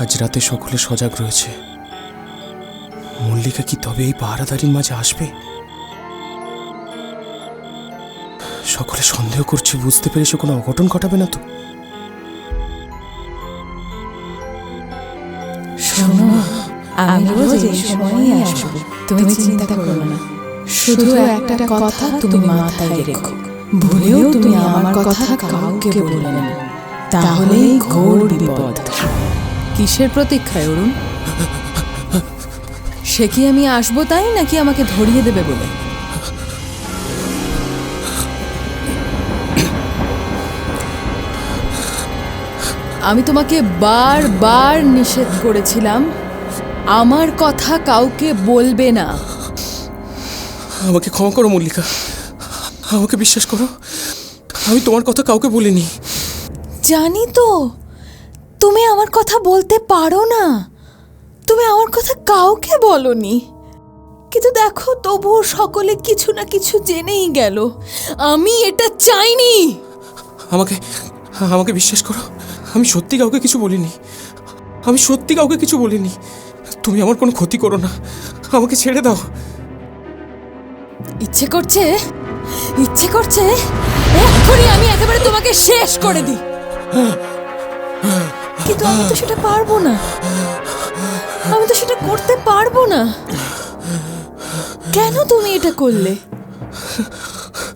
আজ রাতে সকলে সজাগ রয়েছে। মল্লিকা কি তবে এই পাহারাদারির মাঝে আসবে? সকলে সন্দেহ করছে, বুঝতে পেরে সে কোনো অঘটন ঘটাবে না তো? শোনো, আমি রোজ এই সময়ই আসবো, তুমি চিন্তা করো না। শুধু একটা কথা তুমি মাথায় রেখো, ভুলেও তুমি আমার কথা কাউকে বলবে না, তাহলেই ঘোর বিপদ। কিসের প্রতীক্ষায় অরুণ? সে কি আমি আসবো তাই, নাকি আমাকে ধরিয়ে দেবে বলে? আমি তোমাকে বারবার নিষেধ করেছিলাম আমার কথা কাউকে বলবে না। আমাকে ক্ষমা করো মল্লিকা, আমাকে বিশ্বাস করো, আমি তোমার কথা কাউকে বলিনি। জানি তো তুমি আমার কথা বলতে পারো না, তুমি আমার কথা কাউকে বলনি, কিন্তু দেখো তবুও সকলে কিছু না কিছু জেনেই গেল। আমি এটা চাইনি। আমাকে আমাকে বিশ্বাস করো, আমি সত্যি কাউকে কিছু বলিনি, আমি সত্যি কাউকে কিছু বলিনি। তুমি আমার কোনো ক্ষতি করো না, আমাকে ছেড়ে দাও। ইচ্ছে করছে এক্ষুনি আমি একেবারে তোমাকে শেষ করে দিই, কিন্তু আমি তো সেটা পারবো না, আমি তো সেটা করতে পারবো না। কেন তুমি এটা করলে?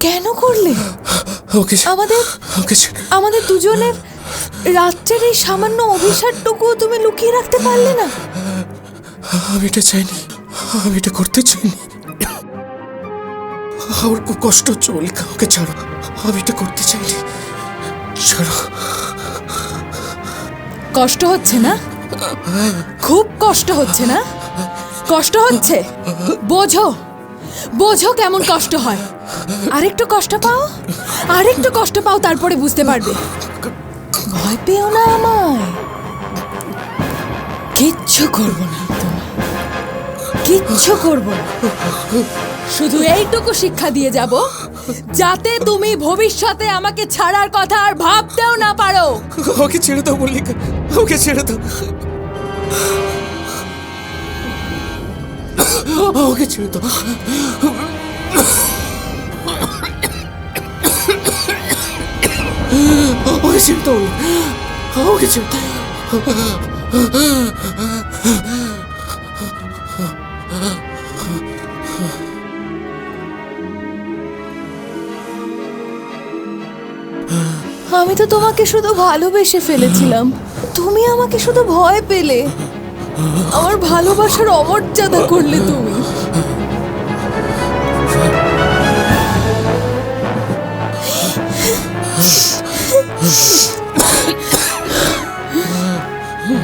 কেন করলে? আমাদের দুজনের রাত্রের এই সামান্য অভিশাপটুকু তুমি লুকিয়ে রাখতে পারলে না? আমি এটা চাইনি, আমি এটা করতে চাইনি। আমার খুব কষ্ট হচ্ছে মল্লিকা, আমাকে ছাড়ো, আমি এটা করতে চাইনি, ছাড়ো। কষ্ট হচ্ছে না? খুব কষ্ট হচ্ছে না? কষ্ট হচ্ছে? বোঝো বোঝো কেমন কষ্ট হয়। আরেকটু কষ্ট পাও, তারপরে বুঝতে পারবে। ভয় পেও না আমায়, কিচ্ছু করবো না, কিচ্ছু করবো না। শুধু এইটুকু শিক্ষা দিয়ে যাব, যাতে তুমি ভবিষ্যতে আমাকে ছাড়ার কথা আর ভাবতেও না পারো। আমাকে ছেড়ে দাও মল্লিকা, আমাকে ছেড়ে দাও, আমাকে ছেড়ে দাও। আমাকে ছেড়ে দাও, আমাকে ছেড়ে দাও। আমি তো তোমাকে শুধু ভালোবেসে ফেলেছিলাম, তুমি আমাকে শুধু ভয় পেলে, আমার ভালোবাসার অমর্যাদা করলে তুমি।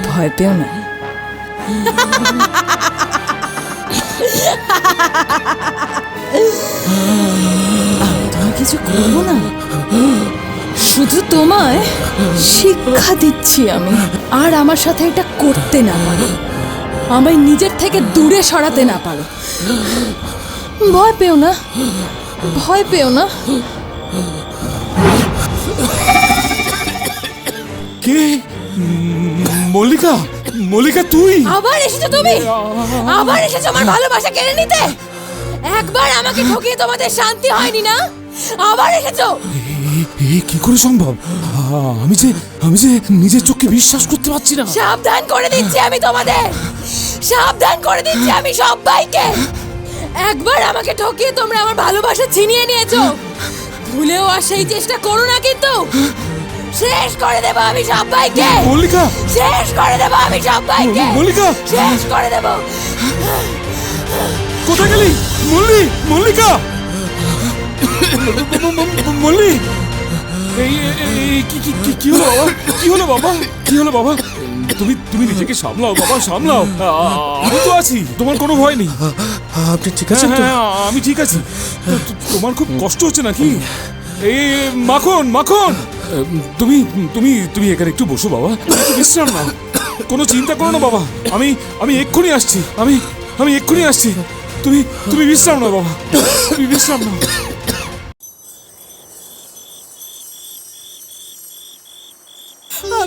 ভয় পেও না, আমি তোমার কিছু করবো না, শুধু তোমায় শিক্ষা দিচ্ছি আমি। আর আমার সাথে এটা করতে না পারো, আমায় নিজের থেকে দূরে সরাতে না পারো। ভয় পেও না, ভয় পেও না। কে? মল্লিকা, মল্লিকা তুই আবার এসেছো তুমি, আবার এসেছো আমার ভালোবাসা কেড়ে নিতে। একবার আমাকে ঠকিয়ে তোমাদের শান্তি হয়নি না? আবার এসেছো। কি করে সম্ভব? আমি যে নিজের চোখকে বিশ্বাস করতে পারছি না। সাবধান করে দিচ্ছি আমি তোমাদের, সাবধান করে দিচ্ছি আমি সবাইকে। একবার আমাকে ঠকিয়ে তোমরা আমার ভালোবাসা ছিনিয়ে নিয়েছো, ভুলেও আর সেই চেষ্টা করো না, কিন্তু শেষ করে দেবো আমি সবাইকে। মল্লিকা, শেষ করে দেবো আমি সবাইকে। মল্লিকা, শেষ করে দেবো। কোথায় গেলি? মল্লিকা, মল্লি, কি হলো বাবা? কি হলো বাবা? তুমি নিজেকে সামলাও বাবা, সামলাও। আমি তো আছি, তোমার কোনো ভয় নেই। আপনি ঠিক আছেন? হ্যাঁ, আমি ঠিক আছি। তোমার খুব কষ্ট হচ্ছে নাকি? এই মাখন, তুমি এখানে একটু বসো বাবা, একটু বিশ্রাম নাও। কোনো চিন্তা করো না বাবা, আমি এক্ষুনি আসছি, আমি এক্ষুনি আসছি। তুমি বিশ্রাম নাও বাবা, তুমি বিশ্রাম নাও।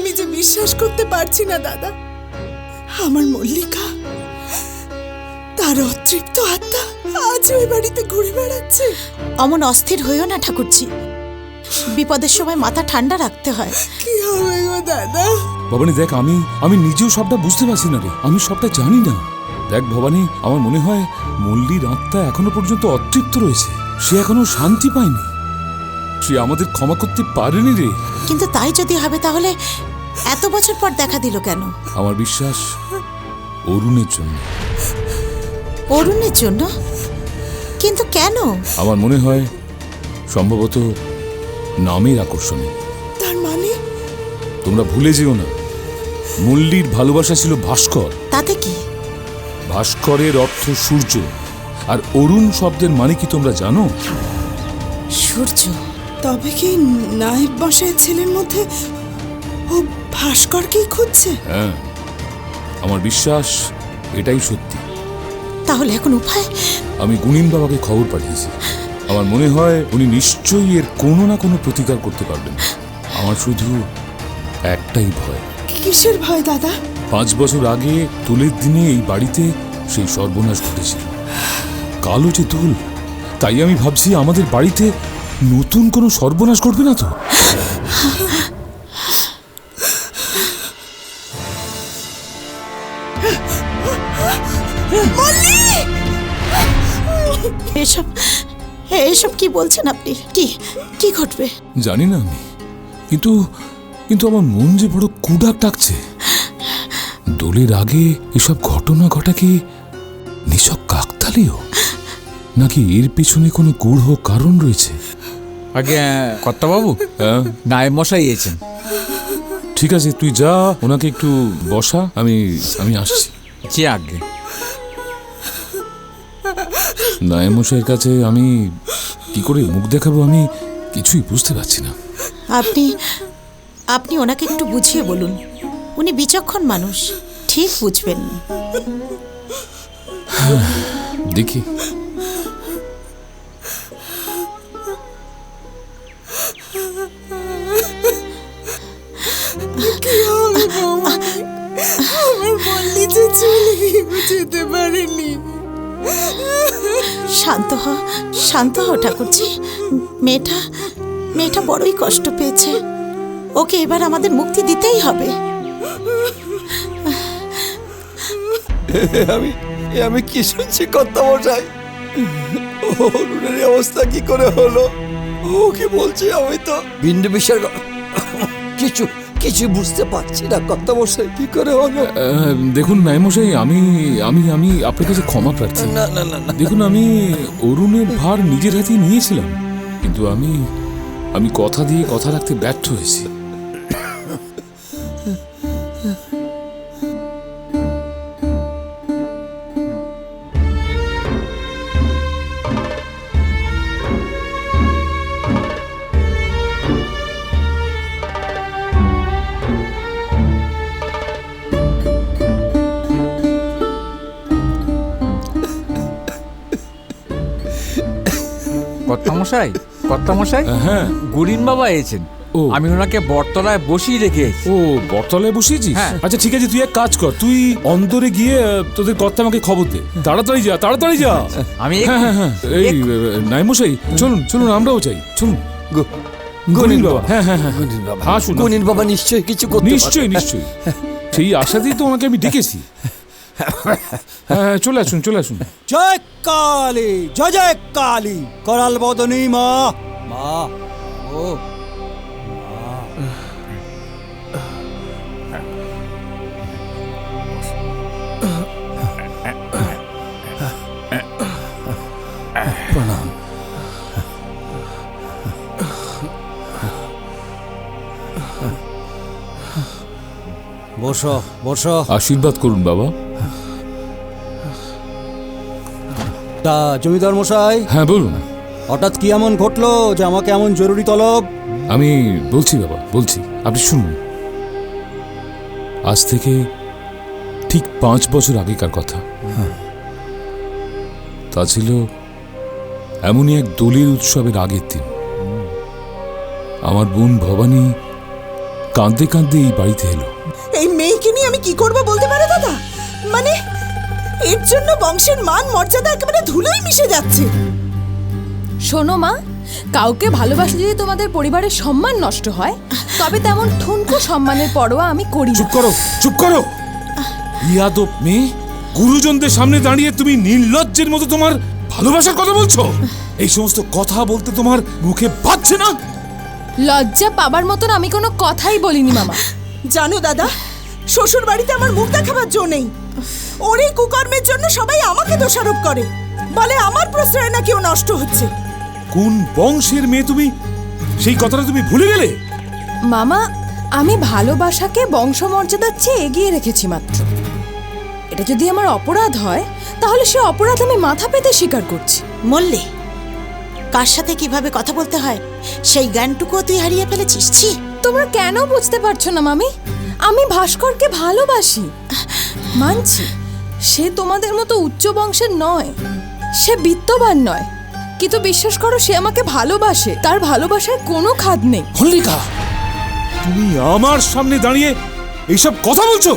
আমি যে বিশ্বাস করতে পারছি না দাদা, আমার মল্লিকা, তার অতৃপ্ত আত্মা আজ ওই বাড়িতে ঘুরে বেড়াচ্ছে। অমন অস্থির হইও না ঠাকুরজি, বিপদের সময় মাথা ঠান্ডা রাখতে হয়। কি হবে গো দাদা? ভবানী দেখ, আমি নিজেও সবটা বুঝতে পারছি না রে, আমি সবটা জানি না। দেখ ভবানী, আমার মনে হয় মল্লির আত্মা এখনো পর্যন্ত অতৃপ্ত রয়েছে, সে এখনো শান্তি পায়নি, সে আমাদের ক্ষমা করতে পারেনি রে। কিন্তু তাই যদি হবে তাহলে এত বছর পর দেখা দিল কেন? আমার বিশ্বাস অরুণের জন্য। অরুণের জন্য? কিন্তু কেন? আমার মনে হয় সম্ভবত নামের আকর্ষণে। তার মানে? তোমরা ভুলে যেও না, মল্লির ভালোবাসা ছিল ভাস্কর। তাতে কি? ভাস্করের অর্থ সূর্য, আর অরুণ শব্দের মানে কি তোমরা জানো? সূর্য। তবে কি নায়েব মশাইয়ের ছেলের মধ্যে ও ভাস্করকেই খুঁজছে? হ্যাঁ, আমার বিশ্বাস এটাই সত্যি। তাহলে এখন উপায়? আমি গুণিন বাবাকে খবর পাঠিয়েছি, আমার মনে হয় উনি নিশ্চয়ই এর কোনো না কোনো প্রতিকার করতে পারবেন। আমার শুধু একটাই ভয়। কিসের ভয় দাদা? 5 বছর আগে দোলের দিনে এই বাড়িতে সেই সর্বনাশ ঘটেছিল, কালো যে দোল, তাই আমি ভাবছি আমাদের বাড়িতে নতুন কোনো সর্বনাশ ঘটবে না তো? এসব এসব কি বলছেন আপনি? কি কি ঘটবে? জানি না আমি, কিন্তু কিন্তু আমার মন যে বড় কুডাক ডাকছে। দোলের আগে এসব ঘটনা ঘটা কি নিছক কাকতালীয়, নাকি এর পেছনে কোনো গূঢ় কারণ রয়েছে? আগে কর্তাবাবু, হ্যাঁ, নায়েব মশাই এসেছেন। ঠিক আছে, তুই যা, ওনাকে একটু বসা, আমি আসছি। যে আগে নায়েব মশাইয়ের কাছে আমি কি করে মুখ দেখাবো, আমি কিছুই বুঝতে পারছি না। আপনি আপনি ওনাকে একটু বুঝিয়ে বলুন, উনি বিচক্ষণ মানুষ, ঠিক বুঝবেন। দেখি। আমার মল্লি যে চলে গিয়ে যেতে পারেনি। শান্ত হও ঠাকুরজি। মেয়েটা বড়ই কষ্ট পেয়েছে, ওকে এবার আমাদের মুক্তি দিতেই হবে। আমি কি শুনছি কর্তামশাই? অরুণের অবস্থা কি করে হলো? ও কি বলছে? আমি তো বিন্দু বিষয় কিছু বুঝতে পারছি না কর্তামশাই, কি করে হলো? দেখুন নায়েব মশাই, আমি আপনার কাছে ক্ষমা প্রার্থী। না না না না, দেখুন, আমি অরুণের ভার নিজের হাতে নিয়েছিলাম, কিন্তু আমি কথা দিয়ে কথা রাখতে ব্যর্থ হয়েছি। কর্তামশাই, হ্যাঁ। গুরিন বাবা এসেছেন। ও। আমি ওনাকে বটতলায় বসিয়ে রেখেছি। ও, বটতলায় বসিয়েছিস? হ্যাঁ। আচ্ছা ঠিক আছে, তুই এক কাজ কর, তুই অন্দরে গিয়ে তোদের কর্তা আমাকে খবর দে। তাড়াতাড়ি যা। আমি হ্যাঁ, এই নায়েব মশাই, চলুন আমরাও চাই, চলুন। গণিন বাবা, হ্যাঁ, গণিন বাবা, আসুন। গণিন বাবা নিশ্চয়ই কিছু করতে পারবে। নিশ্চয়ই সেই আশাতেই তো ওনাকে আমি ডেকেছি। হ্যাঁ, চলে আসুন। জয় কালী, জয় কালী, করাল বদনী মা। ও প্রণাম। বসো। আশীর্বাদ করুন বাবা। তা জমিদার মশাই, হ্যাঁ বলুন। হঠাৎ কি এমন ঘটলো যে আমাকে এমন জরুরি তলব? আমি বলছি বাবা, আপনি শুনুন। আজ থেকে ঠিক 5 বছর আগেকার কথা। তা ছিল এমনই এক দোলের উৎসবের আগের দিন। আমার বোন ভবানী কাঁদতে কাঁদতে এই বাড়িতে এলো। এই মেয়েকে নিয়ে আমি কি করব বলতে পারো দাদা? মানে এর জন্য বংশের মান মর্যাদা একেবারে ধুলোয় মিশে যাচ্ছে। শোনো মা, কাউকে ভালোবাসলে যদি তোমাদের পরিবারের সম্মান নষ্ট হয়, তবে তেমন ঠুনকো সম্মানের পরোয়া আমি করি না। চুপ করো, চুপ করো। ইয়াদব মেয়ে, গুরুজনদের সামনে দাঁড়িয়ে তুমি নির্লজ্জের মতো তোমার ভালোবাসার কথা বলছো? এই সমস্ত কথা বলতে তোমার মুখে বাজছে না? লজ্জা পাবার মতন আমি কোনো কথাই বলিনি মামা। জানো দাদা, শ্বশুর বাড়িতে আমার মুখ দেখাবার জো নেই। ওর এই কুকর্মের জন্য সবাই আমাকে দোষারোপ করে, বলে আমার প্রশ্রয় না কেউ নষ্ট হচ্ছে। কোন বংশের মেয়ে তুমি? সেই কথাটা তুমি ভুলে গেলে? মামা, আমি ভালোবাসাকে বংশমর্যাদার চেয়ে এগিয়ে রেখেছি মাত্র। এটা যদি আমার অপরাধ হয়, তাহলে সে অপরাধ আমি মাথা পেতে স্বীকার করছি। মল্লি, কার সাথে কিভাবে কথা বলতে হয় সেই জ্ঞানটুকুও তুই হারিয়ে ফেলেছিস। ছি! তোমরা কেন বুঝতে পারছো না মামি? আমি ভাস্করকে ভালোবাসি, মানছি সে তোমাদের মতো উচ্চ বংশের নয়, সে বিত্তবান নয়, কিন্তু বিশ্বাস করো সে আমাকে ভালোবাসে। তার ভালোবাসার কোনো খাদ নেই। মল্লিকা, তুমি আমার সামনে দাঁড়িয়ে এইসব কথা বলছো?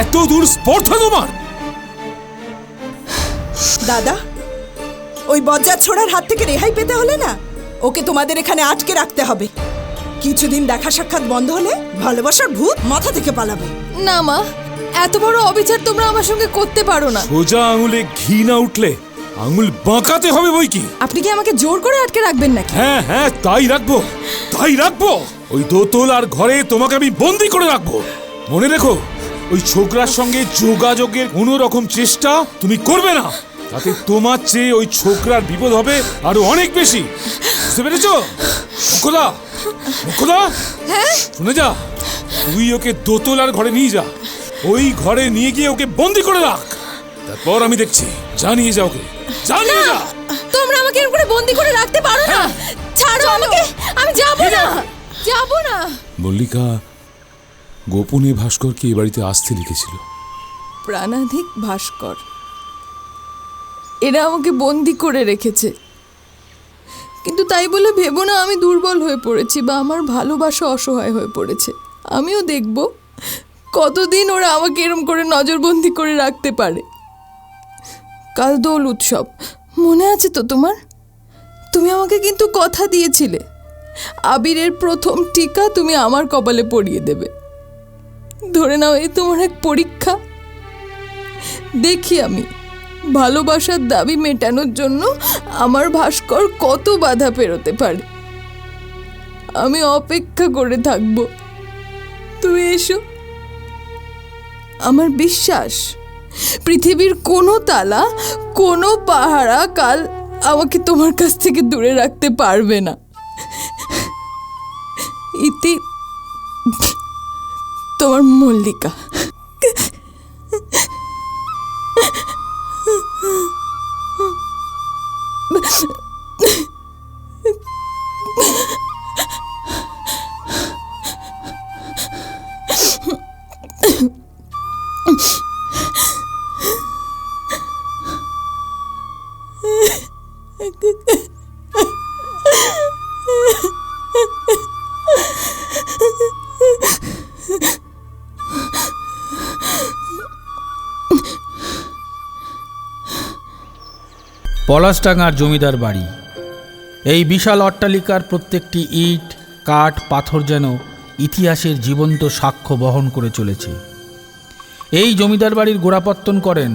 এত দূর স্পর্ধা তোমার? দাদা, ওই বজ্জাত ছোড়ার হাত থেকে রেহাই পেতে হলে না ওকে তোমাদের এখানে আটকে রাখতে হবে। কিছুদিন দেখা সাক্ষাৎ বন্ধ হলে ভালোবাসার ভূত মাথা থেকে পালাবে। না মা, এত বড় অবিচার তোমরা আমার সঙ্গে করতে পারো না। সোজা আঙুলে ঘি না উঠলে আঙুল বাঁকাতে হবে বই কি? আপনি কি আমাকে জোর করে আটকে রাখবেন নাকি? হ্যাঁ হ্যাঁ, তাই রাখবো, তাই রাখবো। ওই দোতল আর ঘরে তোমাকে আমি বন্দি করে রাখবো। মনে রেখো, ওই ছোকরার সঙ্গে যোগাযোগের কোনো রকম চেষ্টা তুমি করবে না। তাতে তোমার চেয়ে ওই ছোকরার বিপদ হবে আরো অনেক বেশি। বুঝতে পেরেছো? মুখদা, মুখদা, শুনে যা, তুই ওকে দোতলার ঘরে নিয়ে যা। ওই ঘরে নিয়ে গিয়ে ওকে বন্দি করে রাখ। তারপর আমি দেখছি। জানিয়ে যা ওকে, জানিয়ে যা। তোমরা আমাকে এরকম করে বন্দি করে রাখতে পারো না। ছাড়ো আমাকে, আমি যাব না, যাব না। মল্লিকা গোপনে ভাস্করকে এ বাড়িতে আসতে লিখেছিল। প্রাণাধিক ভাস্কর, এরা আমাকে বন্দি করে রেখেছে, কিন্তু তাই বলে ভেবো না আমি দুর্বল হয়ে পড়েছি বা আমার ভালোবাসা অসহায় হয়ে পড়েছে। আমিও দেখব কতদিন ওরা আমাকে এরম করে নজরবন্দি করে রাখতে পারে। কাল দোল উৎসব, মনে আছে তো তোমার? তুমি আমাকে কিন্তু কথা দিয়েছিলে আবিরের প্রথম টিকা তুমি আমার কপালে পরিয়ে দেবে। ধরে নাও এই তোমার এক পরীক্ষা। দেখি আমি ভালোবাসার দাবি মেটানোর জন্য আমার ভাস্কর কত বাধা পেরোতে পারে। আমি অপেক্ষা করে থাকবো, তুমি এসো। আমার বিশ্বাস পৃথিবীর কোনো তালা, কোনো পাহারা কাল আমাকে তোমার কাছ থেকে দূরে রাখতে পারবে না। ইতি তোমার মল্লিকা। পলাশডাঙ্গার জমিদার বাড়ি। এই বিশাল অট্টালিকার প্রত্যেকটি ইট, কাঠ, পাথর যেন ইতিহাসের জীবন্ত সাক্ষ্য বহন করে চলেছে। এই জমিদার বাড়ির গোড়াপত্তন করেন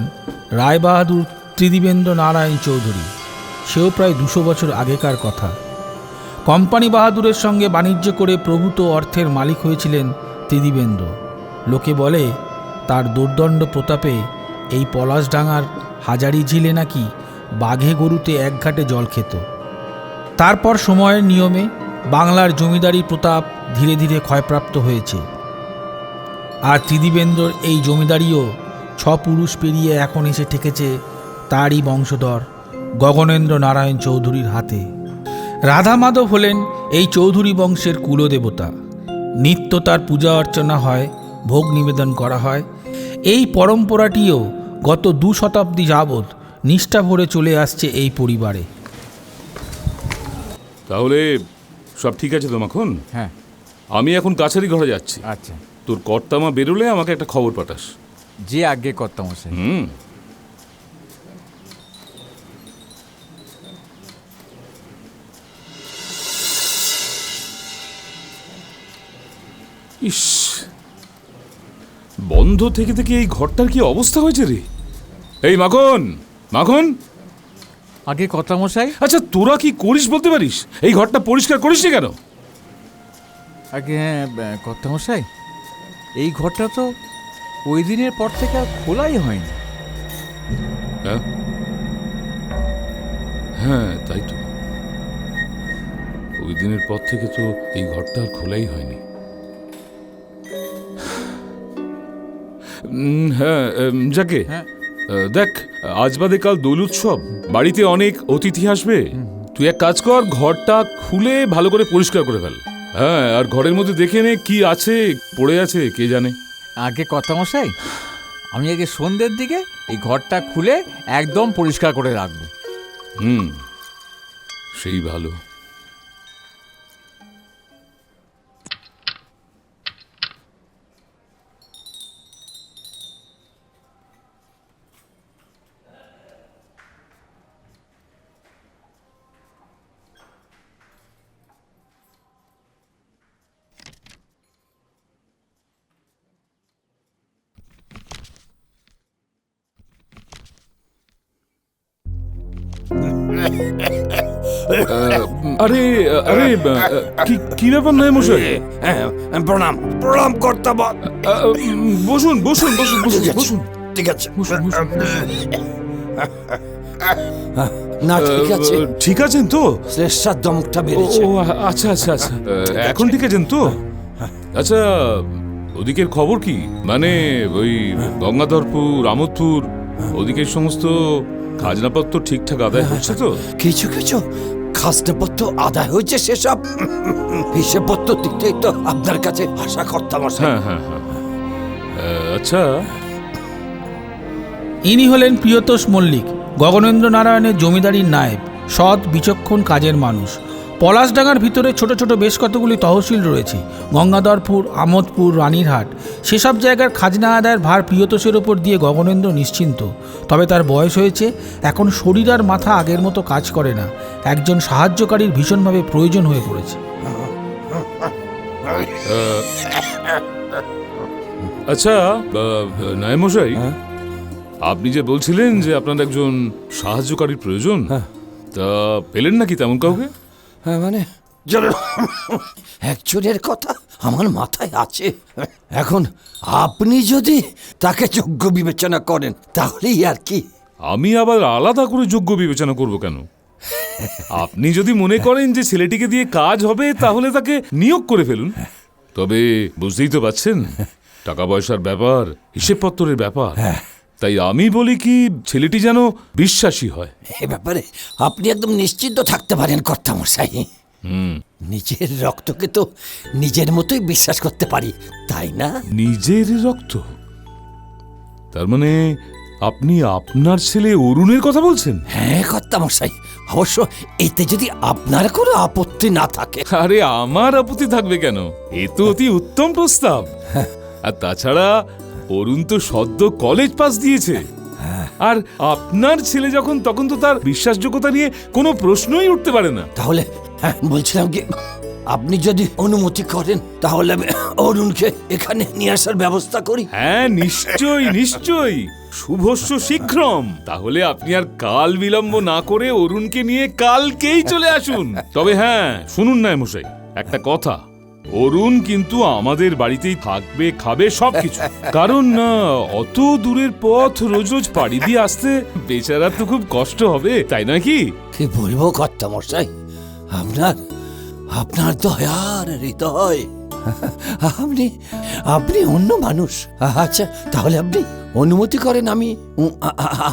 রায়বাহাদুর ত্রিদিবেন্দ্র নারায়ণ চৌধুরী। সেও প্রায় 200 বছর আগেকার কথা। কোম্পানি বাহাদুরের সঙ্গে বাণিজ্য করে প্রভূত অর্থের মালিক হয়েছিলেন ত্রিদিবেন্দ্র। লোকে বলে তার দুর্দণ্ড প্রতাপে এই পলাশডাঙ্গার হাজারি ঝিলে নাকি বাঘে গরুতে এক ঘাটে জল খেত। তারপর সময়ের নিয়মে বাংলার জমিদারি প্রতাপ ধীরে ধীরে ক্ষয়প্রাপ্ত হয়েছে। আর ত্রিদিবেন্দ্রর এই জমিদারিও 6 পুরুষ পেরিয়ে এখন এসে ঠেকেছে তারই বংশধর গগনেন্দ্র নারায়ণ চৌধুরীর হাতে। রাধা মাধব হলেন এই চৌধুরী বংশের কুলদেবতা। নিত্য তার পূজা অর্চনা হয়, ভোগ নিবেদন করা হয়। এই পরম্পরাটিও গত 2 শতাব্দী যাবৎ নিষ্ঠা ভরে চলে আসছে এই পরিবারে। তাহলে সব ঠিক আছে তো মাখন? হ্যাঁ। আমি এখন কাছারি ঘরে যাচ্ছি। আচ্ছা, তোর কর্তামা বেরোলে আমাকে একটা খবর পাঠাস। যে আগে কর্তামশাই। হুম। ইস, বন্ধ থেকে থেকে এই ঘরটার কি অবস্থা হয়েছে রে। এই মাখন, মাখন, আগে কর্তামশাই। আচ্ছা তোরা কি করিস বলতে পারিস? এই ঘরটা পরিষ্কার করিস নি কেন? আগে কর্তামশাই, এই ঘরটা তো ওই দিনের পর থেকে আর খোলাই হয়নি। হ্যাঁ, হ্যাঁ তাই তো, ওই দিনের পর থেকে তো এই ঘরটা আর খোলাই হয়নি। হ্যাঁ, যাকে হ্যাঁ। দেখ, আজ বাদে কাল দোল উৎসব, বাড়িতে অনেক অতিথি আসবে। তুই এক কাজ কর, ঘরটা খুলে ভালো করে পরিষ্কার করে ফেল। হ্যাঁ, আর ঘরের মধ্যে দেখে নে কি আছে, পড়ে আছে কে জানে। আগে কর্তামশাই, আমি আগে সন্ধ্যের দিকে এই ঘরটা খুলে একদম পরিষ্কার করে রাখবো। হুম, সেই ভালো। আরে আরে, কি ব্যাপার নয় মশাই? প্রণাম প্রণাম কর্তাব। বসুন বসুন বসুন বসুন বসুন ঠিক আছে, বসুন বসুন। না ঠিক আছে, ঠিক আছেন তো? শ্রেষ্ঠার দমকটা ও বেড়েছে। আচ্ছা আচ্ছা আচ্ছা, এখন ঠিক আছেন তো? আচ্ছা, ওদিকের খবর কি? মানে ওই গঙ্গাধরপুর, রামতপুর, ওদিকের সমস্ত খাজনাপত্র ঠিকঠাক আদায় হচ্ছে তো? কিছু কিছু খাজনাপত্র আদায় হয়েছে, সেসব হিসেবপত্র দিকটাই তো আপনার কাছে আশা করতাম। হ্যাঁ হ্যাঁ হ্যাঁ। আচ্ছা, ইনি হলেন প্রিয়তোষ মল্লিক, গগনেন্দ্র নারায়ণের জমিদারির নায়েব, সৎ বিচক্ষণ কাজের মানুষ। পলাশডাঙ্গার ভিতরে ছোট ছোট বেশ কতগুলি তহসিল রয়েছে, গঙ্গাধরপুর, আমোদপুর, রানীরহাট। সেসব জায়গার খাজনা আদায়ের ভার প্রিয়তোষের ওপর দিয়ে গগনেন্দ্র নিশ্চিন্ত। তবে তার বয়স হয়েছে, এখন শরীর আর মাথা আগের মতো কাজ করে না। একজন সাহায্যকারীর ভীষণভাবে প্রয়োজন হয়ে পড়েছে। আচ্ছা নায়েমশাই, আপনি যে বলছিলেন যে আপনার একজন সাহায্যকারীর প্রয়োজন, তা পেলেন নাকি তেমন কাউকে? হ্যাঁ, মানে একজনের কথা আমার মাথায় আছে। এখন আপনি যদি তাকে যোগ্য বিবেচনা করেন তাহলেই আর কি। আমি আবার আলাদা করে যোগ্য বিবেচনা করব কেন? আপনি যদি মনে করেন যে ছেলেটিকে দিয়ে কাজ হবে, তাহলে তাকে নিয়োগ করে ফেলুন। তবে বুঝতেই তো পাচ্ছেন, টাকা পয়সার ব্যাপার, হিসেবপত্রের ব্যাপার। তাই আমি বলি কি, ছেলেটি যেন বিশ্বাসী হয়। এ ব্যাপারে আপনি একদম নিশ্চিন্ত থাকতে পারেন কর্তামশাই। নিজের রক্তকে তো নিজের মতোই বিশ্বাস করতে পারি, তাই না? নিজের রক্ত? তার মানে আপনি আপনার ছেলে অরুণের কথা বলছেন? হ্যাঁ কর্তামশাই, অবশ্য এতে যদি আপনার কোনো আপত্তি না থাকে। আরে আমার আপত্তি থাকবে কেন? এ তো অতি উত্তম প্রস্তাব। আর তাছাড়া অরুণ তো সদ্য কলেজ পাস দিয়েছে, আর আপনার ছেলে যখন, তখন তো তার বিশ্বাসযোগ্যতা নিয়ে কোনো প্রশ্নই উঠতে পারে না। তাহলে বলছিলাম কি, আপনি যদি অনুমতি করেন তাহলে আমি অরুণকে এখানে নিয়ে আসার ব্যবস্থা করি। হ্যাঁ নিশ্চয়ই নিশ্চয়ই, শুভস্য শীঘ্রম। তাহলে আপনি আর কাল বিলম্ব না করে অরুণকে নিয়ে কালকেই চলে আসুন। তবে হ্যাঁ শুনুন না মশাই, একটা কথা, অরুণ কিন্তু আমাদের বাড়িতেই থাকবে, খাবে সবকিছু। কারণ না, অত দূরের পথ রোজ রোজ পাড়ি দিয়ে আসতে বেচারা তো খুব কষ্ট হবে, তাই নয় কি? কি বলবো কর্তামশাই, আপনার আপনার দয়ার হৃদয়। আপনি আপনি অন্য মানুষ। আচ্ছা তাহলে আপনি অনুমতি করেন আমি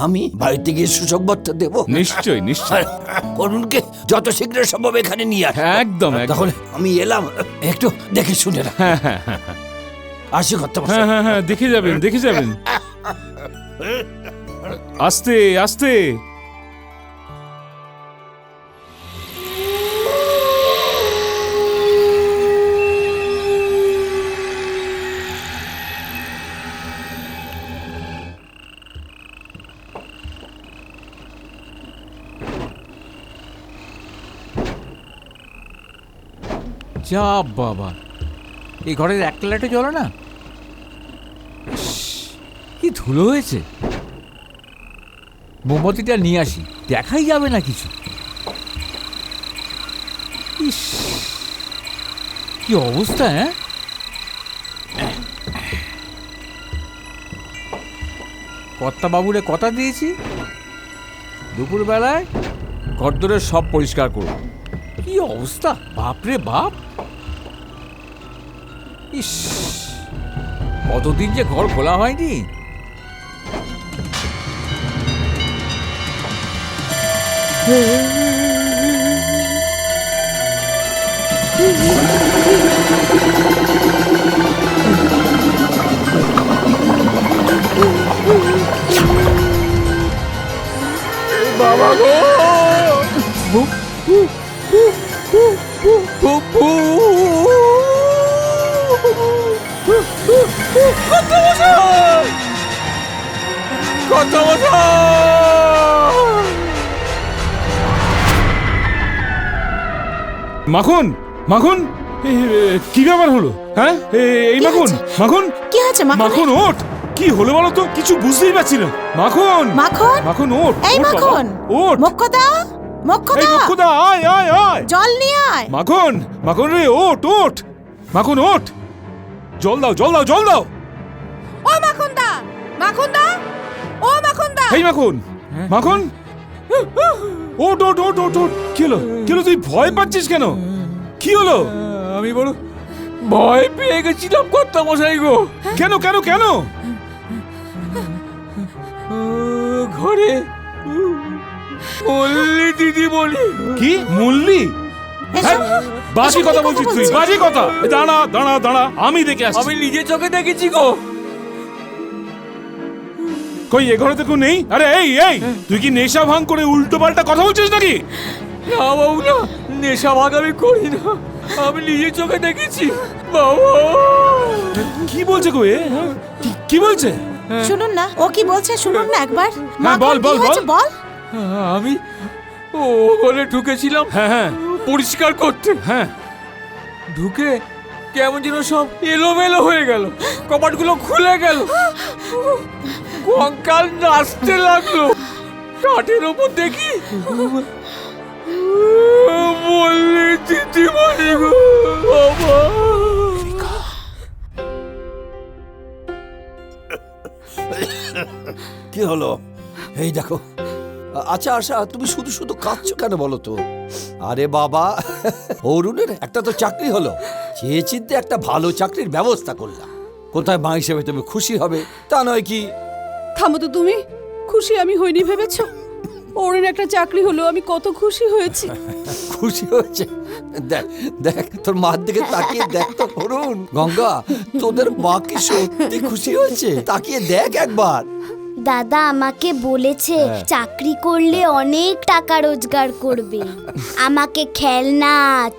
আমি বাড়িতে গিয়ে সুসংবাদটা দেব। নিশ্চয়ই নিশ্চয়ই, অরুণকে যত শীঘ্র সম্ভব এখানে নিয়ে আস। একদম একদম। তাহলে আমি এলাম, একটু দেখে শুনে রাখ। আসি কর্তামশাই। হ্যাঁ হ্যাঁ হ্যাঁ, দেখে যাবেন দেখে যাবেন। আস্তে আস্তে। যা বাবা, এই ঘরের একটা লাইটে জ্বলে না। ইস, কি ধুলো হয়েছে। মোমবাতিটা নিয়ে আসি, দেখাই যাবে না কিছু। ইস, কি অবস্থা। হ্যাঁ, কর্তাবাবুরে কথা দিয়েছি দুপুরবেলায় ঘরদোরে সব পরিষ্কার করব। কি অবস্থা, বাপরে বাপ। ইস, কতদিন যে ঘর খোলা হয়নি। বাবা গো, মাখন, মাখন, কি ব্যাপার হলো? হ্যাঁ, এই কি মাখন, হয়েছে? মাখন, কি হয়েছে মাখন? মাখন ওঠ। কি হলো বলো তো, কিছু বুঝতেই পারছি না। মাখন, মাখন, মাখন ওঠ, এই ওঠ বাবা, মাখন, ওঠ। মোক্ষদা, এই মোক্ষদা, মুখুদা, আয় আয় আয়। জল নিয়ে আয়। মাখন, মাখন রে, ওঠ ওঠ, মাখন ওঠ, জল দাও, জল দাও, জল দাও। ও মাখনদা, মাখনদা, ও মাখনদা। এই মাখন, মাখন, ওঠ ওঠ ওঠ ওঠ ওঠ। কি হলো, কি হলো, তুই ভয় পাচ্ছিস কেন? কি হলো? আমি বড় ভয় পেয়ে গেছিলাম কর্তামশাই গো। কেন কেন কেন? ঘরে মল্লি দিদি বলি। কি মল্লি? এসব, বাজে এসব কথা কি বলছিস তুই, বলছিস? বাজে কথা। দাঁড়া দাঁড়া দাঁড়া, আমি দেখে আসছি। আমি নিজে চোখে দেখেছি গো। কই এ ঘরে তো কেউ নেই? আরে এই এই, তুই কি নেশা ভাঙ করে উল্টো পাল্টা কথা বলছিস নাকি? না বাবু না, নেশা ভাগ আমি করি না, আমি নিজে চোখে দেখেছি বাবা। কি বলছে গো এ? কি বলছে? শুনুন না, ও কি বলছে শুনুন না একবার। হ্যাঁ, বল, মাখন, কি বল, হয়েছে বল। বল। আমি ও ঘরে ঢুকেছিলাম হ্যাঁ হ্যাঁ পরিষ্কার করতে। হ্যাঁ, ঢুকে কেমন যেন সব এলোমেলো হয়ে গেল, কপাটগুলো খুলে গেল, কঙ্কাল নাচতে লাগলো। কাঠের ওপর দেখি বললি দিদিমণি গো বাবা। কি হলো? এই দেখো। আচ্ছা আশা, তুমি শুধু শুধু কাঁদছো কেন বলো তো? আরে বাবা, অরুণের একটা তো চাকরি হলো, চেয়ে চিনতে একটা ভালো চাকরির ব্যবস্থা করলাম। কোথায় মা হিসেবে তুমি খুশি হবে, তা নয় কি? থামো তো তুমি, খুশি আমি হইনি ভেবেছো? ওরের একটা চাকরি হলো, আমি কত খুশি হয়েছি। খুশি হয়েছে? দেখ দেখ, তোর মার দিকে তাকিয়ে দেখ তো অরুণ। গঙ্গা, তোদের মা কি সত্যি খুশি হয়েছে? তাকিয়ে দেখ একবার। দাদা আমাকে বলেছে চাকরি করলে অনেক টাকা রোজগার করবে, আমাকে খেলনা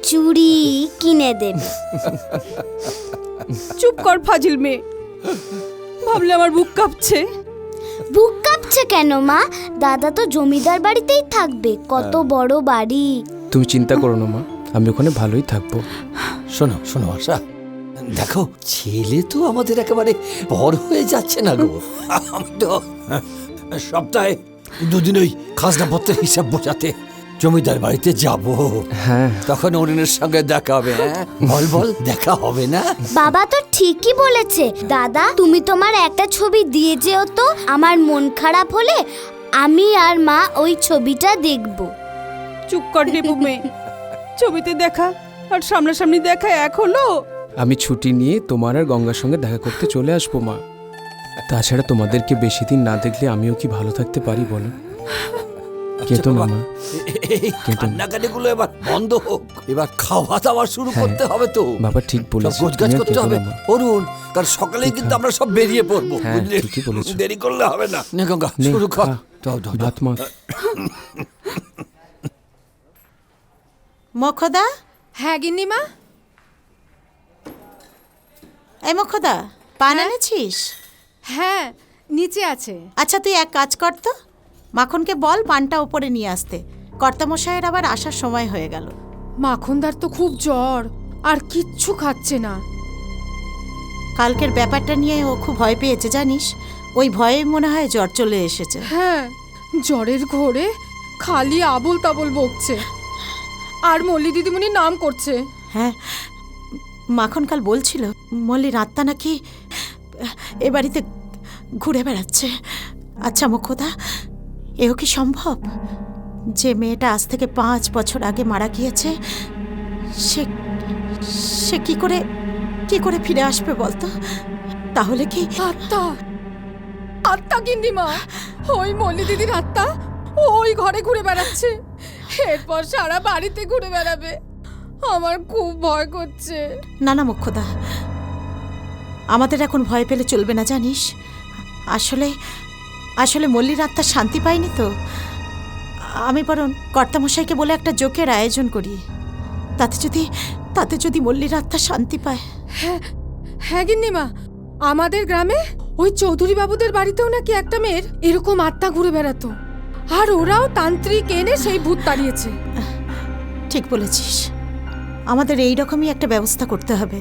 চুড়ি কিনে দেবে। চুপ কর ফাজিল মেয়ে, ভাবলে আমার বুক কাঁপছে। বুক কাঁপছে কেন মা? দাদা তো জমিদার বাড়িতেই থাকবে, কত বড় বাড়ি। তুমি চিন্তা করো না মা, আমি ওখানে ভালোই থাকবো। শোনো শোনো আশা, দেখো ছেলে তো আমাদের একেবারে বড় হয়ে যাচ্ছে না গো। আমি তো সপ্তাহে দুদিন ওই খাজনাপত্রের হিসাব বোঝাতে জমিদার বাড়িতে যাব। হ্যাঁ, তখন অরুণের সঙ্গে দেখা হবে। হ্যাঁ বল বল, দেখা হবে না? বাবা তো ঠিকই বলেছে। দাদা তুমি তোমার একটা ছবি দিয়ে যেও তো, আমার মন খারাপ হলে আমি আর মা ওই ছবিটা দেখব। চুপ কর ডেবু মেয়ে, ছবিতে দেখা আর সামনাসামনি দেখা এক হলো? আমি ছুটি নিয়ে তোমার আর গঙ্গার সঙ্গে দেখা করতে চলে আসবো মা। তাছাড়া তোমাদেরকে বেশি দিন না দেখলে আমিও কি ভালো থাকতে পারি বলো? কেতো না মা, কান্নাকাটিগুলো এবার বন্ধ হোক, এবার খাওয়া দাওয়া শুরু করতে হবে তো। বাবা ঠিক বলেছো, গোছগাছ করতে হবে অরুণ, কারণ সকালেই কিন্তু আমরা সব বেরিয়ে পড়বো, হ্যাঁ, বুঝলি? ঠিকই বলেছো। দেরি করলে হবে না। নে গঙ্গা, শুরু কর। দাও, দাও, দাও। ভাত মা। মোক্ষদা, হ্যাঁ গিন্নিমা। এই মোক্ষদা, পান এনেছিস? হ্যাঁ নিচে আছে। আচ্ছা তুই এক কাজ কর তো, মাখনকে বল পানটা উপরে নিয়ে আসতে, কর্তামশাইয়ের আবার আসার সময় হয়ে গেল। মাখনদার তো খুব জ্বর, আর কিচ্ছু খাচ্ছে না। কালকের ব্যাপারটা নিয়ে ও খুব ভয় পেয়েছে জানিস, ওই ভয়ে মনে হয় জ্বর চলে এসেছে। হ্যাঁ, জ্বরের ঘোরে খালি আবোল তাবোল বকছে আর মল্লি দিদিমণির নাম করছে। হ্যাঁ, মাখন কাল বলছিল মল্লির আত্মা নাকি এ বাড়িতে ঘুরে বেড়াচ্ছে। আচ্ছা মোক্ষদা, এও কি সম্ভব যে মেয়েটা আজ থেকে 5 বছর আগে মারা গিয়েছে সে সে কি করে ফিরে আসবে বলতো? তাহলে কি আত্মা? আত্মা গিন্নিমা, ওই মল্লি দিদির আত্মা ওই ঘরে ঘুরে বেড়াচ্ছে, এরপর সারা বাড়িতে ঘুরে বেড়াবে। আমার খুব ভয় করছে। না না মোক্ষদা, আমাদের এখন ভয় পেলে চলবে না জানিস। আসলে আসলে মল্লির আত্মা শান্তি পায়নি তো। আমি বরং কর্তামশাইকে বলে একটা জোকের আয়োজন করি, তাতে যদি মল্লির আত্মা শান্তি পায়। হ্যাঁ গিন্নিমা, আমাদের গ্রামে ওই চৌধুরী বাবুদের বাড়িতেও নাকি একটা মেয়ের এরকম আত্মা ঘুরে বেড়াতো, আর ওরাও তান্ত্রিক এনে সেই ভূত তাড়িয়েছে। ঠিক বলেছিস, আমাদের এই রকমই একটা ব্যবস্থা করতে হবে।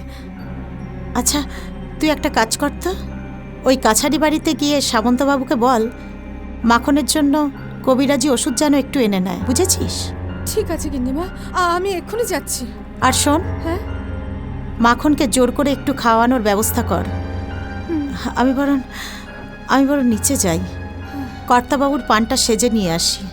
আচ্ছা তুই একটা কাজ কর তো, ওই কাছারি বাড়িতে গিয়ে সামন্তবাবুকে বল মাখনের জন্য কবিরাজি ওষুধ যেন একটু এনে নেয়, বুঝেছিস? ঠিক আছে গিন্নিমা, আমি এক্ষুনি যাচ্ছি। আর শোন, হ্যাঁ, মাখনকে জোর করে একটু খাওয়ানোর ব্যবস্থা কর। আমি বরং নিচে যাই, কর্তাবাবুর পানটা সেজে নিয়ে আসি।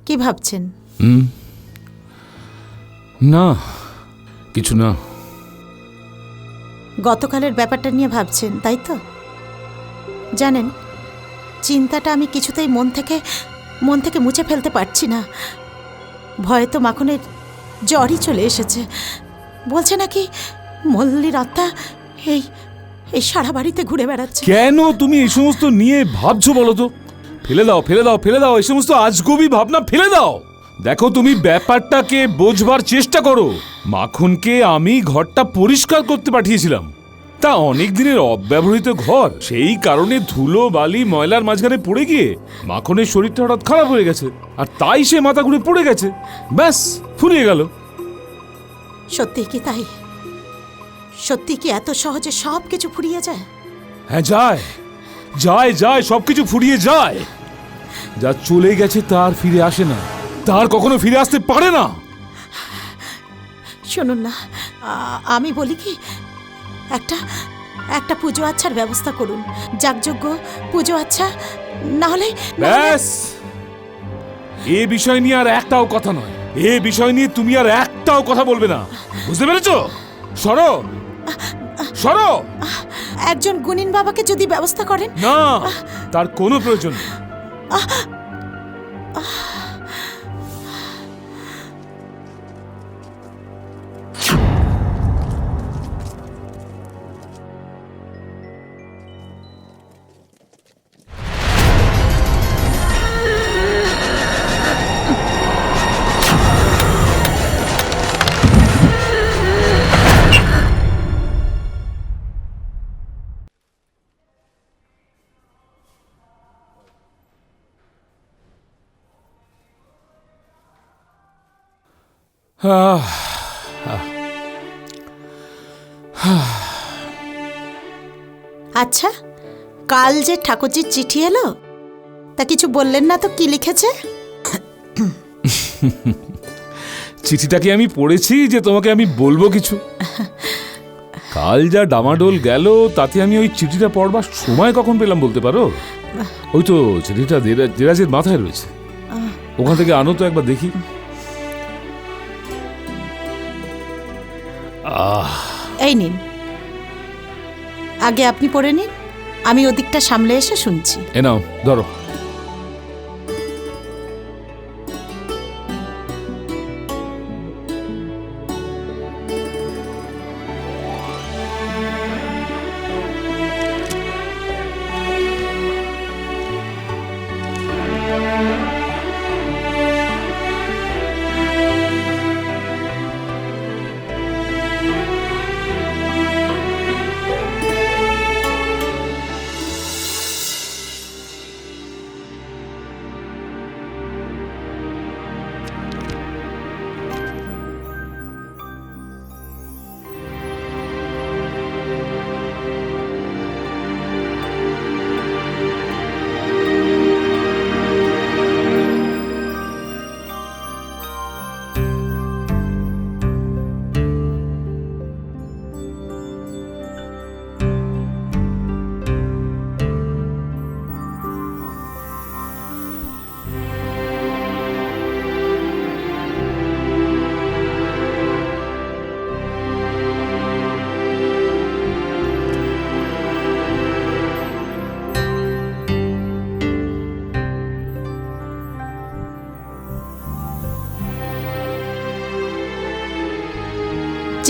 কি ভাবছেন? না, কিছু না। গতকালের ব্যাপারটা নিয়ে ভাবছেন তাই তো? জানেন, চিন্তাটা আমি কিছুতেই মন থেকে মুছে ফেলতে পারছি না। ভয়ে তো মাখনের জ্বরই চলে এসেছে। বলছে নাকি মল্লির আত্মা এই সারা বাড়িতে ঘুরে বেড়াচ্ছে। কেন তুমি এই সমস্ত নিয়ে ভাবছো বলো তো? ফেলে দাও এই সমস্ত আজগুবি ভাবনা, ফেলে দাও। দেখো, তুমি ব্যাপারটাকে বোঝবার চেষ্টা করো। মাখনকে আমি ঘরটা পরিষ্কার করতে পাঠিয়েছিলাম, তা অনেক দিনের অব্যবহৃত ঘর, সেই কারণে ধুলো বালি ময়লার মাঝখানে পড়ে গিয়ে মাখনের শরীরটা হঠাৎ খারাপ হয়ে গেছে, আর তাই সে মাথা ঘুরে পড়ে গেছে, ব্যাস ফুরিয়ে গেল। সত্যি কি তাই? সত্যি কি এত সহজে সব কিছু ফুরিয়ে যায়? হ্যাঁ, যায় সবকিছু ফুরিয়ে যায়। যা চলে গেছে তার ফিরে আসে না, তার কখনো ফিরে আসতে পারে না। শুনুন না, আমি বলি কি, একটা পুজো আচ্ছার ব্যবস্থা করুন। যাগযজ্ঞ পুজো আচ্ছা না হলে ব্যাস, এ বিষয় নিয়ে আর একটাও কথা নয়। এ বিষয় নিয়ে তুমি আর একটাও কথা বলবে না, বুঝতে পেরেছো? সরো। একজন গুণিন বাবাকে যদি ব্যবস্থা করেন। না, তার কোনো প্রয়োজন নেই। আচ্ছা, কাল যে ঠাকুরজির চিঠি এলো, তা কিছু বললেন না তো? কি লিখেছে? চিঠিটাকে আমি পড়েছি যে তোমাকে আমি বলবো কিছু। কাল যা ডামাডোল গেল, তাতে আমি ওই চিঠিটা পড়বার সময় কখন পেলাম বলতে পারো? ওই তো চিঠিটা দেরাজের মাথায় রয়েছে, ওখান থেকে আনো তো একবার দেখি। এই নিন, আগে আপনি পড়ে নিন, আমি ওদিকটা সামলে এসে শুনছি। এ নাও, ধরো।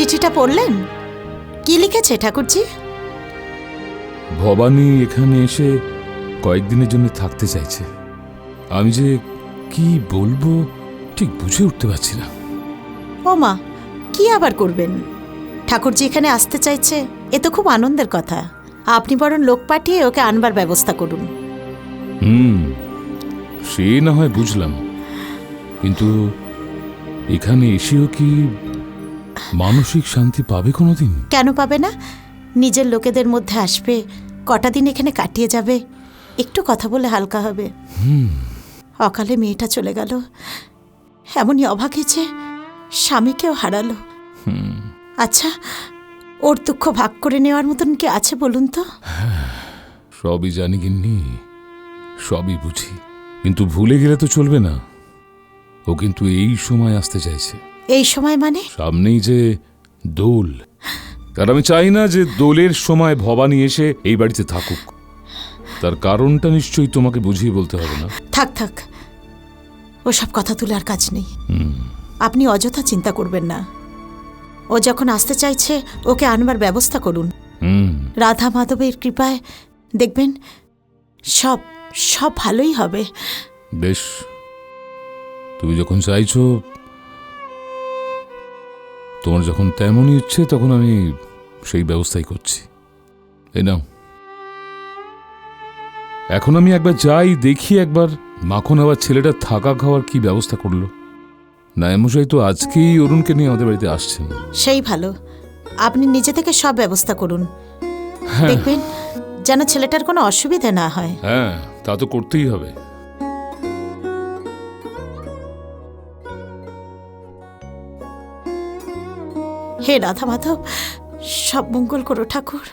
চিঠিটা পড়লেন? কি লিখেছে ঠাকুরজি? ভবানী এখানে এসে কয়েকদিনের জন্য থাকতে চাইছে। আমি যে কি বলবো ঠিক বুঝে উঠতে পারছি না। ও মা, কি আবার করবেন? ঠাকুরজি এখানে আসতে চাইছে, এ তো খুব আনন্দের কথা। আপনি বরং লোক পাঠিয়ে ওকে আনবার ব্যবস্থা করুন। সে না হয় বুঝলাম, কিন্তু এখানে এসেও কি মানসিক শান্তি পাবে কোনোদিন? কেন পাবে না? নিজের লোকেদের মধ্যে আসবে, কটা দিন এখানে কাটিয়ে যাবে, একটু কথা বলে হালকা হবে। অকালে মেয়েটা চলে গেল, এমনই অভাগে যে স্বামীকেও হারালো। আচ্ছা, ওর দুঃখ ভাগ করে নেওয়ার মতন কি আছে বলুন তো? সবই জানি গিন্নি, সবই বুঝি, কিন্তু ভুলে গেলে তো চলবে না। ও কিন্তু এই সময় আসতে চাইছে। এই সময় মানে? সামনেই যে দোল, আর আমি চাই না যে দোলের সময় ভবানী এসে এই বাড়িতে থাকুক। তার কারণটা নিশ্চয়ই তোমাকে বুঝিয়ে বলতে হবে না। থাক থাক, ওসব কথা তুলে আর কাজ নেই। আপনি অযথা চিন্তা করবেন না। ও যখন আসতে চাইছে, ওকে আনবার ব্যবস্থা করুন। রাধা মাধবের কৃপায় দেখবেন সব সব ভালোই হবে। বেশ, তুমি যখন চাইছো, তোমার যখন তেমনই ইচ্ছে, তখন আমি সেই ব্যবস্থাই করছি। এই নাও, এখন আমি একবার যাই, দেখি একবার মাখন আবার ছেলেটা থাকা খাওয়ার কি ব্যবস্থা করলো। নায়মশাই তো আজকেই অরুণকে নিয়ে আমাদের বাড়িতে আসছেন। সেই ভালো, আপনি নিজে থেকে সব ব্যবস্থা করুন। দেখবেন যেন ছেলেটার কোনো অসুবিধা না হয়। হ্যাঁ, তা তো করতেই হবে। হে রাধা মাধব, সব মঙ্গল করো ঠাকুর।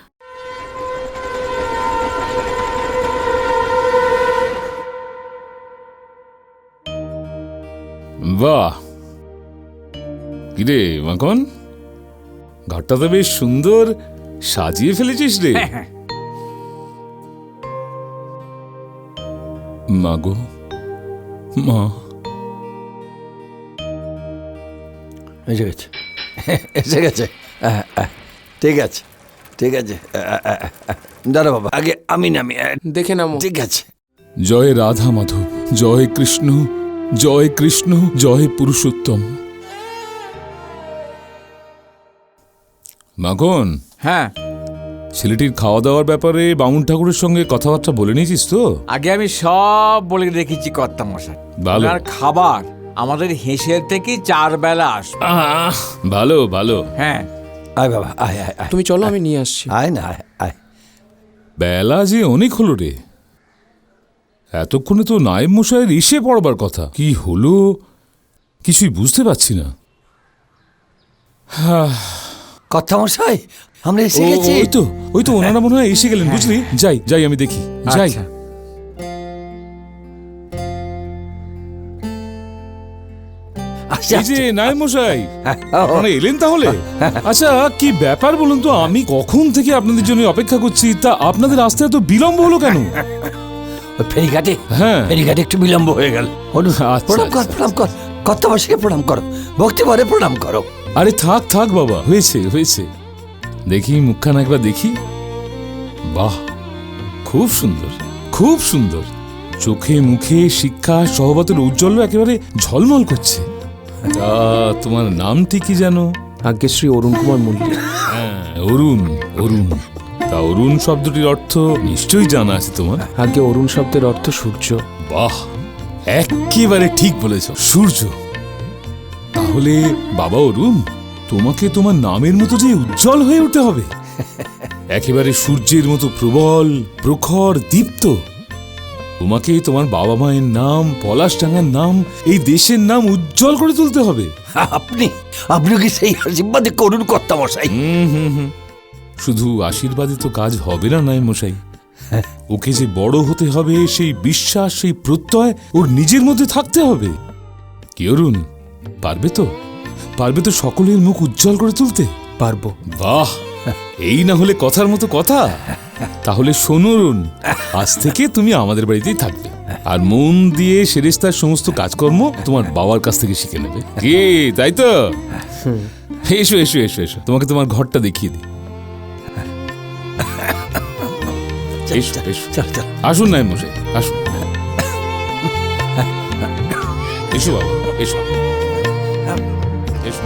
বাহ, কিরে মাখন, ঘরটা তো বেশ সুন্দর সাজিয়ে ফেলেছিস রে। মা গো, মা। এসে গেছে, এসে গেছে। ঠিক আছে, ঠিক আছে। দাঁড়া বাবা, আগে আমি নামি। দেখে নামো। ঠিক আছে। জয় রাধা মাধব, জয় কৃষ্ণ, জয় কৃষ্ণ, জয় পুরুষোত্তম। মাখন, হ্যাঁ, ছেলেটির খাওয়া দাওয়ার ব্যাপারে বামুন ঠাকুরের সঙ্গে কথাবার্তা বলে নিয়েছিস তো? আগে আমি সব বলে রেখেছি কর্তামশাই। ভালো। আর খাবার আমাদের হেসের থেকে 4 বেলা আসবে। ভালো ভালো। হ্যাঁ, আয় বাবা, আয় আয় আয়। তুমি চলো, আমি নিয়ে আসছি। আয় না, আয় আয়। বেলা যে অনেক হলো রে, এতক্ষণে তো নায়েব মশাইয়ের এসে পড়বার কথা। কি হলো কিছুই বুঝতে পারছি না। কর্তামশাই, আমরা এসে গেছি। ওই তো ওনারা মনে হয় এসে গেলেন, বুঝলি? যাই যাই, আমি দেখি, যাই। আচ্ছা। এই যে নায়েব মশাই, আপনারা এলেন তাহলে? আচ্ছা, কি ব্যাপার বলুন তো? আমি কখন থেকে আপনাদের জন্য অপেক্ষা করছি, তা আপনাদের আসতে এত বিলম্ব হলো কেন? ফেরিঘাটে, হ্যাঁ, ফেরিঘাটে একটু বিলম্ব হয়ে গেল। প্রণাম কর, প্রণাম কর, কর্তামশাইকে প্রণাম করো, ভক্তি ভরে প্রণাম করো। আরে থাক থাক বাবা, হয়েছে হয়েছে। দেখি মুখখানা একবার দেখি। বাহ, খুব সুন্দর, খুব সুন্দর। চোখে মুখে শিক্ষা সহবতের ঔজ্জ্বল্য একেবারে ঝলমল করছে। তা তোমার নামটি কি জানো? আজ্ঞে শ্রী অরুণ কুমার মল্লিক। হ্যাঁ, অরুণ, অরুণ। তা অরুণ শব্দটির অর্থ নিশ্চয়ই জানা আছে তোমার? আজ্ঞে অরুণ শব্দের অর্থ সূর্য। বাহ, একেবারে ঠিক বলেছ, সূর্য। তাহলে বাবা অরুণ, তোমাকে তোমার নামের মতো যে উজ্জ্বল হয়ে উঠতে হবে, একেবারে সূর্যের মতো প্রবল, প্রখর, দীপ্ত। তোমাকে তোমার বাবা মায়ের নাম, পলাশডাঙ্গার নাম, এই দেশের নাম উজ্জ্বল করে তুলতে হবে। আপনি কি সেই আশীর্বাদে করুন কর্তামশাই? শুধু আশীর্বাদে তো কাজ হবে না নায়েব মশাই। ওকে যে বড় হতে হবে, সেই বিশ্বাস, সেই প্রত্যয় ওর নিজের মধ্যে থাকতে হবে। কি অরুণ, পারবে তো? পারবে তো সকলের মুখ উজ্জ্বল করে তুলতে? পারবো। বাহ, এই না হলে কথার মতো কথা। তাহলে শোনো অরুণ, আজ থেকে তুমি আমাদের বাড়িতেই থাকবে, আর মন দিয়ে সেরেস্তার সমস্ত কাজকর্ম তোমার বাবার কাছ থেকে শিখে নেবে। কি, তাই তো? এসো এসো এসো এসো, তোমাকে তোমার ঘরটা দেখিয়ে দিই। এসো এসো, চল চল। আসুন নায়েব মশাই, আসুন। এসো বাবা, এসো এসো।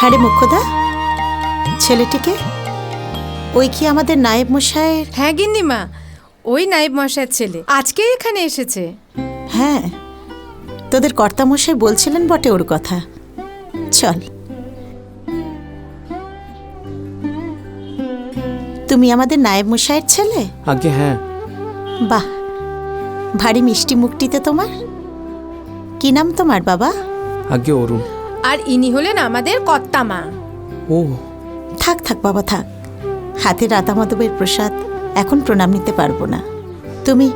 হ্যাঁ রে মুখ্যদা, ছেলেটিকে ওই কি আমাদের নায়েব মশাইয়ের? হ্যাঁ গিন্নিমা, ওই নায়েব মশাইয়ের ছেলে আজকে এখানে এসেছে। হ্যাঁ, তোদের কর্তা মশাই বলছিলেন বটে ওর কথা। চল, তুমি আমাদের নায়েব মশাইয়ের ছেলে? আগে হ্যাঁ। বাহ, ভারী মিষ্টি মুখটিতে তোমার। কি নাম তোমার বাবা? আগে অরুণ। আর ইনি হলেন আমাদের কর্তা মা। ও থাক থাক বাবা থাক, হাতে রাধা মাধবের প্রসাদ, এখন প্রণাম নিতে পারবো না। তুমি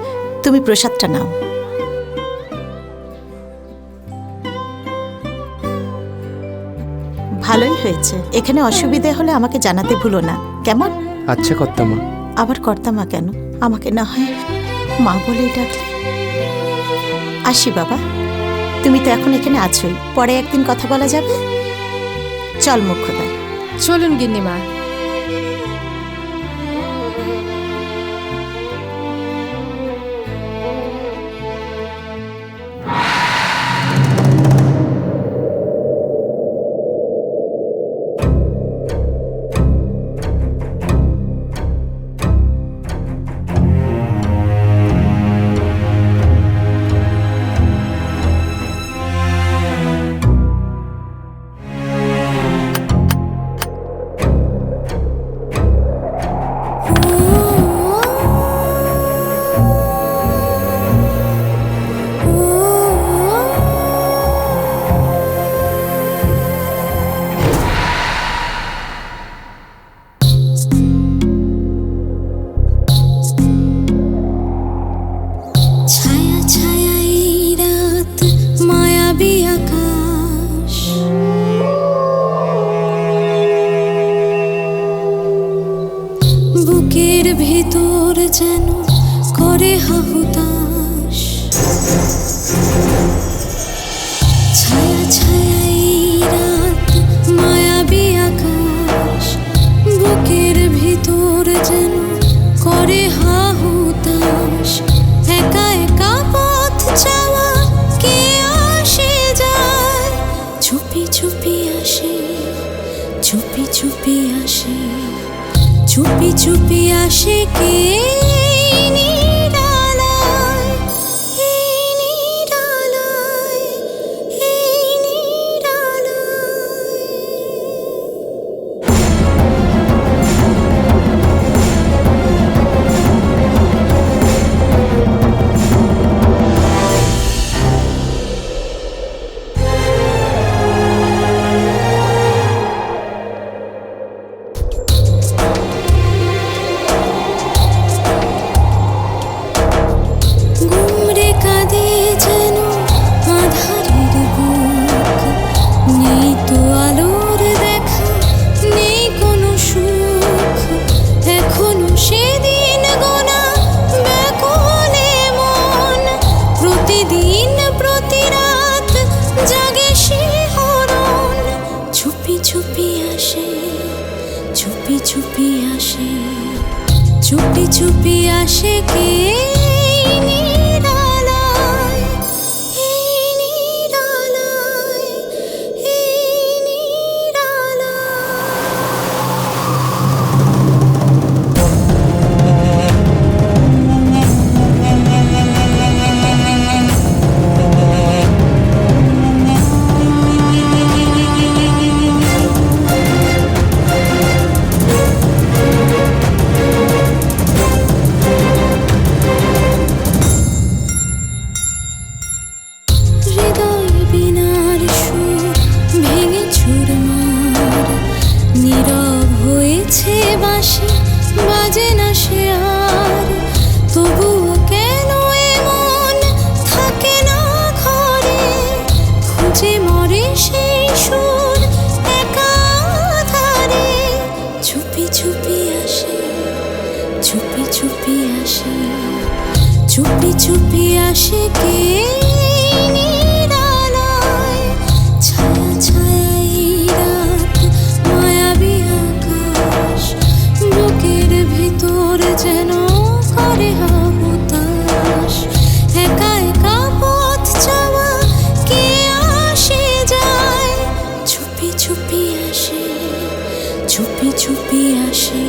তুমি প্রসাদটা নাও। ভালোই হয়েছে, এখানে অসুবিধে হলে আমাকে জানাতে ভুলো না, কেমন? আচ্ছা কর্তামা। আবার কর্তা মা কেন? আমাকে না হয় মা বলেই ডাকলে। আসি বাবা, তুমি তো এখন এখানে আছোই, পরে একদিন কথা বলা যাবে। চল মুখ্যদা। চলুন গিন্নিমা। বুকের ভেতর যেন করে হাহুতাশ, ছায়া ছায়া এই রাত মায়াবী আকাশ, বুকের ভিতর যেন করে হাহুতাশ, একা একা পথ যাওয়া কে আসে যায়, চুপি চুপি আসে, চুপি চুপি আসে, চুপি চুপি আসে কে নিরালায়, এই নিরালায়, এই নিরালায়। চুপি আসে কে এই নিরালায়, এই নিরালায়, এই নিরালায়। হৃদয় বিনার সুর ভেঙে চুরমার, নীরব হয়েছে বাঁশি, বাজে না সে আর। তবুও কেন এমন থাকে না ঘরে, খুঁজে মরে সেই সুর একাধারে। চুপি চুপি আসে, চুপি চুপি আসে, চুপি চুপি আসে কে এই নিরালায়। ছায়া ছায়া এই রাত, মায়াবী আকাশ, বুকের ভেতর যেন করে হাহুতাশ। একা একা পথ চাওয়া কে আসে যায়, চুপি চুপি আসে, চুপি চুপি আসে,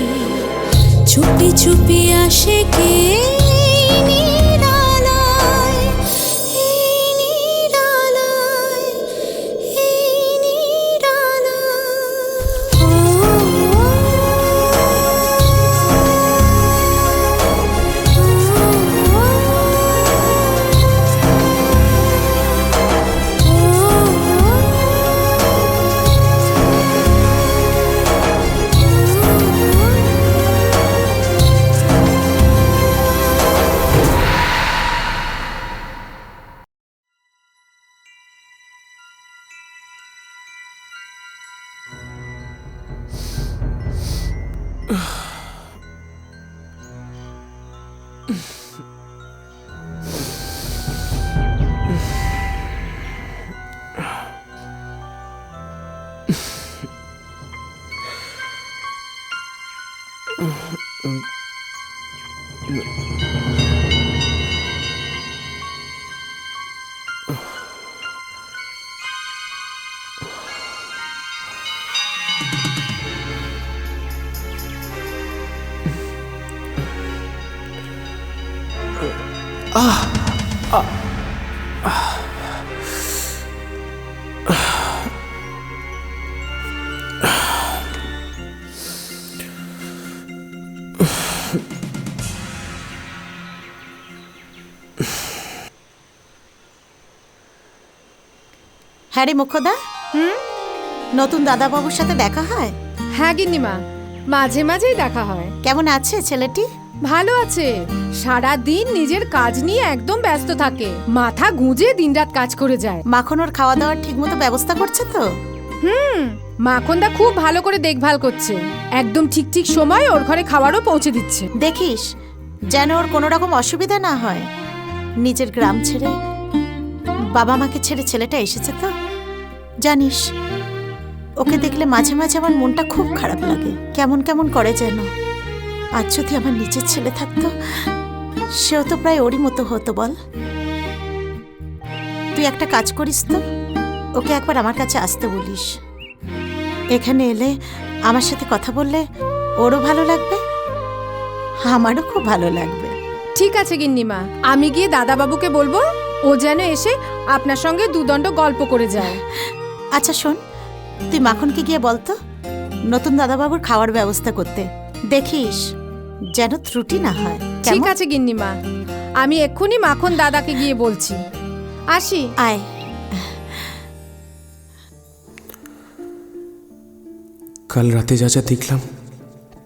চুপি চুপি আসে কে এই নিরালায়, এই নিরালায়, এই হ্যাঁ রে মুখ্যদা, নতুন দাদাবাবুর সাথে দেখা হয়? হ্যাঁ গিন্নিমা, মাঝে মাঝেই দেখা হয়। কেমন আছে ছেলেটি? ভালো আছে, সারা দিন নিজের কাজ নিয়ে একদম ব্যস্ত থাকে, মাথা গুঁজে দিনরাত কাজ করে যায়। মাখন ওর খাওয়া দাওয়ার ঠিক মতো ব্যবস্থা করছে তো? মাখনদা খুব ভালো করে দেখভাল করছে, একদম ঠিক ঠিক সময় ওর ঘরে খাবারও পৌঁছে দিচ্ছে। দেখিস যেন ওর কোনো রকম অসুবিধা না হয়। নিজের গ্রাম ছেড়ে, বাবা মাকে ছেড়ে ছেলেটা এসেছে তো, জানিস ওকে দেখলে মাঝে মাঝে আমার মনটা খুব খারাপ লাগে, কেমন কেমন করে যেন। আজ যদি আমার নিজের ছেলে থাকতো, সেও তো প্রায় ওরই মতো হতো বল। তুই একটা কাজ করিস তো, ওকে একবার আমার কাছে আসতে বলিস। এখানে এলে আমার সাথে কথা বললে ওরও ভালো লাগবে, আমারও খুব ভালো লাগবে। ঠিক আছে গিন্নিমা, আমি গিয়ে দাদাবাবুকে বলবো ও যেন এসে আপনার সঙ্গে দুদণ্ড গল্প করে যায়। আচ্ছা শোন, তুই মাখনকে গিয়ে বলতো নতুন দাদাবাবুর খাওয়ার ব্যবস্থা করতে। দেখিস যেন ত্রুটি না হয়। ঠিক আছে গিন্নিমা, আমি এক্ষুনি মাখন দাদাকে গিয়ে বলছি। আসি। আয়। কাল রাতে যা যা দেখলাম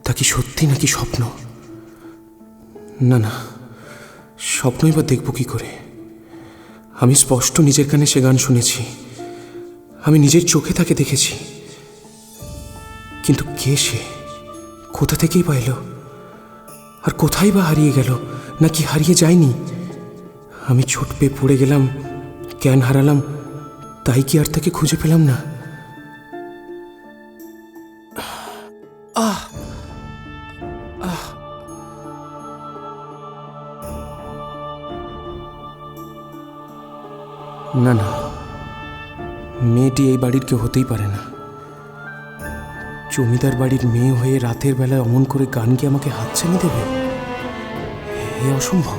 তা কি সত্যি নাকি স্বপ্ন? না না, স্বপ্নই বা দেখব কি করে? আমি স্পষ্ট নিজের কানে সে গান শুনেছি, আমি নিজের চোখে তাকে দেখেছি, কিন্তু কে সে? কোথা থেকেই বা এলো? আর কোথায় বা হারিয়ে গেল, নাকি হারিয়ে যায়নি? আমি ছোট পেয়ে পড়ে গেলাম, জ্ঞান হারালাম, তাই কি আর তাকে খুঁজে পেলাম না? না না, মেয়েটি এই বাড়ির কেউ হতেই পারে না। জমিদার বাড়ির মেয়ে হয়ে রাতের বেলায় অমন করে গান কি আমাকে হাতছানি দেবে? এ অসম্ভব।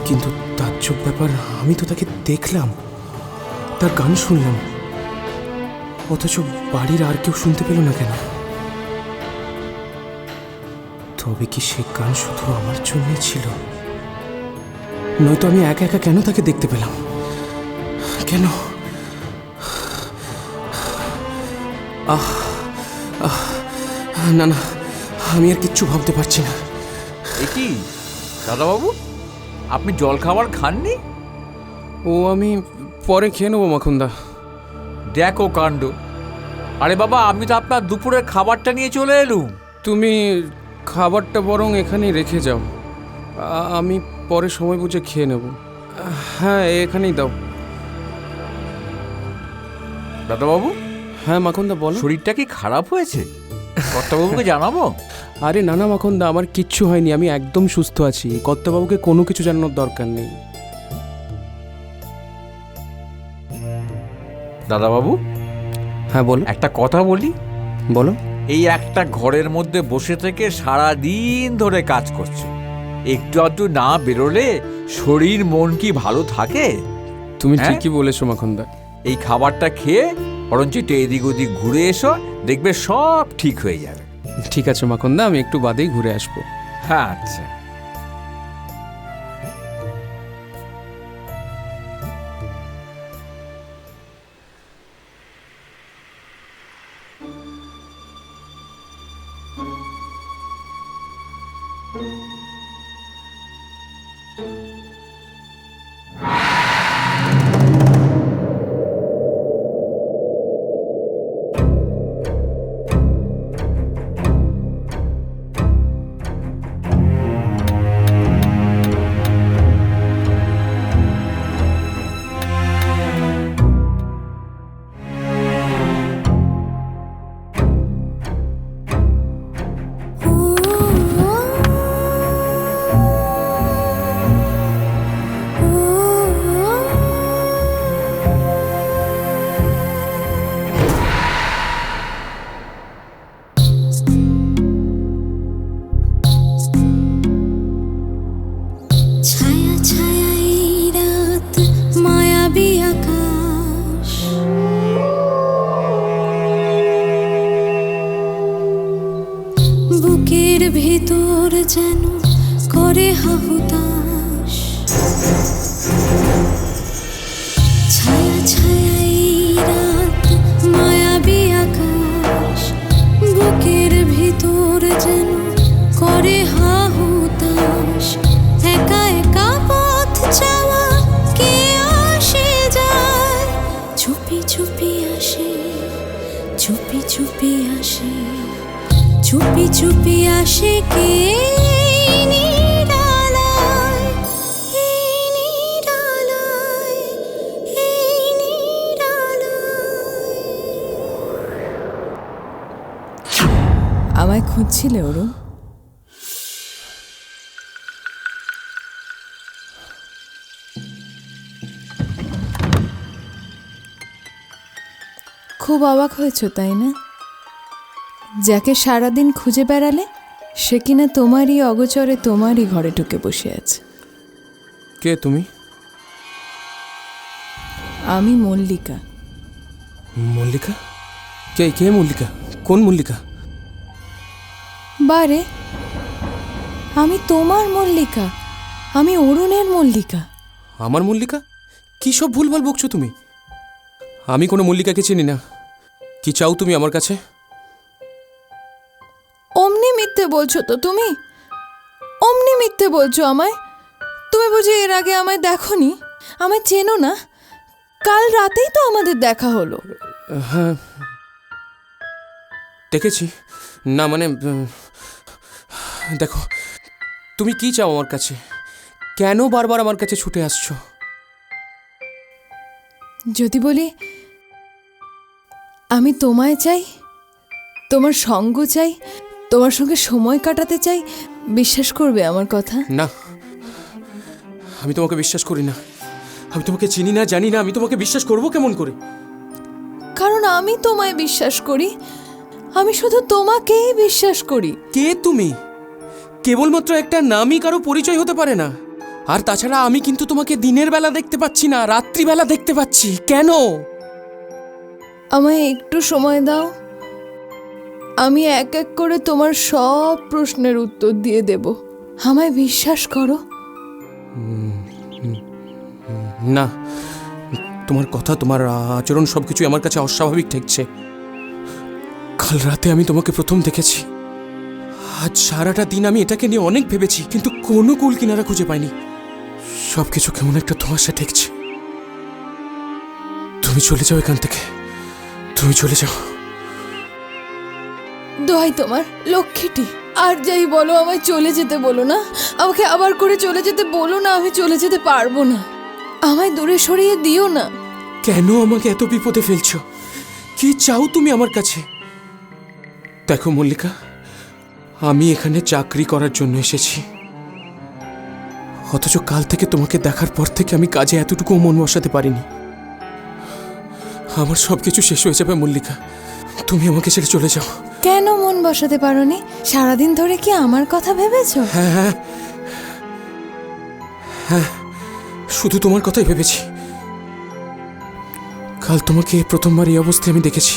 কিন্তু তাজ্জব ব্যাপার, আমি তো তাকে দেখলাম, তার গান শুনলাম, অথচ বাড়ির আর কেউ শুনতে পেল না কেন? তবে কি সে গান শুধু আমার জন্যই ছিল? নয়তো আমি একা একা কেন তাকে দেখতে পেলাম? কেন? না না, আমি আর কিচ্ছু ভাবতে পারছি না। এ কি দাদাবাবু, আপনি জল খাবার খাননি? ও আমি পরে খেয়ে নেবো মাখনদা। দেখো কাণ্ড। আরে বাবা, আমি তো আপনার দুপুরের খাবারটা নিয়ে চলে এলুম। তুমি খাবারটা বরং এখানেই রেখে যাও, আমি পরে সময় বুঝে খেয়ে নেব। হ্যাঁ, এখানেই দাও। দাদাবাবু। হ্যাঁ মাখনদা বলো। শরীরটা কি খারাপ হয়েছে? কর্তাবাবুকে জানাবো? আরে না না মাখনদা, আমার কিচ্ছু হয়নি, আমি একদম সুস্থ আছি। কর্তাবাবুকে কোনো কিছু জানানোর দরকার নেই। দাদাবাবু। হ্যাঁ বলো। একটা কথা বলি। বলো। এই একটা ঘরের মধ্যে বসে থেকে সারা দিন ধরে কাজ করছো, একটু আধটু না বেরোলে শরীর মন কি ভালো থাকে? তুমি ঠিকই বলেছো মাখনদা। এই খাবারটা খেয়ে বরঞ্চ একটু এদিক ওদিক ঘুরে এসো, দেখবে সব ঠিক হয়ে যাবে। ঠিক আছে মাখনদা, আমি একটু বাদেই ঘুরে আসবো। হ্যাঁ আচ্ছা। ছায়া ছায়া এই রাত, মায়াবী আকাশ, বুকের ভিতর যেন করে হাহুতাশ। ছায়া ছায়া এই রাত, মায়াবী আকাশ, বুকের ভিতর যেন করে হাহুতাশ। একা একা পথ যাওয়া কে আসে যায়, চুপি চুপি আসে, চুপি চুপি আসে, চুপি চুপি আসে কে নিরালায়, এই নিরালায়, এই নিরালায়। আমায় খুঁজছিলে অরুণ? খুব অবাক হয়েছ তাই না? যাকে সারাদিন খুঁজে বেড়ালে সে কিনা তোমারই অগোচরে তোমারই ঘরে ঢুকে বসে আছে। কে তুমি? আমি মল্লিকা। মল্লিকা? কে কে মল্লিকা? কোন মল্লিকা? বারে, আমি তোমার মল্লিকা, আমি অরুণের মল্লিকা। আমার মল্লিকা? কি সব ভুলভাল বকছো তুমি? আমি কোনো মল্লিকাকে চিনি না। কি চাও তুমি আমার কাছে? অমনি মিথ্যে বলছো তো তুমি, অমনি মিথ্যে বলছো আমায়। তুমি বুঝি এর আগে আমায় দেখোনি, আমায় চেনো না? কাল রাতেই তো আমাদের দেখা হলো। হ্যাঁ দেখেছি। না মানে দেখো, তুমি কি চাও আমার কাছে? কেন বারবার আমার কাছে ছুটে আসছো? যদি বলি আমি তোমায় চাই, তোমার সঙ্গ চাই, তোমার সঙ্গে সময় কাটাতে চাই, বিশ্বাস করবে আমার কথা? না, আমি তোমাকে বিশ্বাস করি না। আমি তোমাকে চিনি না, জানি না, আমি তোমাকে বিশ্বাস করব কেমন করে? কারণ আমি তোমায় বিশ্বাস করি, আমি শুধু তোমাকেই বিশ্বাস করি। কে তুমি? কেবলমাত্র একটা নামই কারো পরিচয় হতে পারে না। আর তাছাড়া আমি কিন্তু তোমাকে দিনের বেলা দেখতে পাচ্ছি না, রাত্রিবেলা দেখতে পাচ্ছি। কেন? আমায় একটু সময় দাও, আমি এক এক করে তোমার সব প্রশ্নের উত্তর দিয়ে দেব। আমায় বিশ্বাস করো। না, তোমার কথা, তোমার আচরণ সবকিছু আমার কাছে অস্বাভাবিক ঠেকছে। কাল রাতে আমি তোমাকে প্রথম দেখেছি। আজ সারাটা দিন আমি এটাকে নিয়ে অনেক ভেবেছি, কিন্তু কোনো কুল কিনারা খুঁজে পাইনি। সবকিছু কেমন একটা ধোঁয়াশা ঠেকছে। তুমি চলে যাও এখান থেকে, তুমি চলে যাও। দোহাই তোমার, লক্ষ্মীটি, আর যাই বলো আমায় চলে যেতে বলো না। আমাকে আবার করে চলে যেতে বলো না, আমি চলে যেতে পারবো না। আমায় দূরে সরিয়ে দিও না। কেন আমাকে এত বিপদে ফেলছো? কি চাও তুমি আমার কাছে? দেখো মল্লিকা, আমি এখানে চাকরি করার জন্য এসেছি, অথচ কাল থেকে তোমাকে দেখার পর থেকে আমি কাজে এতটুকু মন বসাতে পারিনি। আমার সবকিছু শেষ হয়ে যাবে মল্লিকা, তুমি আমাকে ছেড়ে চলে যাও। কেন মন বসাতে পারোনি? সারাদিন ধরে কি আমার কথা ভেবেছো? হ্যাঁ হ্যাঁ হ্যাঁ, শুধু তোমার কথাই ভেবেছি। কাল তোমাকে প্রথমবার এই অবস্থায় আমি দেখেছি,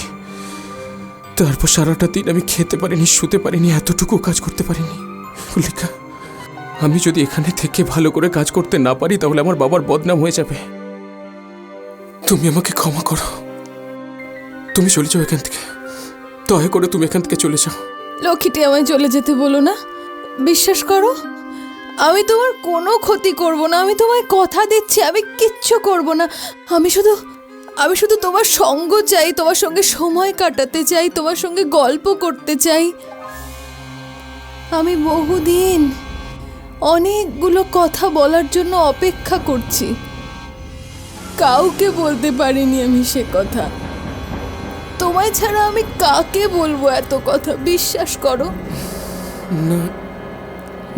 তারপর সারাটা দিন আমি খেতে পারিনি, শুতে পারিনি, এতটুকু কাজ করতে পারিনি। মল্লিকা, আমি যদি এখানে থেকে ভালো করে কাজ করতে না পারি তাহলে আমার বাবার বদনাম হয়ে যাবে। তুমি আমাকে ক্ষমা করো, তুমি চলে যাও এখান থেকে, দয়া করে তুমি এখান থেকে চলে যাও। লক্ষ্মীটি, আমায় চলে যেতে বলো না। বিশ্বাস করো, আমি তোমার কোনো ক্ষতি করব না। আমি তোমায় কথা দিচ্ছি, আমি কিচ্ছু করব না। আমি শুধু তোমার সঙ্গ চাই, তোমার সঙ্গে সময় কাটাতে চাই, তোমার সঙ্গে গল্প করতে চাই। আমি বহুদিন অনেকগুলো কথা বলার জন্য অপেক্ষা করছি, কাউকে বলতে পারিনি আমি সে কথা। তোমায় ছাড়া আমি কাকে বলবো এত কথা? বিশ্বাস করো, না,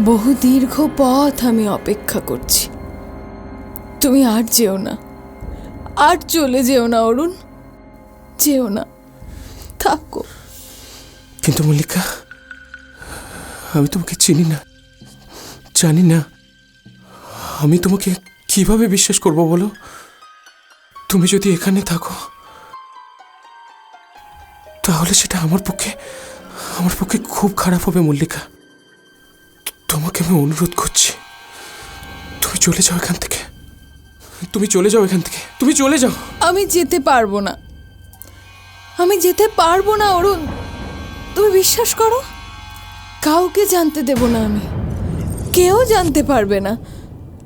বহু দীর্ঘ পথ আমি অপেক্ষা করছি। তুমি আর যেও না, আর চলে যেও না অরুণ, যেও না, থাকো। কিন্তু মল্লিকা, আমি তোমাকে চিনি না, জানি না, আমি তোমাকে কিভাবে বিশ্বাস করব বলো? তুমি যদি এখানে থাকো তাহলে সেটা আমার পক্ষে খুব খারাপ হবে মল্লিকা। তোমাকে আমি অনুরোধ করছি, তুমি চলে যাও এখান থেকে, তুমি চলে যাও এখান থেকে, তুমি চলে যাও। আমি যেতে পারবো না, আমি যেতে পারবো না অরুণ, তুমি বিশ্বাস করো। কাউকে জানতে দেব না আমি, কেউ জানতে পারবে না,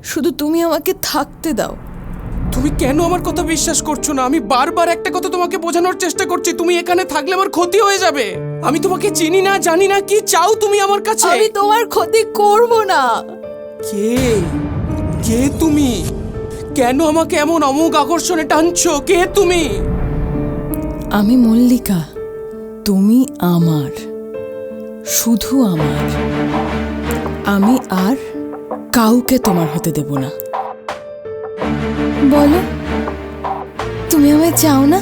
শুধু তুমি আমাকে থাকতে দাও। তুমি কেন আমার কথা বিশ্বাস করছো না? আমি বারবার একটা কথা তোমাকে বোঝানোর চেষ্টা করছি, তুমি এখানে থাকলে আমার ক্ষতি হয়ে যাবে। আমি তোমাকে চিনি না, জানি না, কি চাও তুমি আমার কাছে? আমি তোমার ক্ষতি করব না। কে তুমি? কেন আমাকে এমন অমোঘ আকর্ষণে টানছো? কে তুমি? আমি মল্লিকা, তুমি আমার, শুধু আমার। আমি আর কাউকে তোমার হতে দেব না। বলো, তুমি আমায় চাও না?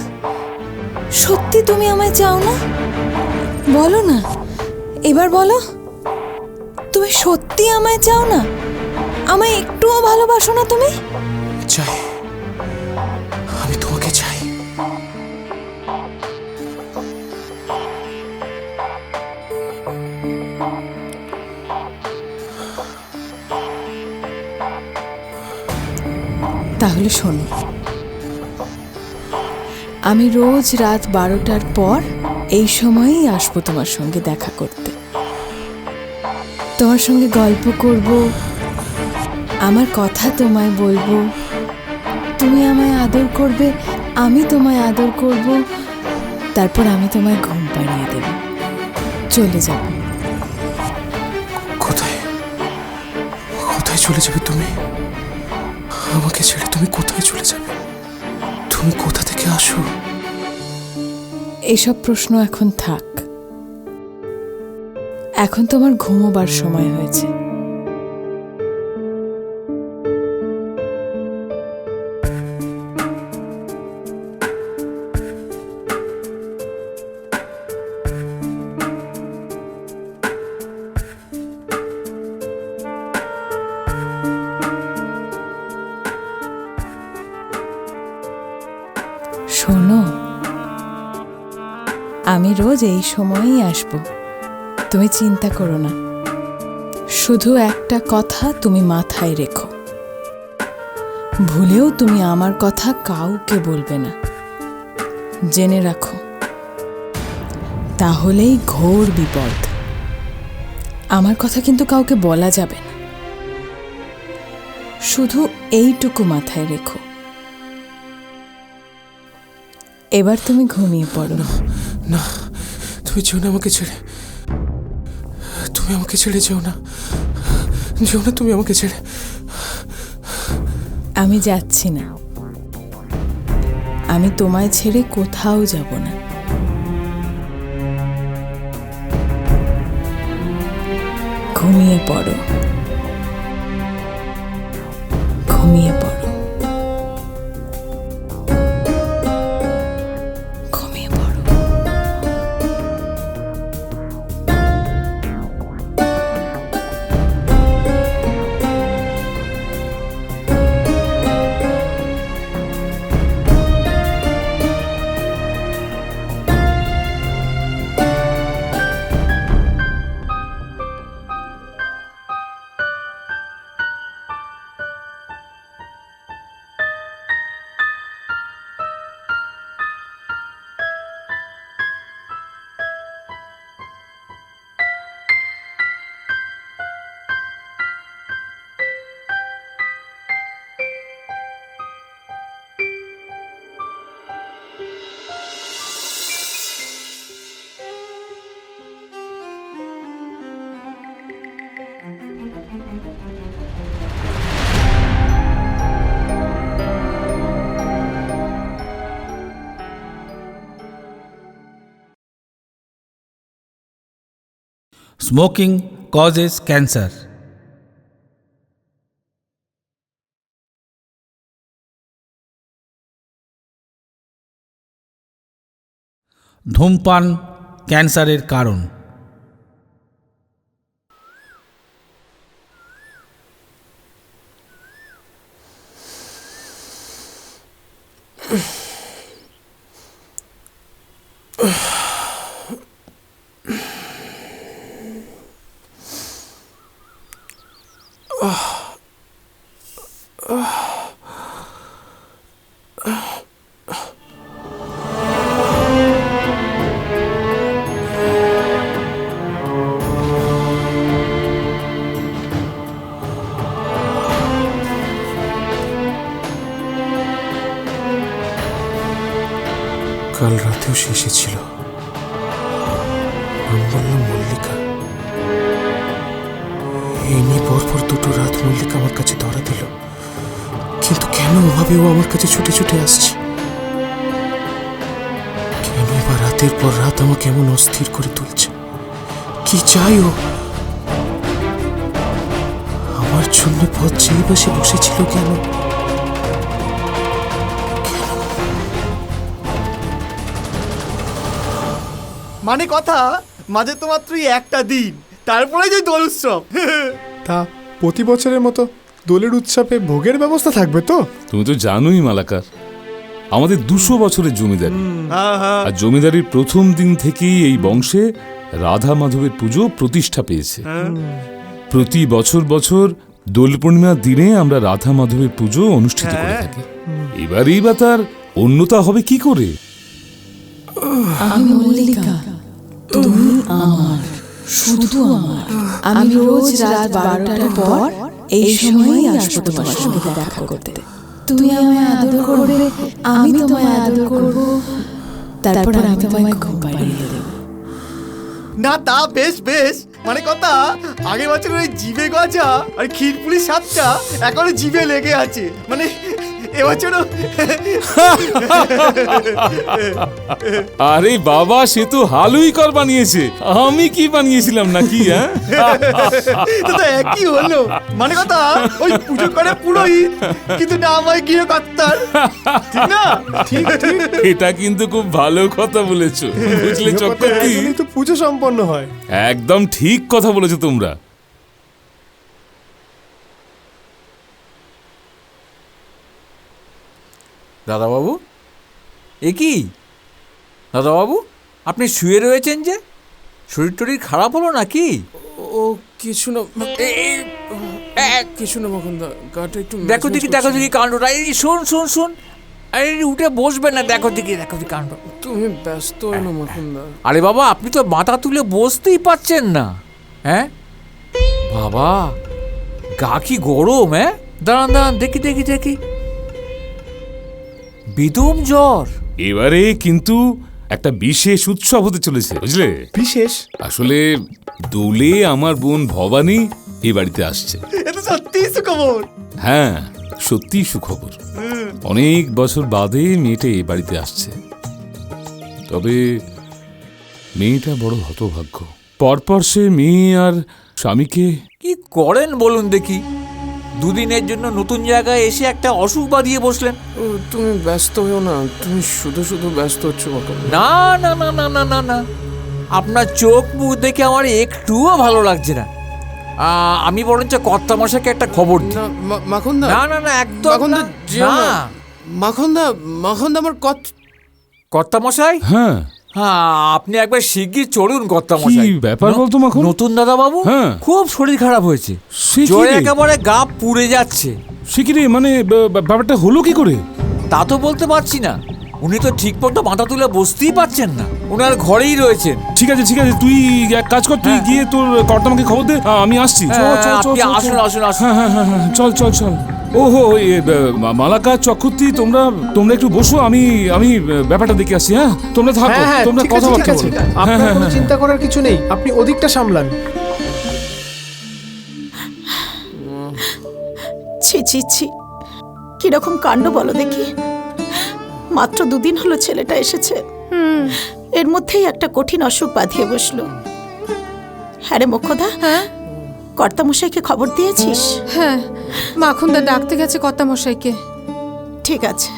সত্যি তুমি আমায় চাও না? বলো না, এবার বলো, তুমি সত্যি আমায় চাও না? আমায় একটুও ভালোবাসো না তুমি? চাই, আমি তোমাকে চাই। তাহলে শোনো, আমি রোজ রাত 12টার পর এই সময়েই আসবো তোমার সঙ্গে দেখা করতে। তোমার সঙ্গে গল্প করব, আমার কথা তোমায় বলবো, তুমি আমায় আদর করবে, আমি তোমায় আদর করব, তারপর আমি তোমায় ঘুম পাড়িয়ে দেব, চলে যাব। কোথায় চলে যাবে তুমি? আমাকে ছেড়ে তুমি কোথায় চলে যাবে? তুমি কোথা থেকে আসো? এসব প্রশ্ন এখন থাক, এখন তোমার ঘুমোবার সময় হয়েছে। আমি রোজ এই সময়েই আসব, তুমি চিন্তা করো না। শুধু একটা কথা তুমি মাথায় রেখো, ভুলেও তুমি আমার কথা কাউকে বলবে না, জেনে রাখো, তাহলেই ঘোর বিপদ। আমার কথা কিন্তু কাউকে বলা যাবে না, শুধু এইটুকু মাথায় রেখো। এবার তুমি ঘুমিয়ে পড়ো। না, তুমি যেও না আমাকে ছেড়ে, তুমি আমাকে ছেড়ে যেও না, যেও না তুমি আমাকে ছেড়ে। আমি যাচ্ছি না, আমি তোমায় ছেড়ে কোথাও যাব না। ঘুমিয়ে পড়ো, ঘুমিয়ে পড়ো, ঘুমিয়ে পড়ো। Smoking causes cancer. ধূমপান ক্যান্সারের কারণ। কাল রাতেও সে এসেছিল, নাম বললাম মল্লিকা। এই নিয়ে পরপর 2টো রাত মল্লিকা আমার কাছে ধরা দিল, কিন্তু কেন ওভাবে ও আমার কাছে ছুটে ছুটে আসছে? কেন এবার রাতের পর রাত আমাকে এমন অস্থির করে তুলছে? কি চাই ও? আমার জন্য পথ চেয়ে বসে বসেছিল কেন? মানে কথা, মাঝে তো মাত্রই একটা দিন, তারপরে যে দোল উৎসব। তা প্রতি বছরের মতো দোলের উৎসবে ভোগের ব্যবস্থা থাকবে তো? তুমি তো জানোই মালাকার, আমাদের 200 বছরের জমিদারি, আর জমিদারির প্রথম দিন থেকেই এই বংশে রাধা মাধবের পুজো প্রতিষ্ঠা পেয়েছে। প্রতি বছর বছর দোল পূর্ণিমার দিনে আমরা রাধা মাধবের পুজো অনুষ্ঠিত করে থাকি। এবারেই বা তার অন্যতা হবে কি করে? আমি মল্লিকা, তুমি আমার, শুধু আমার। আমি রোজ রাত 12টার পর এই সময়ই আসবো তোমার সঙ্গে দেখা করতে। তুমি আমায় আদর করবে, আমি তোমায় আদর করব, তারপর আমি তোমায় ঘুম পাড়িয়ে দেব। না তা বেশ বেশ, মানে কথা, আগের বছর ওই জিভে গজা আর ক্ষীরপুলির স্বাদটা এখনো জিভে লেগে আছে। মানে এবছরও। আরে বাবা, সে তো হালুই কর বানিয়েছে, আমি কি বানিয়েছিলাম নাকি? তো একই হলো, মানে কথা, ওই পুজো করে পুরোহিত কিন্তু না আমায় গিয়ে কর্তার, ঠিক না? ঠিক ঠিক, এটা কিন্তু খুব ভালো কথা বলেছো, বুঝলে চক্রবর্তী? তো পুজো সম্পন্ন হয়। একদম ঠিক কথা বলেছো তোমরা। দাদাবাবু, এ কি দাদাবাবু, আপনি শুয়ে রয়েছেন যে, শরীর টরীর খারাপ হলো নাকি? ও কিছু না, কিছু না মখনদা, গাটা একটু দেখো দেখি কাণ্ডটা। এই শুন, আরে উঠে বসবে না, দেখো দেখি কাণ্ড। তুমি ব্যস্ত হও না মখনদা। আরে বাবা, আপনি তো মাথা তুলে বসতেই পারছেন না। হ্যাঁ বাবা, গা কি গরম? হ্যাঁ দাঁড়ান দেখি বিদুম জ্বর। এবারে কিন্তু একটা বিশেষ উৎসব হতে চলেছে, বুঝলে? বিশেষ? আসলে দোলে আমার বোন ভবানী এই বাড়িতে আসছে। এটা সত্যি সুখবর। হ্যাঁ, সত্যি সুখবর। অনেক বছর বাদে মেয়েটা এই বাড়িতে আসছে। তবে মেয়েটা বড় হতভাগ্য। পরপর সে মেয়ে আর স্বামীকে কি করেন বলুন দেখি? দুদিনের জন্য নতুন জায়গায় এসে একটা অসুখ বাঁধিয়ে বসলেন। তুমি ব্যস্ত হও না, তুমি শুধু ব্যস্ত হচ্ছ মখনদা। না, আপনার চোখ মুখ দেখে আমার একটুও ভালো লাগছে না। আমি বরঞ্চ কর্তামশাইকে একটা খবর দিই। মখনদা, না একদম মখনদা যেও না। মখনদা আমার কর্তামশাই। হ্যাঁ, আপনি একবার শিগগির চলুন কর্তামশাই। কি ব্যাপার বলতো মাখন? নতুন দাদা বাবু হ্যাঁ, খুব শরীর খারাপ হয়েছে, সে কি জ্বরে রে? একেবারে গা পুড়ে যাচ্ছে। সে কি রে, মানে ব্যাপারটা হলো কি করে? তা তো বলতে পারছি না, উনি তো ঠিক মতো মাথা তুলে বসতেই পারছেন না, উনার ঘরেই রয়েছেন। ঠিক আছে, তুই এক কাজ কর, তুই গিয়ে তোর কর্তামাকে খবর দে, আমি আসছি। আপনি আসুন। হ্যাঁ, চল। ওহো, মালাকা চক্রবর্তী, তোমরা একটু বসো, আমি ব্যাপারটা দেখে আসি। হ্যাঁ, তোমরা থাকো, তোমরা কথাবার্তা বলো। আপনার কোনো চিন্তা করার কিছু নেই, আপনি ওদিকটা সামলান। ছি, কিরকম কাণ্ড বলো দেখি। মাত্র 2 দিন হলো ছেলেটা এসেছে, এর মধ্যেই একটা কঠিন অসুখ বাঁধিয়ে বসলো। হ্যাঁ রে মোক্ষদা, কর্তামশাইকে খবর দিয়েছিস? হ্যাঁ, মাখনদা ডাকতে গেছে কর্তামশাইকে। ঠিক আছে।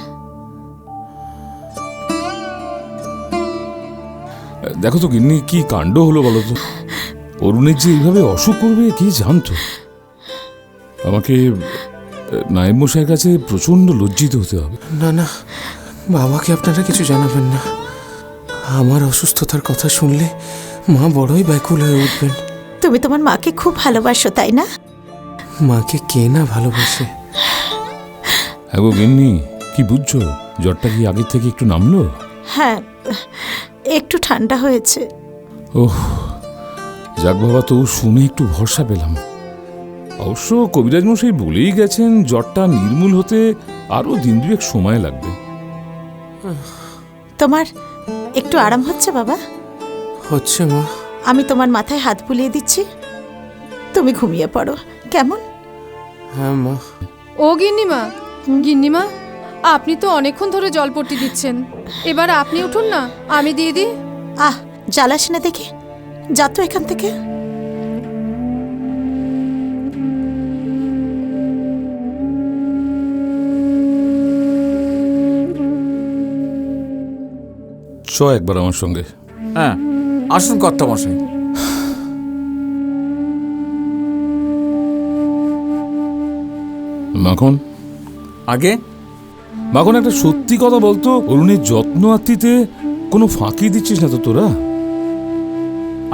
দেখো তো গিন্নি, কি কাণ্ড হলো বলো তো? অরুণের যে এইভাবে অসুখ করবে কি জানতো? আমাকে নায়েব মশাইয়ের কাছে প্রচন্ড লজ্জিত হতে হবে। না, বাবাকে আপনারা কিছু জানাবেন না। আমার অসুস্থতার কথা শুনলে মা বড়ই ব্যাকুল হয়ে উঠবেন। তুমি তোমার মাকে খুব ভালোবাসো, তাই না? মাকে কে না ভালোবাসে? হ্যাঁ গো গিন্নি, কি বুঝছো? জ্বরটা কি আগের থেকে একটু নামলো? হ্যাঁ, একটু ঠান্ডা হয়েছে। ওহ, যাক বাবা, তো শুনে একটু ভরসা পেলাম। অবশ্য কবিরাজ মশাই বলেই গেছেন জ্বরটা নির্মূল হতে আরো 1-2 সময় লাগবে। তোমার একটু আরাম হচ্ছে বাবা? হচ্ছে মা। আমি তোমার মাথায় হাত বুলিয়ে দিচ্ছি, তুমি ঘুমিয়ে পড়ো, কেমন? হ্যাঁ মা। ও গিন্নিমা, আপনি তো অনেকক্ষণ ধরে জলপট্টি দিচ্ছেন, এবার আপনি উঠুন না, আমি দিয়ে দিই। জ্বালাস না দেখি, যা তো এখান থেকে। একবার আমার সঙ্গে। হ্যাঁ, আসুন কর্তামশাই। মাখন আগে মাখন, একটা সত্যি কথা বলতো, অরুণের যত্ন আত্মীতে কোনো ফাঁকি দিচ্ছিস না তো তোরা?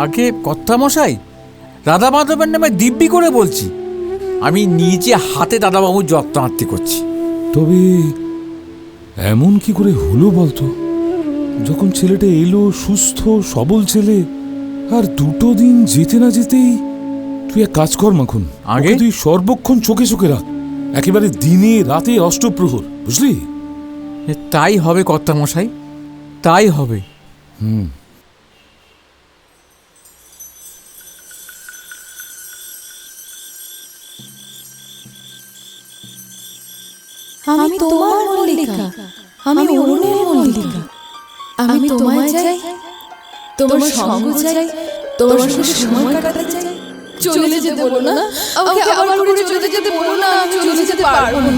আগে কর্তামশাই, রাধা মাধবের নামে দিব্যি করে বলছি, আমি নিজে হাতে দাদাবাবুর যত্ন আত্মি করছি। তবে এমন কি করে হলো বলতো? যখন ছেলেটা এলো, সুস্থ সবল ছেলে, আর 2 দিন যেতে না যেতেই তুই এক কাজ কর মাখন, আগে তুই সর্বক্ষণ চোখে রাখ, একেবারে দিনে রাতে অষ্টপ্রহর, বুঝলি? তাই হবে কর্তামশাই, তাই হবে। আমি তোমার মল্লিকা, আমি অরুণের মল্লিকা। আমি তোমায় চাই, তোমার সঙ্গ চাই, তোমার সাথে সময় কাটাতে চাই। চলে যেতে বলো না, আমাকে আবার করে চলে যেতে বলো না, আমি চলে যেতে পারবো না।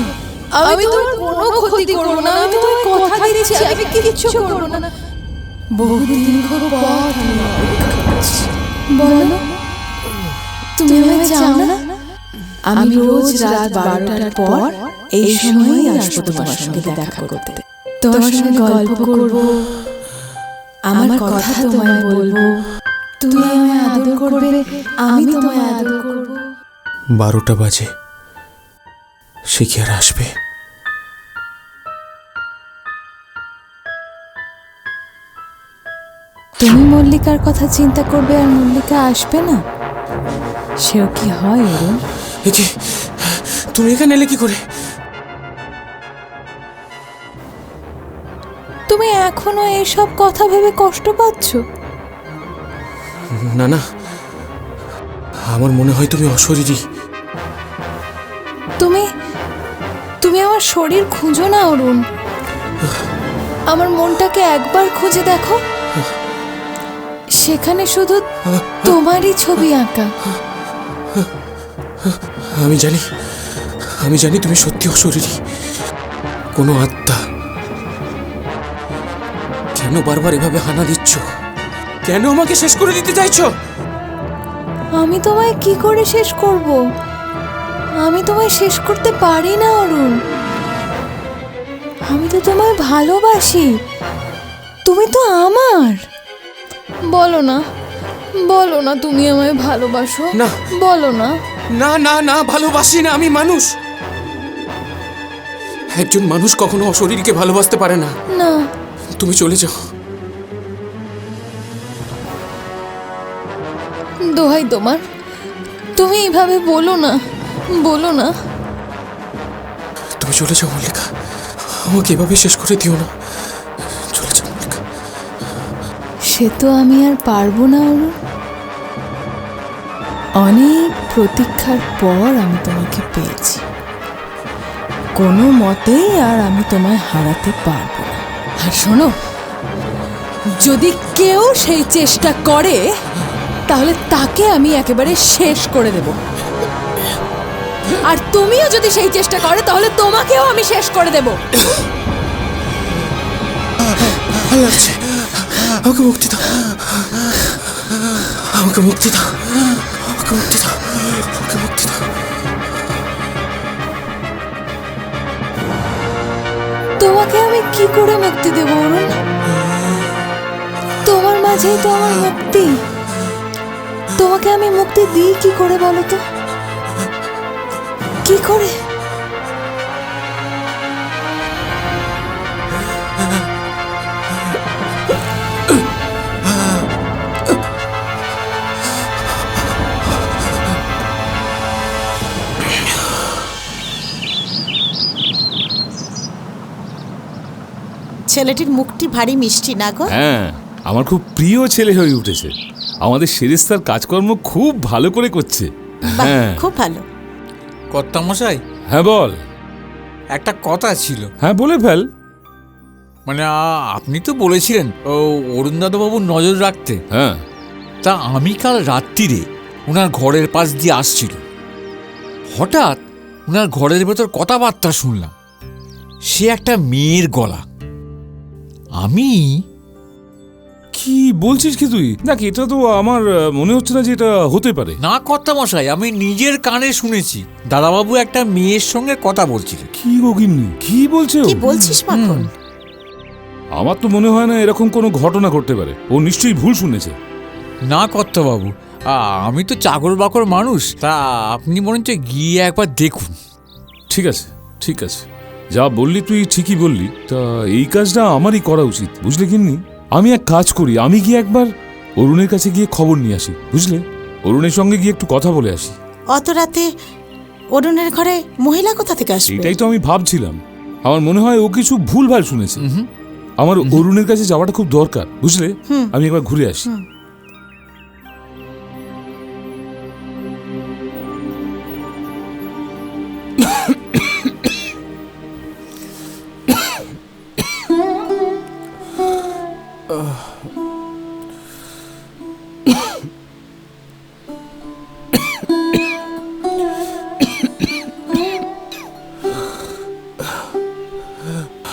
আমি তোমার কোনো ক্ষতি করবো না, আমি তোমায় কথা দিচ্ছি, আমি কিচ্ছু করবো না। বহু দীর্ঘ পথ আমি অপেক্ষা করছি। বলো, তুমি আমায় চাও না? আমি রোজ রাত 12টার পর এই সময়ই আসবো তোমার সঙ্গে দেখা করতে, তোমার সঙ্গে গল্প করব, আমার কথা তোমায় বলবো, তুমি আমায় আদর করবে, আমি তোমায় আদর করব। 12টা বাজে, সে কি আর আসবে? তুমি মল্লিকার কথা চিন্তা করবে আর মল্লিকা আসবে না, সেও কি হয় অরুণ? এ কি, তুমি এখানে এলে কি করে? তুমি এখনো এইসব কথা ভেবে কষ্ট পাচ্ছ? না না, আমার মনে হয় তুমি অশরীরী। তুমি তুমি আমার শরীর খুঁজো না অরুণ, আমার মনটাকে একবার খুঁজে দেখো, সেখানে শুধু তোমারই ছবি আঁকা। আমি জানি তুমি সত্যি অশরীরী, কোনো আত্মা। কেন বারবার এভাবে হানা দিচ্ছ? কেন আমাকে শেষ করে দিতে চাইছো? আমি তোমায় কি করে শেষ করব? আমি তোমায় শেষ করতে পারি না অরুণ, আমি তো তোমায় ভালোবাসি, তুমি তো আমার। বলো না, বলো না তুমি আমায় ভালোবাসো। না, বলো না। না না না, ভালোবাসি না, আমি মানুষ। একজন মানুষ কখনো অশরীরকে ভালোবাসতে পারে না। না, তুমি চলে যাও। দোহাই তোমার, তুমি এইভাবে বলো না, বলো না। তুমি চলে যাও মল্লিকা, আমাকে এভাবে শেষ করে দিও না। চলে যাও মল্লিকা। সে তো আমি আর পারবো না অরুণ, অনেক প্রতীক্ষার পর আমি তোমাকে পেয়েছি, কোনো মতেই আর আমি তোমায় হারাতে পারবো না। আর শোনো, যদি কেউ সেই চেষ্টা করে তাহলে তাকে আমি একেবারে শেষ করে দেব, আর তুমিও যদি সেই চেষ্টা করো তাহলে তোমাকেও আমি শেষ করে দেব। ভালো লাগছে, আমাকে মুক্তি দাও, আমাকে মুক্তি দাও, আমাকে মুক্তি দাও, আমাকে মুক্তি দাও। তোমাকে আমি কি করে মুক্তি দেব অরুণ? তোমার মাঝেই তো আমার মুক্তি, তোমাকে আমি মুক্তি দিই কি করে বলো তো? কি করে? ছেলেটির মুখটি ভারী মিষ্টি না গো? হ্যাঁ, আমার খুব প্রিয় ছেলে হয়ে উঠেছে। আমাদের সেরেস্তার কাজকর্ম খুব ভালো করে করছে। হ্যাঁ, খুব ভালো। কর্তামশাই, হ্যাঁ বল। একটা কথা ছিল। হ্যাঁ বলে ফেল। মানে আপনি তো বলেছিলেন ও অরুণদাদাবাবুর নজর রাখতে। হ্যাঁ, তা আমি কাল রাত্রিরে ওনার ঘরের পাশ দিয়ে আসছিল, হঠাৎ ওনার ঘরের ভেতর কথাবার্তা শুনলাম। সে একটা মেয়ের গলা। আমি কি বলছিস কি তুই? নাকি এটা তো আমার মনে হচ্ছে না যে এটা হতে পারে। না কর্তামশাই, আমি নিজের কানে শুনেছি দাদাবাবু একটা মেয়ের সঙ্গে কথা বলছিল। কি গগিন্নি, কি বলছে? কি বলছিস মাখন? আমার তো মনে হয় না এরকম কোনো ঘটনা ঘটতে পারে। ও নিশ্চয়ই ভুল শুনেছে। না কর্তাবাবু, আমি তো চাকর বাকর মানুষ, তা আপনি বরঞ্চ গিয়ে একবার দেখুন। ঠিক আছে, ঠিক আছে, যা বললি তুই ঠিকই বললি। তা এই কাজটা আমারই করা উচিত, বুঝলে গিন্নি? আমি এক কাজ করি, আমি গিয়ে একবার অরুণের কাছে গিয়ে খবর নিয়ে আসি, বুঝলে? অরুণের সঙ্গে গিয়ে একটু কথা বলে আসি। অত রাতে অরুণের ঘরে মহিলা কোথা থেকে আসবে? এটাই তো আমি ভাবছিলাম। আমার মনে হয় ও কিছু ভুলভাল শুনেছে। আমার অরুণের কাছে যাওয়াটা খুব দরকার, বুঝলে? আমি একবার ঘুরে আসি।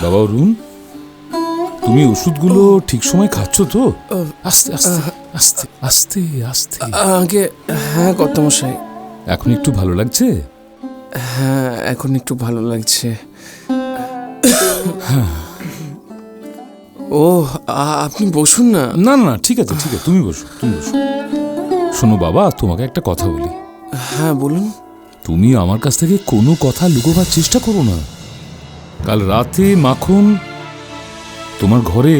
বাবা অরুণ, তুমি ওষুধগুলো ঠিক সময় খাচ্ছ তো? আস্তে আস্তে আস্তে আস্তে আস্তে। আগে হ্যাঁ কর্তামশাই। এখন একটু ভালো লাগছে? হ্যাঁ, এখন একটু ভালো লাগছে। ও আপনি বসুন না। না না না, ঠিক আছে ঠিক আছে, তুমি বসো তুমি বসো। শোনো বাবা, তোমাকে একটা কথা বলি। হ্যাঁ বলুন। তুমি আমার কাছ থেকে কোনো কথা লুকোবার চেষ্টা করো না। কাল রাতে মাখন তোমার ঘরে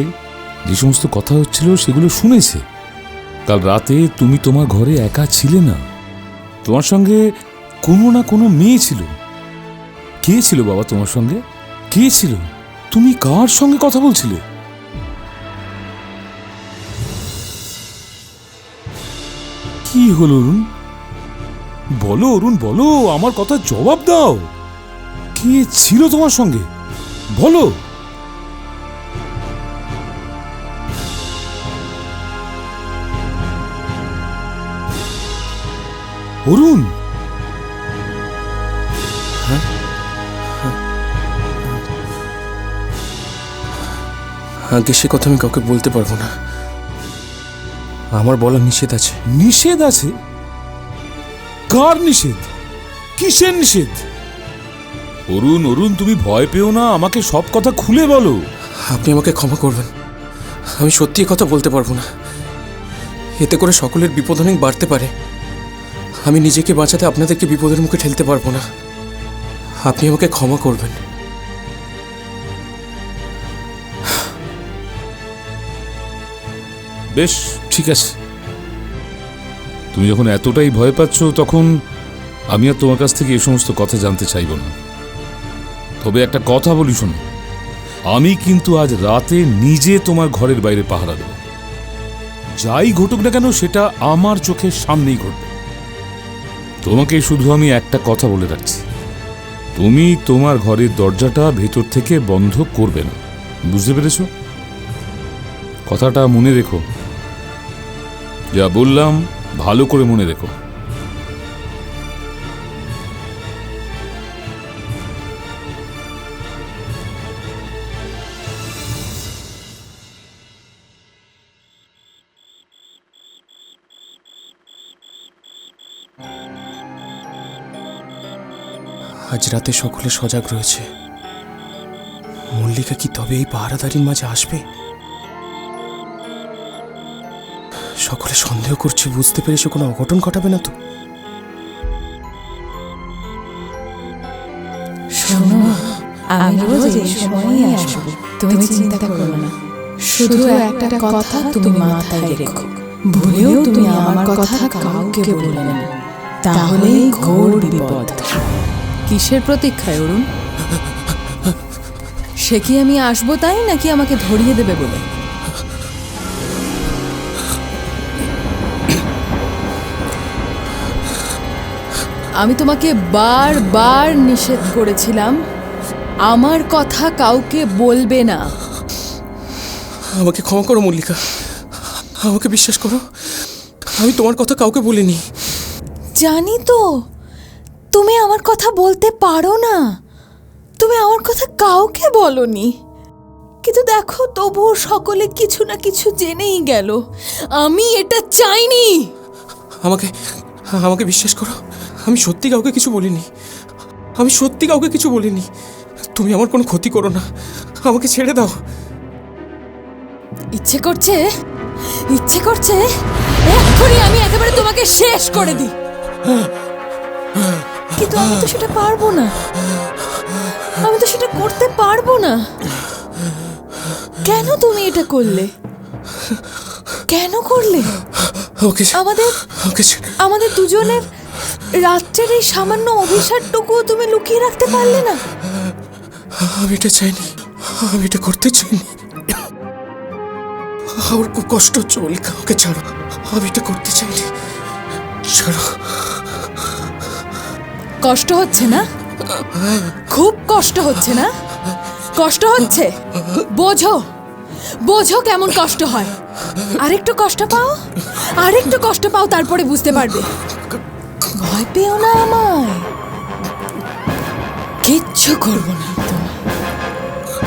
যে সমস্ত কথা হচ্ছিল সেগুলো শুনেছে। কাল রাতে তুমি তোমার ঘরে একা ছিলে না, তোমার সঙ্গে কোনো না কোনো মেয়ে ছিল। কে ছিল বাবা তোমার সঙ্গে? কে ছিল? তুমি কার সঙ্গে কথা বলছিলে? কি হলো অরুণ? বলো অরুণ, বলো, আমার কথা জবাব দাও। কে ছিল তোমার সঙ্গে বলো। অরুণ, আগে সে কথা আমি কাউকে বলতে পারবো না, আমার বলা নিষেধ আছে। নিষেধ আছে? কার নিষেধ? কিসের নিষেধ? অরুণ অরুণ, তুমি ভয় পেও না, আমাকে সব কথা খুলে বলো। আপনি আমাকে ক্ষমা করবেন, আমি সত্যি কথা বলতে পারবো না। এতে করে সকলের বিপদ অনেক বাড়তে পারে। আমি নিজেকে বাঁচাতে আপনাদেরকে বিপদের মুখে ঠেলতে পারবো না। আপনি আমাকে ক্ষমা করবেন। বেশ, ঠিক আছে। তুমি যখন এতটাই ভয় পাচ্ছ, তখন আমি আর তোমার কাছ থেকে এই সমস্ত কথা জানতে চাইব না। তবে একটা কথা বলি শোনো, আমি কিন্তু আজ রাতে নিজে তোমার ঘরের বাইরে পাহারা দেব। যাই ঘটুক না কেন সেটা আমার চোখের সামনেই ঘটবে। তোমাকে শুধু আমি একটা কথা বলে রাখছি, তুমি তোমার ঘরের দরজাটা ভেতর থেকে বন্ধ করবে না, বুঝতে পেরেছ? কথাটা মনে রেখো। যা বললাম ভালো করে মনে রেখো। আজ রাতে সকলে সজাগ রয়েছে। মল্লিকা কি তবে এই পাহারাদারির মাঝে আসবে? সকলে সন্দেহ করছে, বুঝতে পেরেছে কোনো অঘটন ঘটাবে না তো? শোনো, আমি রোজ এই সময়ই আসবো, তুমি চিন্তা করো না। শুধু একটা কথা তুমি মাথায় রেখো, ভুলেও তুমি আমার কথা কাউকে বলবে না, তাহলেই ঘোর বিপদ। কিসের প্রতীক্ষায় অরুণ? সে কি আমি আসবো তাই, নাকি আমাকে ধরিয়ে দেবে বলে? আমি তোমাকে বারবার নিষেধ করেছিলাম, আমার কথা কাউকে বলবে না। আমাকে ক্ষমা করো মল্লিকা, আমাকে বিশ্বাস করো, আমি তোমার কথা কাউকে বলিনি। জানি তো তুমি আমার কথা বলতে পারো না, তুমি আমার কথা কাউকে বলনি, কিন্তু দেখো তবুও সকলে কিছু না কিছু জেনেই গেল। আমি এটা চাইনি। আমাকে আমাকে বিশ্বাস করো, আমি সত্যি কাউকে কিছু বলিনি, আমি সত্যি কাউকে কিছু বলিনি। তুমি আমার কোনো ক্ষতি করো না, আমাকে ছেড়ে দাও। ইচ্ছে করছে, ইচ্ছে করছে এক্ষুনি আমি একেবারে তোমাকে শেষ করে দিই, কিন্তু আমি তো সেটা পারবো না, আমি তো সেটা করতে পারবো না। কেন তুমি এটা করলে? কেন করলে? আমাদের দুজনের রাত্রের এই সামান্য অভিশাপটুকু তুমি লুকিয়ে রাখতে পারলে না? আমি এটা চাইনি, আমি এটা করতে চাইনি। আমার খুব কষ্ট হচ্ছে মল্লিকা, ওকে ছাড়ো, আমি এটা করতে চাইনি, ছাড়ো। কষ্ট হচ্ছে না? খুব কষ্ট হচ্ছে না? কষ্ট হচ্ছে? বোঝো, বোঝো কেমন কষ্ট হয়। আরেকটু কষ্ট পাও, আরেকটু কষ্ট পাও, তারপরে বুঝতে পারবে। ভয় পেও না আমায়, কিচ্ছু করবো না,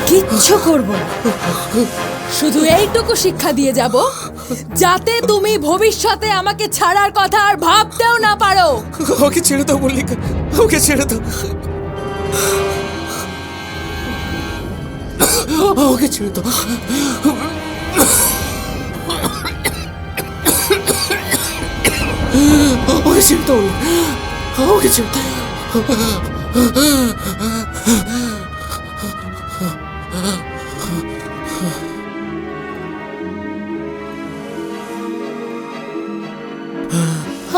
কিচ্ছু করবো না। শুধু এইটুকু শিক্ষা দিয়ে যাব, যাতে তুমি ভবিষ্যতে আমাকে ছাড়ার কথা আর ভাবতেও না পারো। ওকে ছেড়ে দাও মল্লিকা, ওকে ছেড়ে দাও। আমাকে ছেড়ে দাও। আমাকে ছেড়ে দাও, আমাকে ছেড়ে দাও।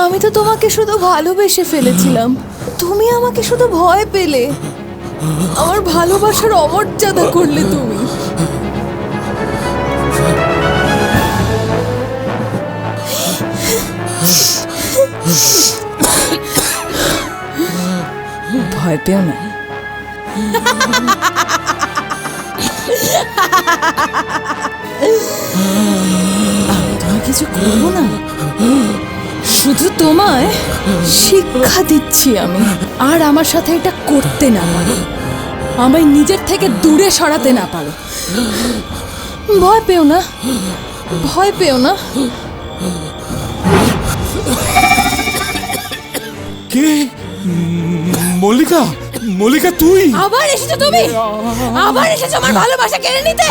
আমি তো তোমাকে শুধু ভালোবেসে ফেলেছিলাম, তুমি আমাকে শুধু ভয় পেলে, আমার ভালোবাসার অমর্যাদা করলে তুমি। ভয় পেও না। আমি তোমার কিছু করবো না, শুধু তোমায় শিক্ষা দিচ্ছি আমি। আর আমার সাথে এটা করতে না পারো, আমায় নিজের থেকে দূরে সরাতে না পারো। ভয় পেও না, ভয় পেও না। কে? মল্লিকা, মল্লিকা তুই? আবার এসেছো তুমি, আবার এসেছো আমার ভালোবাসা কেড়ে নিতে।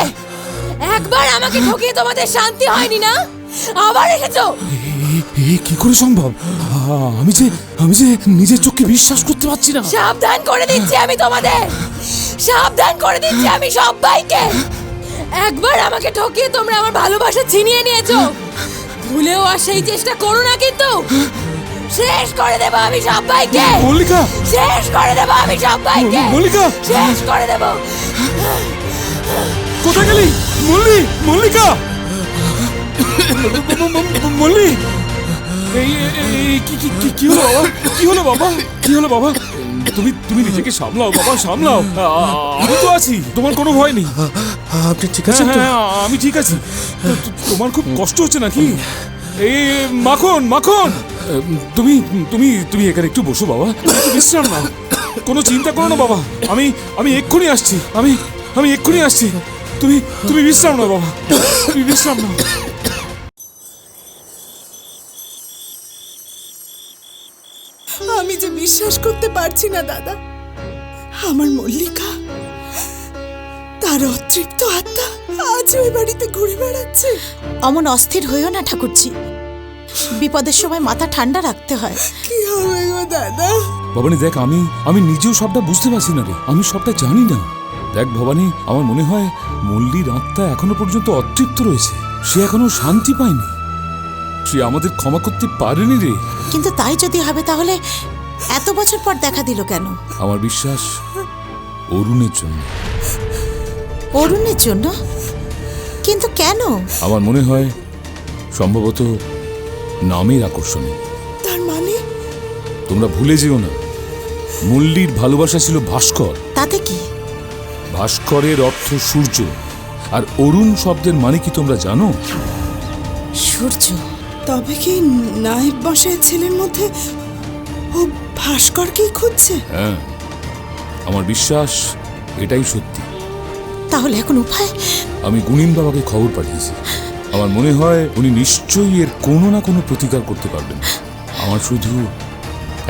একবার আমাকে ঠকিয়ে তোমাদের শান্তি হয়নি না, আবার এসেছো। কি করে সম্ভব? আমি যে নিজের চোখকে বিশ্বাস করতে পারছি না। সাবধান করে দিচ্ছি আমি তোমাদের, সাবধান করে দিচ্ছি আমি সবাইকে। একবার আমাকে ঠকিয়ে তোমরা আমার ভালোবাসা ছিনিয়ে নিয়েছো, ভুলেও আর সেই চেষ্টা করো না কিন্তু। শেষ করে দেবো আমি সবাইকে। মল্লিকা, শেষ করে দেবো আমি সবাইকে। মল্লিকা, শেষ করে দেবো। কোথায় গেলি মল্লিকা? মল্লি, কি হলো বাবা? কি হলো বাবা? তুমি নিজেকে সামলাও বাবা, সামলাও। আমি তো আছি, তোমার কোনো ভয় নেই। আপনি ঠিক আছেন তো? হ্যাঁ, আমি ঠিক আছি। তোমার খুব কষ্ট হচ্ছে নাকি? এই মাখন, তুমি এখানে একটু বসো বাবা, একটু বিশ্রাম নাও। কোনো চিন্তা করো না বাবা, আমি এক্ষুনি আসছি। আমি এক্ষুনি আসছি। তুমি বিশ্রাম নাও বাবা, তুমি বিশ্রাম নাও। আমি যে বিশ্বাস করতে পারছি না দাদা, আমার মল্লিকা, তার অতৃপ্ত আত্মা আজ ওই বাড়িতে ঘুরে বেড়াচ্ছে। অমন অস্থির হইও না ঠাকুরজি, বিপদের সময় মাথা ঠান্ডা রাখতে হয়। কি হবে গো দাদা? ভবানী দেখ, আমি নিজেও সবটা বুঝতে পারছি না রে, আমি সবটা জানি না। দেখ ভবানী, আমার মনে হয় মল্লির আত্মা এখনো পর্যন্ত অতৃপ্ত রয়েছে, সে এখনো শান্তি পায়নি, সে আমাদের ক্ষমা করতে পারেনি রে। কিন্তু তাই যদি হবে তাহলে এত বছর পর দেখা দিল কেন? আমার বিশ্বাস অরুণের জন্য। অরুণের জন্য? কিন্তু কেন? আমার মনে হয় সম্ভবত নামের আকর্ষণে। তার মানে? তোমরা ভুলে যেও না, মল্লির ভালোবাসা ছিল ভাস্কর। তাতে কি? ভাস্করের অর্থ সূর্য, আর অরুণ শব্দের মানে কি তোমরা জানো? সূর্য। তবে কি নায়েব মশাইয়ের ছেলের মধ্যে ও ভাস্করকেই খুঁজছে? হ্যাঁ, আমার বিশ্বাস এটাই সত্যি। তাহলে এখন উপায়? আমি গুণিন বাবাকে খবর পাঠিয়েছি, আমার মনে হয় উনি নিশ্চয়ই এর কোনো না কোনো প্রতিকার করতে পারবেন। আমার শুধু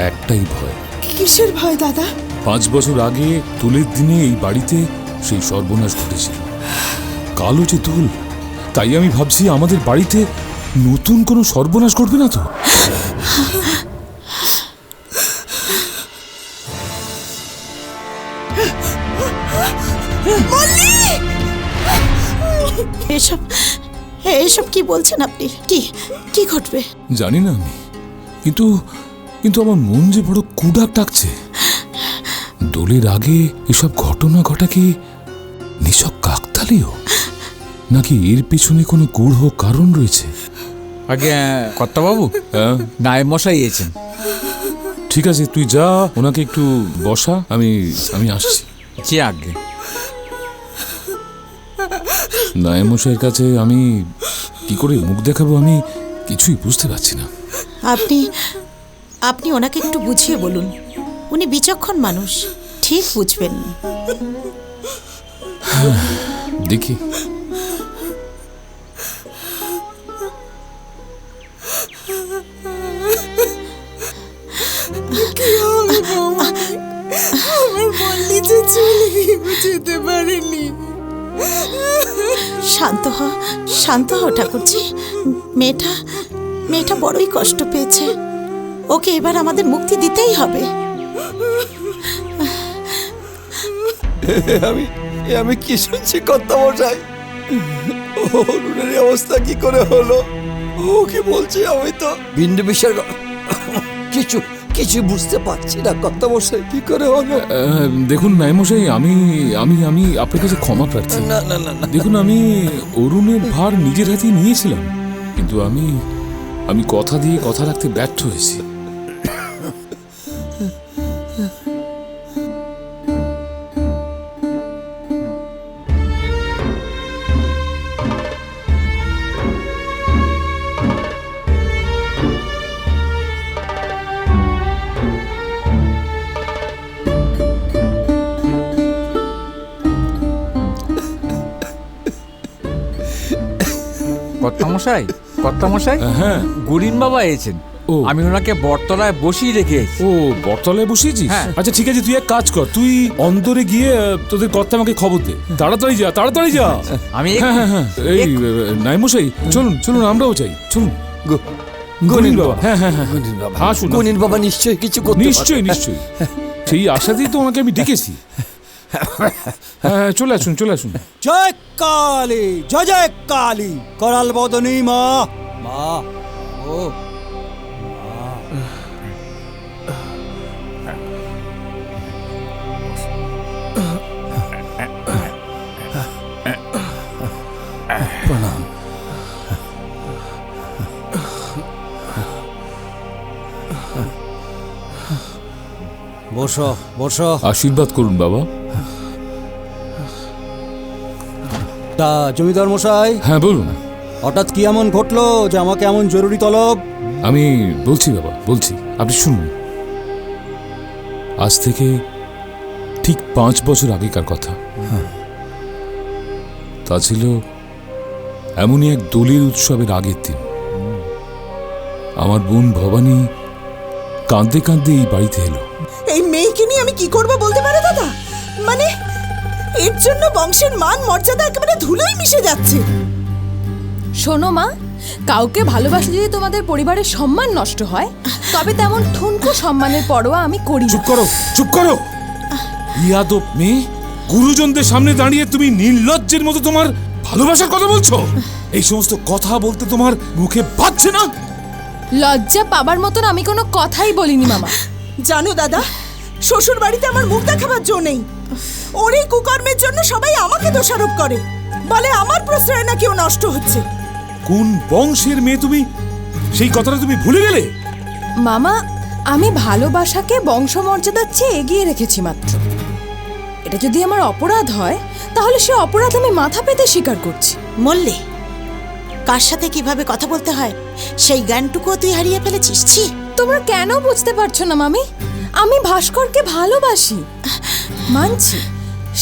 একটাই ভয়। কিসের ভয় দাদা? 5 বছর আগে দোলের দিনে এই বাড়িতে সেই সর্বনাশ ঘটেছিল, কালো যে দোল, তাই আমি ভাবছি আমাদের বাড়িতে নতুন কোনো সর্বনাশ ঘটবে না তো? এসব কি বলছেন আপনি? কি ঘটবে? জানি না আমি, কিন্তু আমার মন যে বড় কুডাক ডাকছে। দোলের আগে এসব ঘটনা ঘটা কি নিছক কাকতালীয়, নাকি এর পিছনে কোনো গূঢ় কারণ রয়েছে? আগে কর্তাবাবু, নায়েব মশাই এসেছেন। ঠিক আছে, তুই যা, ওনাকে একটু বসা, আমি আসছি। যে আগে নায়েব মশাইয়ের কাছে আমি কি করে মুখ দেখাবো, আমি কিছুই বুঝতে পারছি না। আপনি ওনাকে একটু বুঝিয়ে বলুন, উনি বিচক্ষণ মানুষ, ঠিক বুঝবেন। দেখি। আমার মল্লি যে চলে যেতে পারেনি। শান্ত হ ঠাকুরজি। মেয়েটা বড়ই কষ্ট পেয়েছে, ওকে এবার আমাদের মুক্তি দিতেই হবে। আমি কি শুনছি কর্তামশাই? অরুণের অবস্থা কি করে হলো? ও কি বলছে? আমি তো বিন্দু বিষয়ের কিছু কিছু বুঝতে পারছি না কর্তামশাই, কি করে হলো? দেখুন নাইমশাই, আমি আমি আমি আপনার কাছে ক্ষমা প্রার্থী। না না না না, দেখুন, আমি অরুণের ভার নিজের হাতেই নিয়েছিলাম, কিন্তু আমি কথা দিয়ে কথা রাখতে ব্যর্থ হয়েছি। কর্তামশাই, কর্তামশাই, হ্যাঁ, গরিন বাবা এসেছেন। ও, আমি ওনাকে বটতলায় বসিয়ে রেখেছি। ও বটতলায় বসিয়েছিস? হ্যাঁ। আচ্ছা ঠিক আছে, তুই এক কাজ কর, তুই অন্তরে গিয়ে তোদের কর্তা আমাকে খবর দে। তাড়াতাড়ি যা, তাড়াতাড়ি যা। আমি হ্যাঁ, এই নাইমশাই, চলুন আমরাও যাই, চলুন। গণিন বাবা, হ্যাঁ, গণিন বাবা, আসুন। গণিন বাবা নিশ্চয়ই কিছু করতে পারবে। নিশ্চয়ই সেই আশাতেই তো ওনাকে আমি ডেকেছি। হ্যাঁ, চলে আসুন। জয় কালী, জয় জয় কালী, করাল বদনী মা। মা ও প্রণাম। বসো বসো। আশীর্বাদ করুন বাবা। তা জমিদার মশাই, হ্যাঁ বলুন। হঠাৎ কি এমন ঘটলো যে আমাকে এমন জরুরি তলব? আমি বলছি বাবা, বলছি, আপনি শুনুন। আজ থেকে ঠিক 5 বছর আগেকার কথা। তা ছিল এমনই এক দোলের উৎসবের আগের দিন। আমার বোন ভবানী কাঁদতে কাঁদতে এই বাড়িতে এলো। এই মেয়েকে নিয়ে আমি কি করব বলতে পারো দাদা? মানে এর জন্য বংশের মান মর্যাদা একেবারে ধুলোয় মিশে যাচ্ছে। শোনো মা, কাউকে ভালোবাসলে যদি তোমাদের পরিবারের সম্মান নষ্ট হয়, তবে তেমন ঠুনকো সম্মানের পরোয়া আমি করি না। চুপ করো ইয়াদব মেয়ে। গুরুজনদের সামনে দাঁড়িয়ে তুমি নির্লজ্জের মতো তোমার ভালোবাসার কথা বলছো? এই সমস্ত কথা বলতে তোমার মুখে বাজছে না? লজ্জা পাবার মতন আমি কোনো কথাই বলিনি মামা। জানো দাদা, শ্বশুর বাড়িতে আমার মুখ দেখাবার জো নেই। ওর এই কুকর্মের জন্য সবাই আমাকে দোষারোপ করে, বলে আমার প্রশ্রয় নাকি ও নষ্ট হচ্ছে। কোন বংশের মেয়ে তুমি? সেই কথাটা তুমি ভুলে গেলে? মামা, আমি ভালোবাসাকে বংশমর্যাদার চেয়ে এগিয়ে রেখেছি মাত্র। এটা যদি আমার অপরাধ হয়, তাহলে সে অপরাধ আমি মাথা পেতে স্বীকার করছি। মল্লি, কার সাথে কিভাবে কথা বলতে হয় সেই জ্ঞানটুকুও তুই হারিয়ে ফেলেছিস। ছি! তোমরা কেন বুঝতে পারছো না মামি? আমি ভাস্করকে ভালোবাসি, মানছি।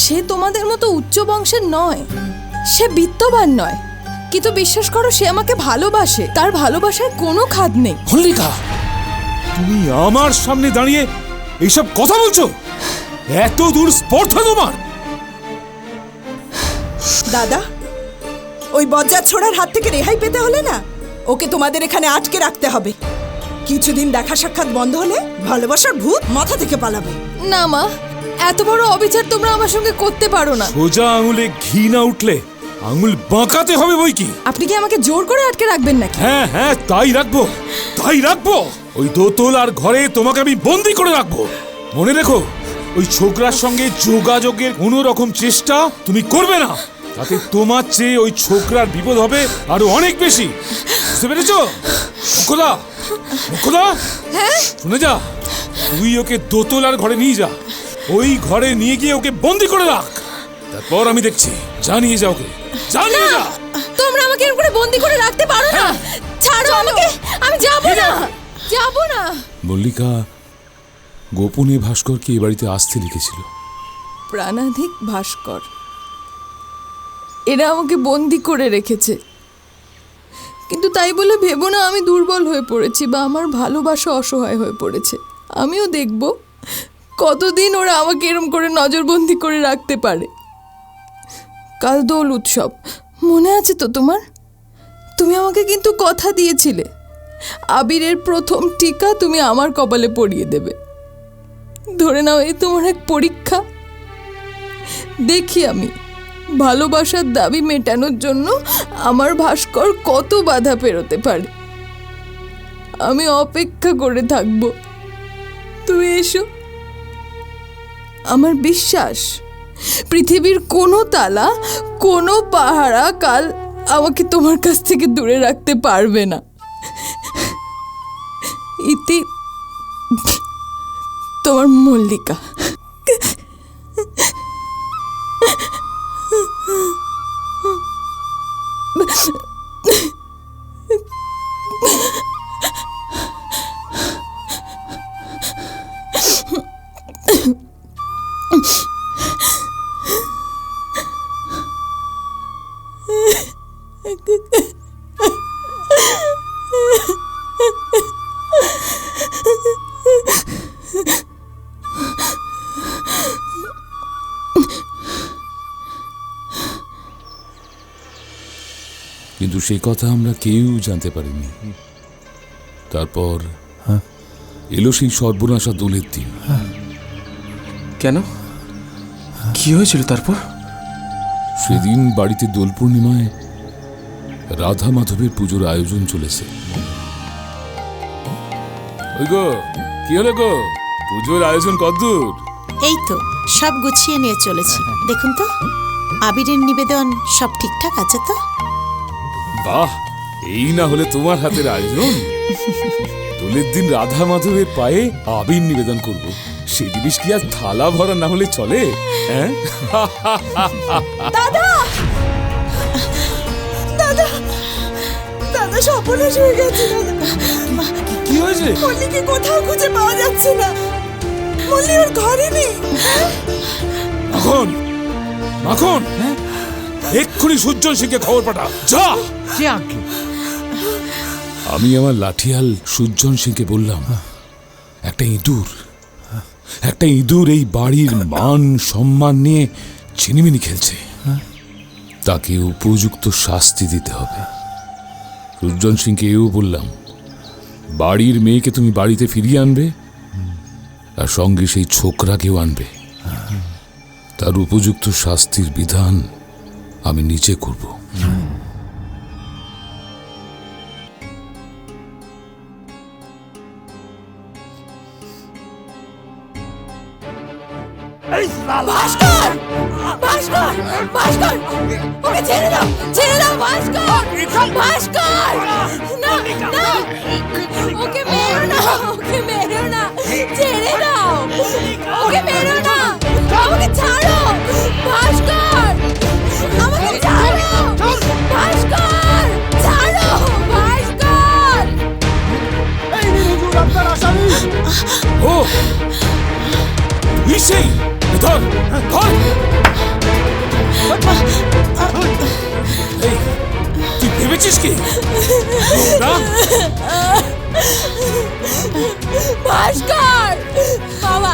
সে তোমাদের মতো উচ্চ বংশের নয়, সে বিত্তবান নয়, কিন্তু বিশ্বাস করো সে আমাকে ভালোবাসে। তার ভালোবাসার কোনো খাদ নেই। মল্লিকা, তুমি আমার সামনে দাঁড়িয়ে এইসব কথা বলছো? এত দূর স্পর্ধা তোমার? দাদা, ওই বজ্জাত ছোড়ার হাত থেকে রেহাই পেতে হলে না ওকে তোমাদের এখানে আটকে রাখতে হবে। কিছুদিন দেখা সাক্ষাৎ বন্ধ হলে ভালোবাসার ভূত মাথা থেকে পালাবে। না মা, এত বড় অবিচার তোমরা আমার সঙ্গে করতে পারো না। সোজা আঙুলে ঘি না উঠলে আঙুল বাঁকাতে হবে বই কি? আপনি কি আমাকে জোর করে আটকে রাখবেন নাকি? হ্যাঁ, তাই রাখবো। ওই দোতল আর ঘরে তোমাকে আমি বন্দি করে রাখবো। মনে রেখো, ওই ছোকরার সঙ্গে যোগাযোগের কোনো রকম চেষ্টা তুমি করবে না। তাতে তোমার চেয়ে ওই ছোকরার বিপদ হবে আরো অনেক বেশি। বুঝতে পেরেছ? মুখদা, শুনে যা, তুই ওকে দোতলার ঘরে নিয়ে যা। ওই ঘরে নিয়ে গিয়ে ওকে বন্দি করে রাখ। তারপর আমি দেখছি। জানিয়ে যা ওকে, জানিয়ে যা। তোমরা আমাকে এরকম করে বন্দি করে রাখতে পারো না। ছাড়ো আমাকে, আমি যাব না। মল্লিকা গোপনে ভাস্করকে এ বাড়িতে আসতে লিখেছিল। প্রাণাধিক ভাস্কর, এরা আমাকে বন্দি করে রেখেছে। কিন্তু তাই বলে ভেবো না আমি দুর্বল হয়ে পড়েছি বা আমার ভালোবাসা অসহায় হয়ে পড়েছে। আমিও দেখব কতদিন ওরা আমাকে এরম করে নজরবন্দি করে রাখতে পারে। কাল দোল উৎসব মনে আছে তো তোমার? তুমি আমাকে কিন্তু কথা দিয়েছিলে আবিরের প্রথম টিকা তুমি আমার কপালে পরিয়ে দেবে। ধরে নাও এই তোমার এক পরীক্ষা। দেখি আমি ভালোবাসার দাবি মেটানোর জন্য আমার ভাস্কর কত বাধা পেরোতে পারে। আমি অপেক্ষা করে থাকব, তুমি এসো। আমার বিশ্বাস পৃথিবীর কোনো তালা, কোনো পাহারা কাল আমাকে তোমার কাছ থেকে দূরে রাখতে পারবে না। ইতি তোমার মল্লিকা। কিন্তু সেই কথা আমরা কেউ জানতে পারিনি। তারপর এলো সেই সর্বনাশা দোলের দিন। কেন, কি হয়েছিল তারপর? সেদিন বাড়িতে দোল পূর্ণিমায় রাধা মাধবের পুজোর আয়োজন চলেছে। ওই গো, কি হলো গো, পুজোর আয়োজন কতদূর? এই তো সব গুছিয়ে নিয়ে চলেছি। দেখুন তো আবিরের নিবেদন সব ঠিকঠাক আছে তো? বাহ, এই না হলে তোমার হাতের আয়োজন। দোলের দিন রাধা মাধবের পায়ে আবির নিবেদন করব, সেই জিনিস কি আর থালা ভরা না হলে চলে? হ্যাঁ দাদা, দাদা, দাদা সর্বনাশ হয়ে গেছে। কি হয়েছে? মল্লিকে কোথাও খুঁজে পাওয়া যাচ্ছে না। মল্লি ওর ঘরে নেই। মাখন, মাখন, এক্ষুনি সূর্যন সিংকে খবর পাঠা, যা। আমি আমার লাঠিয়াল সূর্যন সিংকে বললাম, একটা ইঁদুর এই বাড়ির মান সম্মান নিয়ে ছিনিমিনি খেলছে, তাকে উপযুক্ত শাস্তি দিতে হবে। সূর্যন সিংকে এও বললাম, বাড়ির মেয়েকে তুমি বাড়িতে ফিরিয়ে আনবে, আর সঙ্গে সেই ছোকরাকেও আনবে। তার উপযুক্ত শাস্তির বিধান আমি নিজে করব। ভাস্কর, ভাস্কর, ভাস্কর, ওকে ছেড়ে দাও, ছেড়ে দাও ভাস্কর, ভাস্কর, না, না, ওকে মেরো না, ওকে মেরো না, ছেড়ে দাও, ওকে মেরো না, আমাকে ছাড়ো, ভাস্কর, আমাকে ছাড়ো, ভাস্কর, ছাড়ো, ভাস্কর। ও তুই সেই, ধর, ধর। এই, তুই ভেবেছিস কি না? ভাস্কর, বাবা,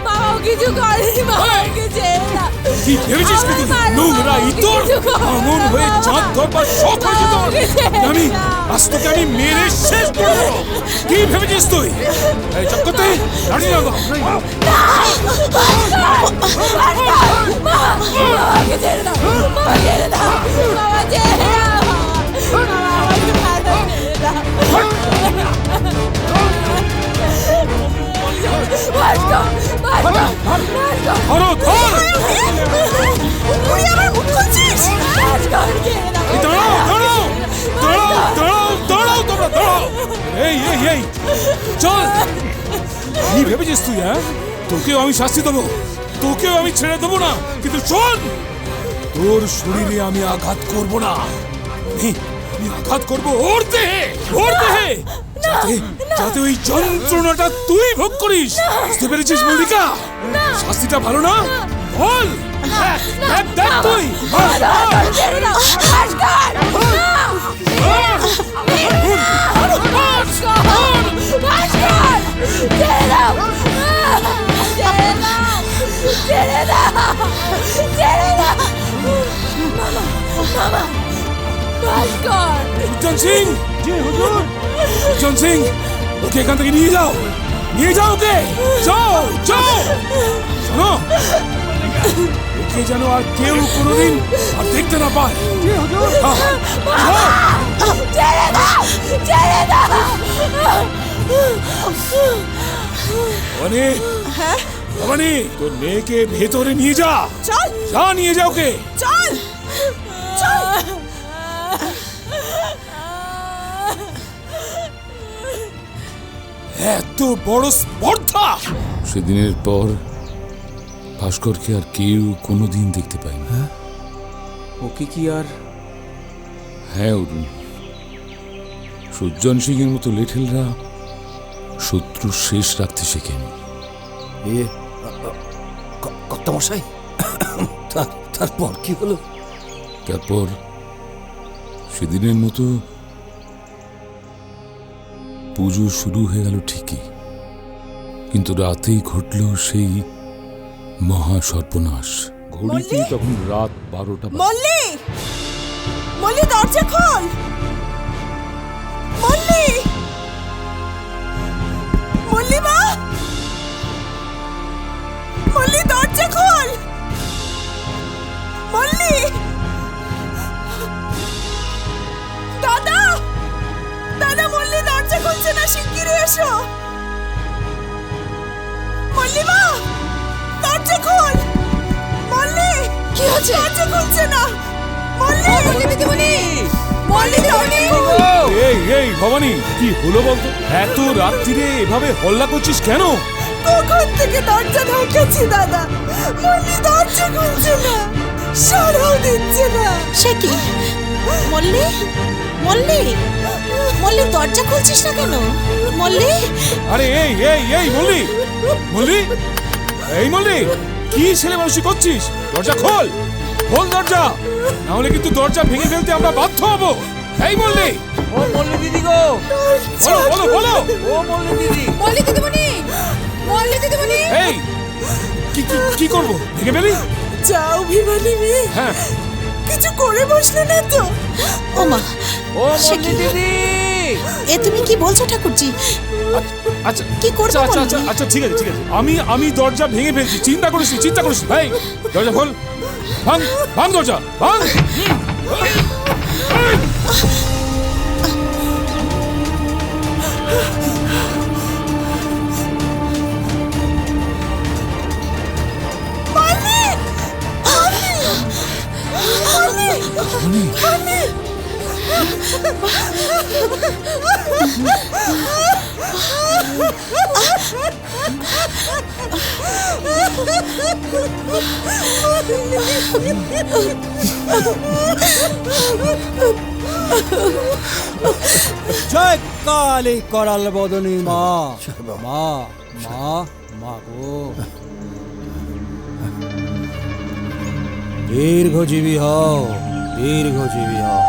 বাবা ও কিছু করেনি, বাবা ওকে ছেড়ে দাও। তুই ভেবেছিস কি নোংরা ইতর এমন হয়ে চাঁদ ধরবার শখ হয়েছে তোর? আমি আজ তোকে আমি মেরে শেষ করে দেবো। কি ভেবেছিস তুই? এই চক্করতে লাঠি লাগা। ওকে ছেড়ে দাও, বাবা ছেড়ে দাও, বাবা ছেড়ে দাও, বাবা আমাকে মারো, ছেড়ে দাও। ভাস্কর, ভাস্কর, ভাস্কর, ধরো, ধর। তুই আমার মুখ খুলছিস? ভাস্কর, ছেড়ে দাও। দাঁড়াও, দাঁড়াও, দাঁড়াও, দাঁড়াও, দাঁড়াও, তোমরা দাঁড়াও। এই, এই, এই, চল। কি ভেবেছিস তুই? হ্যাঁ, তোকেও আমি শাস্তি দেবো, তোকেও আমি ছেড়ে দেবো না। কিন্তু শোন, তোর শরীরে আমি আঘাত করব না, আমি আঘাত করব ওর দেহে, ওর দেহে, যাতে ওই যন্ত্রণাটা তুই ভোগ করিস। বুঝতে পেরেছিস মল্লিকা? শাস্তিটা ভালো না? বল, দেখ, দেখ তুই। ছেড়ে দাও, ভাস্কর, ভাস্কর, ছেড়ে দাও, ছেড়ে দাও, ছেড়ে দাও, ছেড়ে দাও। সুজন সিং, জি হুজুর। সুজন সিং, ওকে এখান থেকে নিয়ে যাও, ওকে। যাও যাও। শোনো, ওকে যেন আর কেউ কোনোদিন আর দেখতে না পায়। ভবানী, তোর মেয়েকে ভেতরে নিয়ে যা। চল, যা, নিয়ে যাও ওকে। চল চল। এত বড় স্পর্ধা! সেদিনের পর ভাস্করকে আর কেউ কোনোদিন দেখতে পায়নি। ওকে কি আর? হ্যাঁ অরুণ, সুজন সিং এর মতো লেঠেলরা শত্রু শেষ রাখতে শেখেনি। কর্তামশাই, তারপর কি হলো? তারপর সেদিনের মতো পুজো শুরু হয়ে গেল ঠিকই, কিন্তু রাতেই ঘটল সেই মহা সর্বনাশ। ঘড়িতে তখন রাত 12টা। মল্লি, মল্লি দরজা খোল। মল্লি, মল্লি মা, মল্লি দরজা খোল। মল্লি, দাদা, দাদা, মল্লি দরজা খুলছে না, শিগগিরই এসো। মল্লি মা, দরজা খোল। মল্লি, কি হচ্ছে? দরজা খুলছে না। মল্লি, মল্লি দিদিমণি, মল্লি দিদিমণি। এই এই ভবানী, কি হলো বলতো? এত রাত্রিরে এভাবে হল্লা করছিস কেন? কখন থেকে দরজা ঢাকাচ্ছি দাদা, মল্লি দরজা খুলছে না, সাড়াও দিচ্ছে না। সে কি? মল্লি, মল্লি, মল্লি দরজা খুলছিস না কেন? মল্লি, আরে এই এই এই মল্লি, মল্লি, এই মল্লি, কি ছেলে মানুষই করছিস? দরজা খোল, খোল দরজা, না হলে কিন্তু দরজা ভেঙে ফেলতে আমরা বাধ্য হব। এই মল্লি। ও মল্লি দিদি গো, বলো বলো বলো। ও মল্লি দিদি। মল্লি দিদিমণি, মল্লি দিদিমণি। এই কি কি কি করবো? ভেঙে ফেলি? যাও ভিমানি মেয়ে, হ্যাঁ, কিছু করে বসলে না তো? ও মা, ও মল্লি দিদি। এ তুমি কি বলছো ঠাকুরজি? আচ্ছা কি করবো আচ্ছা আচ্ছা মল্লি? আচ্ছা, ঠিক আছে ঠিক আছে, আমি দরজা ভেঙে ফেলছি, চিন্তা করিস নি, চিন্তা করিস নি। ভাই দরজা খোল, ভাঙ ভাঙ দরজা, ভাঙ। জয় কালী করাল বদনী মা, মা মা মা গো, দীর্ঘজীবী হও, দীর্ঘজীবী হও।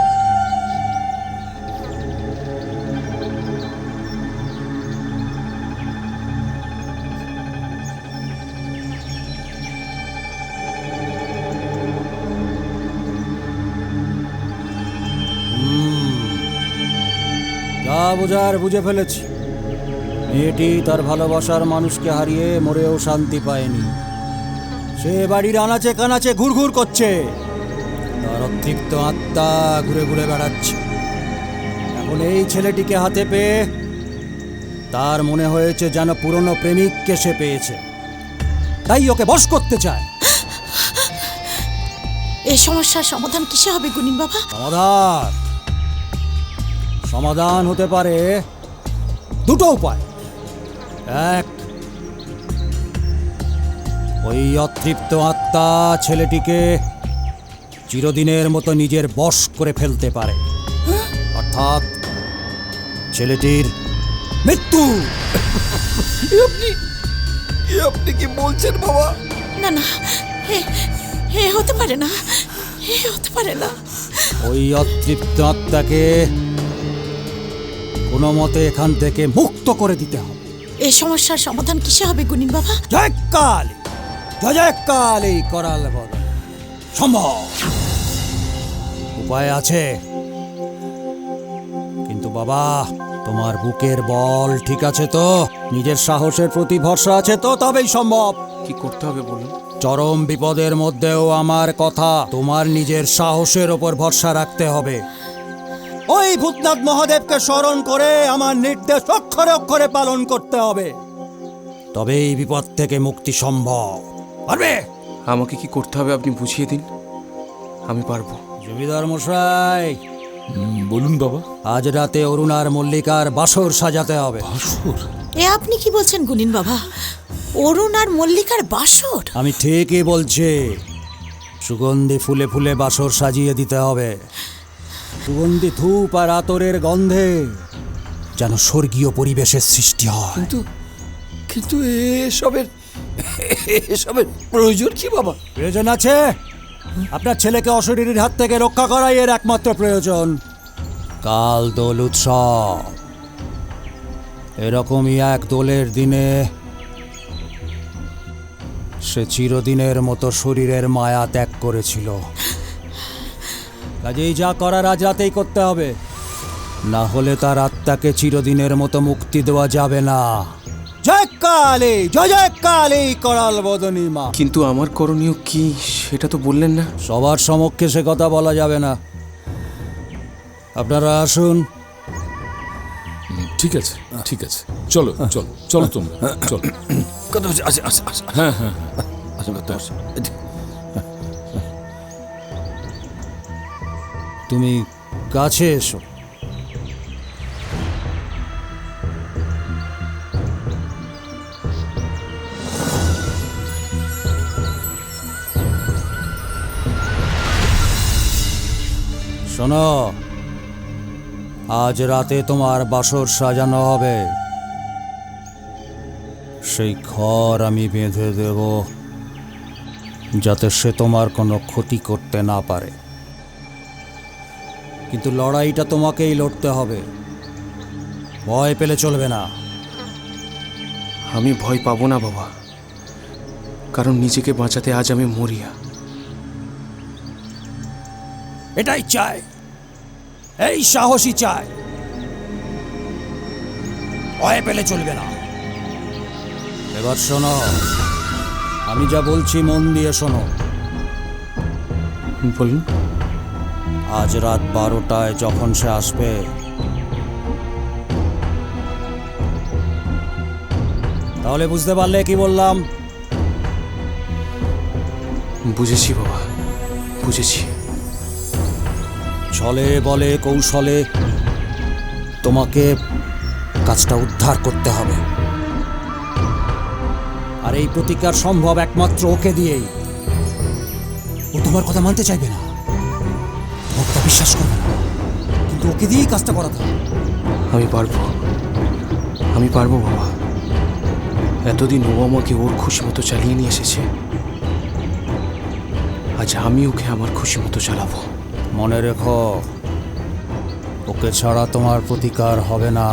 যা বোঝার বুঝে ফেলেছি, মেয়েটি তার ভালোবাসার মানুষকে হারিয়ে মরেও শান্তি পায়নি। সে বাড়ির আনাচে কানাচে ঘুরঘুর করছে, তার অতৃপ্ত আত্মা ঘুরে ঘুরে বেড়াচ্ছে। এখন এই ছেলেটিকে হাতে পেয়ে তার মনে হয়েছে যেন পুরনো প্রেমিককে সে পেয়েছে, তাই ওকে বশ করতে চায়। এই সমস্যার সমাধান কিসে হবে গুনিন বাবা? সমাধান হতে পারে দুটো উপায়। এক, ওই অতৃপ্ত আত্মা ছেলেটিকে চিরদিনের মতো নিজের বশ করে ফেলতে পারে, অর্থাৎ ছেলেটির মৃত্যু। আপনি কি বলছেন বাবা? না না, হে হতে পারে না, হে হতে পারে না। ওই অতৃপ্ত আত্মাকে কোনো মতে এখান থেকে মুক্ত করে দিতে হবে। এই সমস্যার সমাধান কিসে হবে গুনিন বাবা? জয় কালী, জয় কালী করাল বদন সম্ভব। উপায় আছে, কিন্তু বাবা তোমার বুকের বল ঠিক আছে তো? নিজের সাহসের প্রতি ভরসা আছে তো? তবেই সম্ভব। কি করতে হবে বলুন? চরম বিপদের মধ্যেও আমার কথা, তোমার নিজের সাহসের ওপর ভরসা রাখতে হবে। ওই ভূতনাথ মহাদেবকে স্মরণ করে আমার নির্দেশ অক্ষরে অক্ষরে পালন করতে হবে, তবেই বিপদ থেকে মুক্তি সম্ভব। পারবে? আমাকে কি করতে হবে আপনি বুঝিয়ে দিন, আমি পারবো। জমিদার মশাই, বলুন বাবা। আজ রাতে অরুণার মল্লিকার বাসর সাজাতে হবে। বাসর? এ আপনি কি বলছেন গুনিন বাবা? অরুণ আর মল্লিকার বাসর? আমি ঠিকই বলছি। সুগন্ধি ফুলে ফুলে বাসর সাজিয়ে দিতে হবে। সুগন্ধি ধূপ আর আতরের গন্ধে যেন স্বর্গীয় পরিবেশের সৃষ্টি হয়। কিন্তু কিন্তু এসবের প্রয়োজন কি বাবা? প্রয়োজন আছে। আপনার ছেলেকে অশরীরীর হাত থেকে রক্ষা করাই এর একমাত্র প্রয়োজন। কাল দোল উৎসব, এরকমই এক দোলের দিনে সে চিরদিনের মতো শরীরের মায়া ত্যাগ করেছিল। কাজেই যা করার আজ রাতেই করতে হবে, না হলে তার আত্মাকে চিরদিনের মতো মুক্তি দেওয়া যাবে না। জয় কালী, জয় জয় কালী, করাল বদনী মা। কিন্তু আমার করণীয় কি সেটা তো বললেন না। সবার সমক্ষে সে কথা বলা যাবে না। আপনারা আসুন। ঠিক আছে, ঠিক আছে, চলো চলো চলো তোমরা চলো। কথা বলছি, আসে আসে আসে। হ্যাঁ হ্যাঁ আসুন কথা বলছি। তুমি কাছে এসো। শোনো, আজ রাতে তোমার বাসর সাজানো হবে। সেই ঘর আমি বেঁধে দেব, যাতে সে তোমার কোনো ক্ষতি করতে না পারে। কিন্তু লড়াইটা তোমাকেই লড়তে হবে, ভয় পেলে চলবে না। আমি ভয় পাবো না বাবা, কারণ নিজেকে বাঁচাতে আজ আমি মরিয়া। এটাই চাই, এই সাহসী চাই। ভয় পেলে চলবে না। এবার শোনো, আমি যা বলছি মন দিয়ে শোনো। বলুন। আজ রাত 12টায় যখন সে আসবে, তাহলে বুঝতে পারলে কি বললাম? বুঝেছি বাবা, বুঝেছি। ছলে বলে কৌশলে তোমাকে কাজটা উদ্ধার করতে হবে। আর এই প্রতিকার সম্ভব একমাত্র ওকে দিয়েই। ও তোমার কথা মানতে চাইবে না, তোমার কথা বিশ্বাস করবে না, কিন্তু ওকে দিয়েই কাজটা করাতে হবে। আমি পারবো, আমি পারবো বাবা। এতদিন ও আমাকে ওর খুশি মতো চালিয়ে নিয়ে এসেছে, আজ আমি ওকে আমার খুশি মতো চালাবো। মনে রেখো, ওকে ছাড়া তোমার প্রতিকার হবে না।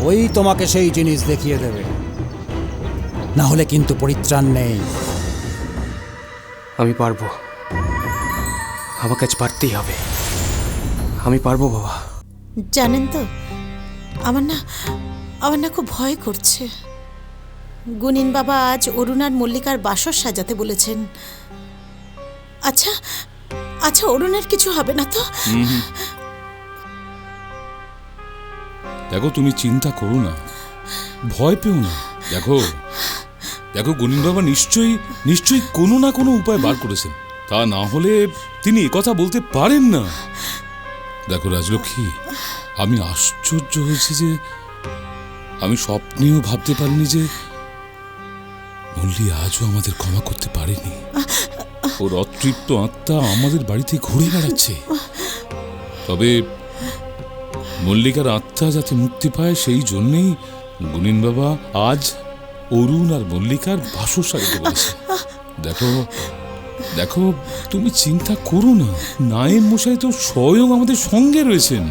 ওই তোমাকে সেই জিনিস দেখিয়ে দেবে, না হলে কিন্তু পরিত্রাণ নেই। আমি পারবো, আমার কাছে পারতেই হবে। আমি পারবো বাবা। জানেন তো, আমার না খুব ভয় করছে। গুনিন বাবা আজ অরুণ আর মল্লিকার বাসর সাজাতে বলেছেন। আচ্ছা আচ্ছা, অরুণের কিছু হবে না তো? দেখো, তুমি চিন্তা করো না, ভয় পেও না। দেখো দেখো, গুনিন বাবা নিশ্চয়ই কোনো না কোনো উপায় বার করেছেন। তা না হলে তিনি একথা বলতে পারেন না। দেখো রাজলক্ষ্মী, আমি আশ্চর্য হয়েছি যে আমি স্বপ্নেও ভাবতে পারিনি যে মল্লি আজও আমাদের ক্ষমা করতে পারেনি। ওর অতৃপ্ত আত্মা আমাদের বাড়িতে ঘুরে বেড়াচ্ছে। তবে মল্লিকার আত্মা যাতে মুক্তি পায়, সেই জন্যেই গুনিন বাবা আজ অরুণ আর মল্লিকার বাসর সাজাতে বলেছে। দেখো দেখো, তুমি চিন্তা করো না, নায়েব মশাই তো স্বয়ং আমাদের সঙ্গে রয়েছেন।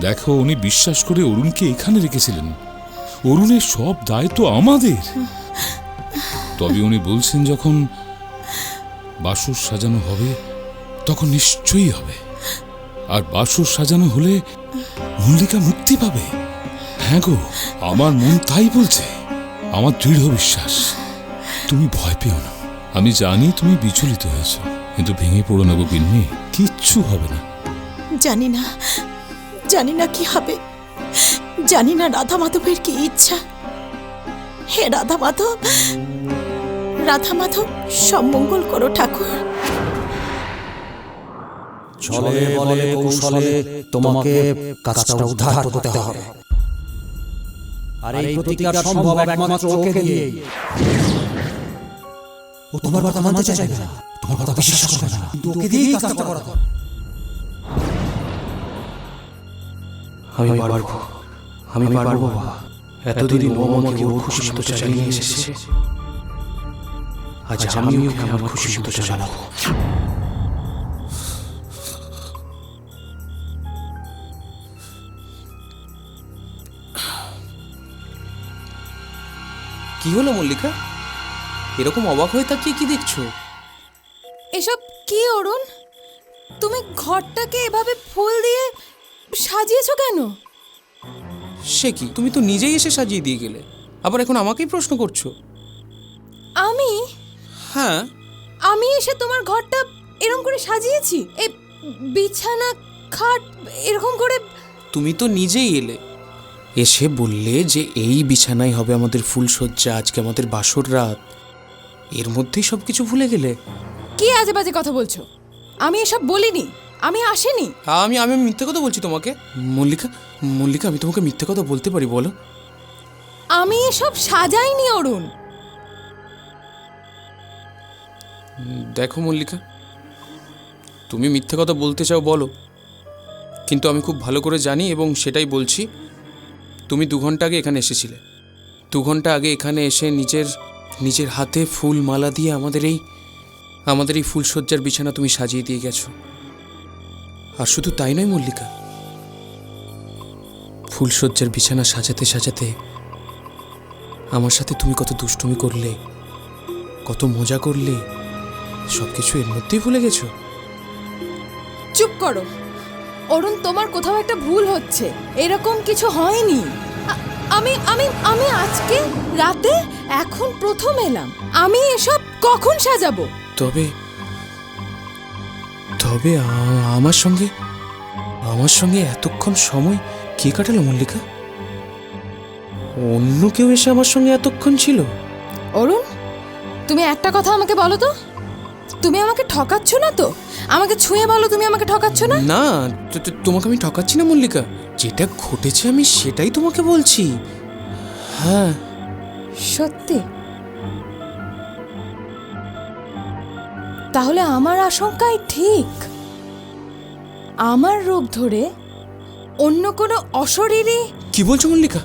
দেখো, উনি বিশ্বাস করে অরুণকে এখানে রেখেছিলেন। অরুণের সব দায় তো আমাদের। তবে উনি বলছেন যখন বাসর সাজানো হবে, তখন নিশ্চয়ই হবে। আর বাসর সাজানো হলে মল্লিকা মুক্তি পাবে। হ্যাঁ গো, আমার মন তাই বলছে। আমার দৃঢ় বিশ্বাস। তুমি ভয় পেও না। আমি জানি তুমি বিচলিত হয়েছ, কিন্তু ভেঙে পড়ো না গো গিন্নি, কিচ্ছু হবে না। জানি না কি হবে, জানি না রাধা মাধবের কি ইচ্ছা। হে রাধা মাধব সব মঙ্গল করো ঠাকুর। ছলে বলে কৌশলে তোমাকে কাজটা উদ্ধার করতে হবে। আর এই প্রতিকার সম্ভব একমাত্র ওকে দিয়ে। ও তোমার কথা মানতে চাইবে না, তোমার কথা বিশ্বাস করবে না, কিন্তু ওকে দিয়েই কাজটা করাতে হবে। আমি পারবো বাবা। এতদিন ও আমাকে ওর খুশি মতো চালিয়ে নিয়ে এসেছে, আজ আমি ওকে আমার খুশি মতো চালাবো। কি হলো মল্লিকা, এরকম অবাক হয়ে তাকিয়ে কি দেখছো? এসব কি অরুণ? তুমি ঘরটাকে এভাবে ফুল দিয়ে সাজিয়েছো কেন? সে কি, তুমি তো নিজেই এসে সাজিয়ে দিয়ে গেলে, আবার এখন আমাকেই প্রশ্ন করছো? আমি? হ্যাঁ, আমি এসে তোমার ঘরটা এরকম করে সাজিয়েছি? এই বিছানা খাট এরকম করে? তুমি তো নিজেই এলে, এসে বললে যে এই বিছানায় হবে আমাদের ফুলসজ্জা, আজকে আমাদের বাসর রাত। এর মধ্যেই সব কিছু ভুলে গেলে? কি আজে বাজে কথা বলছো? আমি এসব বলিনি, আমি আসিনি। আমি মিথ্যে কথা বলছি তোমাকে? মল্লিকা আমি তোমাকে মিথ্যে কথা বলতে পারি বলো? আমি এসব সাজাইনি অরুণ। দেখো মল্লিকা, তুমি মিথ্যে কথা বলতে চাও বলো, কিন্তু আমি খুব ভালো করে জানি এবং সেটাই বলছি। তুমি 2 ঘন্টা আগে এখানে এসেছিলে। 2 ঘন্টা আগে এখানে এসে নিজের হাতে ফুল মালা দিয়ে আমাদের এই ফুলসজ্জার বিছানা তুমি সাজিয়ে দিয়ে গেছো। আর শুধু তাই নয় মল্লিকা, ফুলসজ্জার বিছানা সাজাতে সাজাতে আমার সাথে তুমি কত দুষ্টুমি করলে, কত মজা করলে, সবকিছু এর মধ্যেই ভুলে গেছো। চুপ করো অরুণ, তোমার কোথাও একটা ভুল হচ্ছে। এরকম কিছু হয়নি। আমি আজকে রাতে এখন প্রথম এলাম। আমি এসব কখন সাজাবো? তবে আমার সঙ্গে এতক্ষণ সময় কে কাটালো মল্লিকা? অন্য কেউ এসে আমার সঙ্গে এতক্ষণ ছিল? অরুণ, তুমি একটা কথা আমাকে বলো তো, তুমি আমাকে ঠকাচ্ছ না তো? আমাকে ছুঁয়ে বলো, তুমি আমাকে ঠকাচ্ছ না? না, তোমাকে আমি ঠকাচ্ছি না মল্লিকা, যেটা ঘটেছে আমি সেটাই তোমাকে বলছি। হ্যাঁ, সত্যি? তাহলে আমার আশঙ্কাই ঠিক। আমার রূপ ধরে অন্য কোনো অশরীরী? কি বলছো মল্লিকা?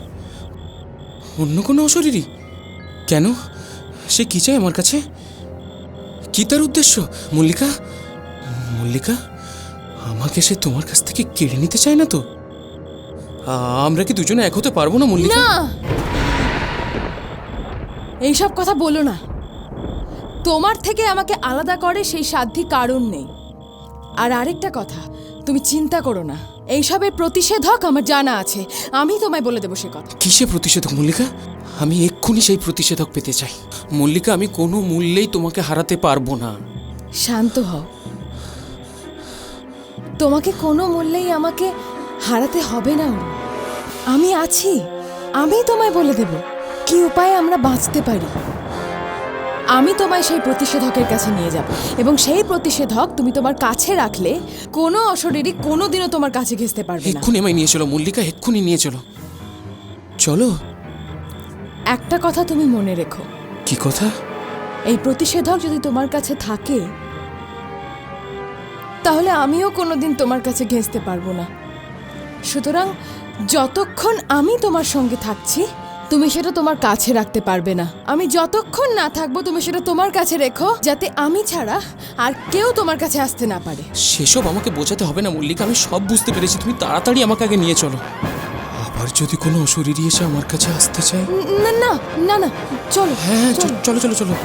অন্য কোনো অশরীরী? কেন? সে কি চায় আমার কাছে? কি তার উদ্দেশ্য? মল্লিকা, আমাকে সে তোমার কাছ থেকে কেড়ে নিতে চায় না তো? আমরা কি দুজনে এক হতে পারবো না মল্লিকা? না, এইসব কথা বলো না। তোমার থেকে আমাকে আলাদা করে সেই সাধ্যি কারণ নেই। আর আরেকটা কথা, তুমি চিন্তা করো না, এইসবের প্রতিষেধক আমার জানা আছে। আমি তোমায় বলে দেবো সে কথা। কিসে প্রতিষেধক মল্লিকা? আমি এক্ষুনি সেই প্রতিষেধক পেতে চাই মল্লিকা। আমি কোনো মূল্যেই তোমাকে হারাতে পারবো না। শান্ত হও। তোমাকে কোনো মূল্যেই আমাকে হারাতে হবে না। আমি আছি, আমি তোমায় বলে দেব কি উপায়ে আমরা বাঁচতে পারি। আমি তোমায় সেই প্রতিষেধকের কাছে নিয়ে যাব, এবং সেই প্রতিষেধক তুমি তোমার কাছে রাখলে কোনো অশরীরী কোনোদিনও তোমার কাছে ঘেঁষতে পারবে না। এক্ষুনি আমায় নিয়ে চলো মল্লিকা, এক্ষুনি নিয়ে চলো। চলো। একটা কথা তুমি মনে রেখো। কি কথা? এই প্রতিষেধক যদি তোমার কাছে থাকে, তাহলে আমিও কোনোদিন তোমার কাছে ঘেঁষতে পারবো না। সুতরাং যতক্ষণ আমি তোমার সঙ্গে থাকছি, তুমি সেটা তোমার কাছে রাখতে পারবে না। আমি যতক্ষণ না থাকবো, তুমি সেটা তোমার কাছে রেখো, যাতে আমি ছাড়া আর কেউ তোমার কাছে আসতে না পারে। সেসব আমাকে বোঝাতে হবে না মল্লিকা, আমি সব বুঝতে পেরেছি। তুমি তাড়াতাড়ি আমাকে আগে নিয়ে চলো। আবার যদি কোনো অশরীরী এসে আমার কাছে আসতে চায়? না না না না, চলো। হ্যাঁ, চলো চলো চলো।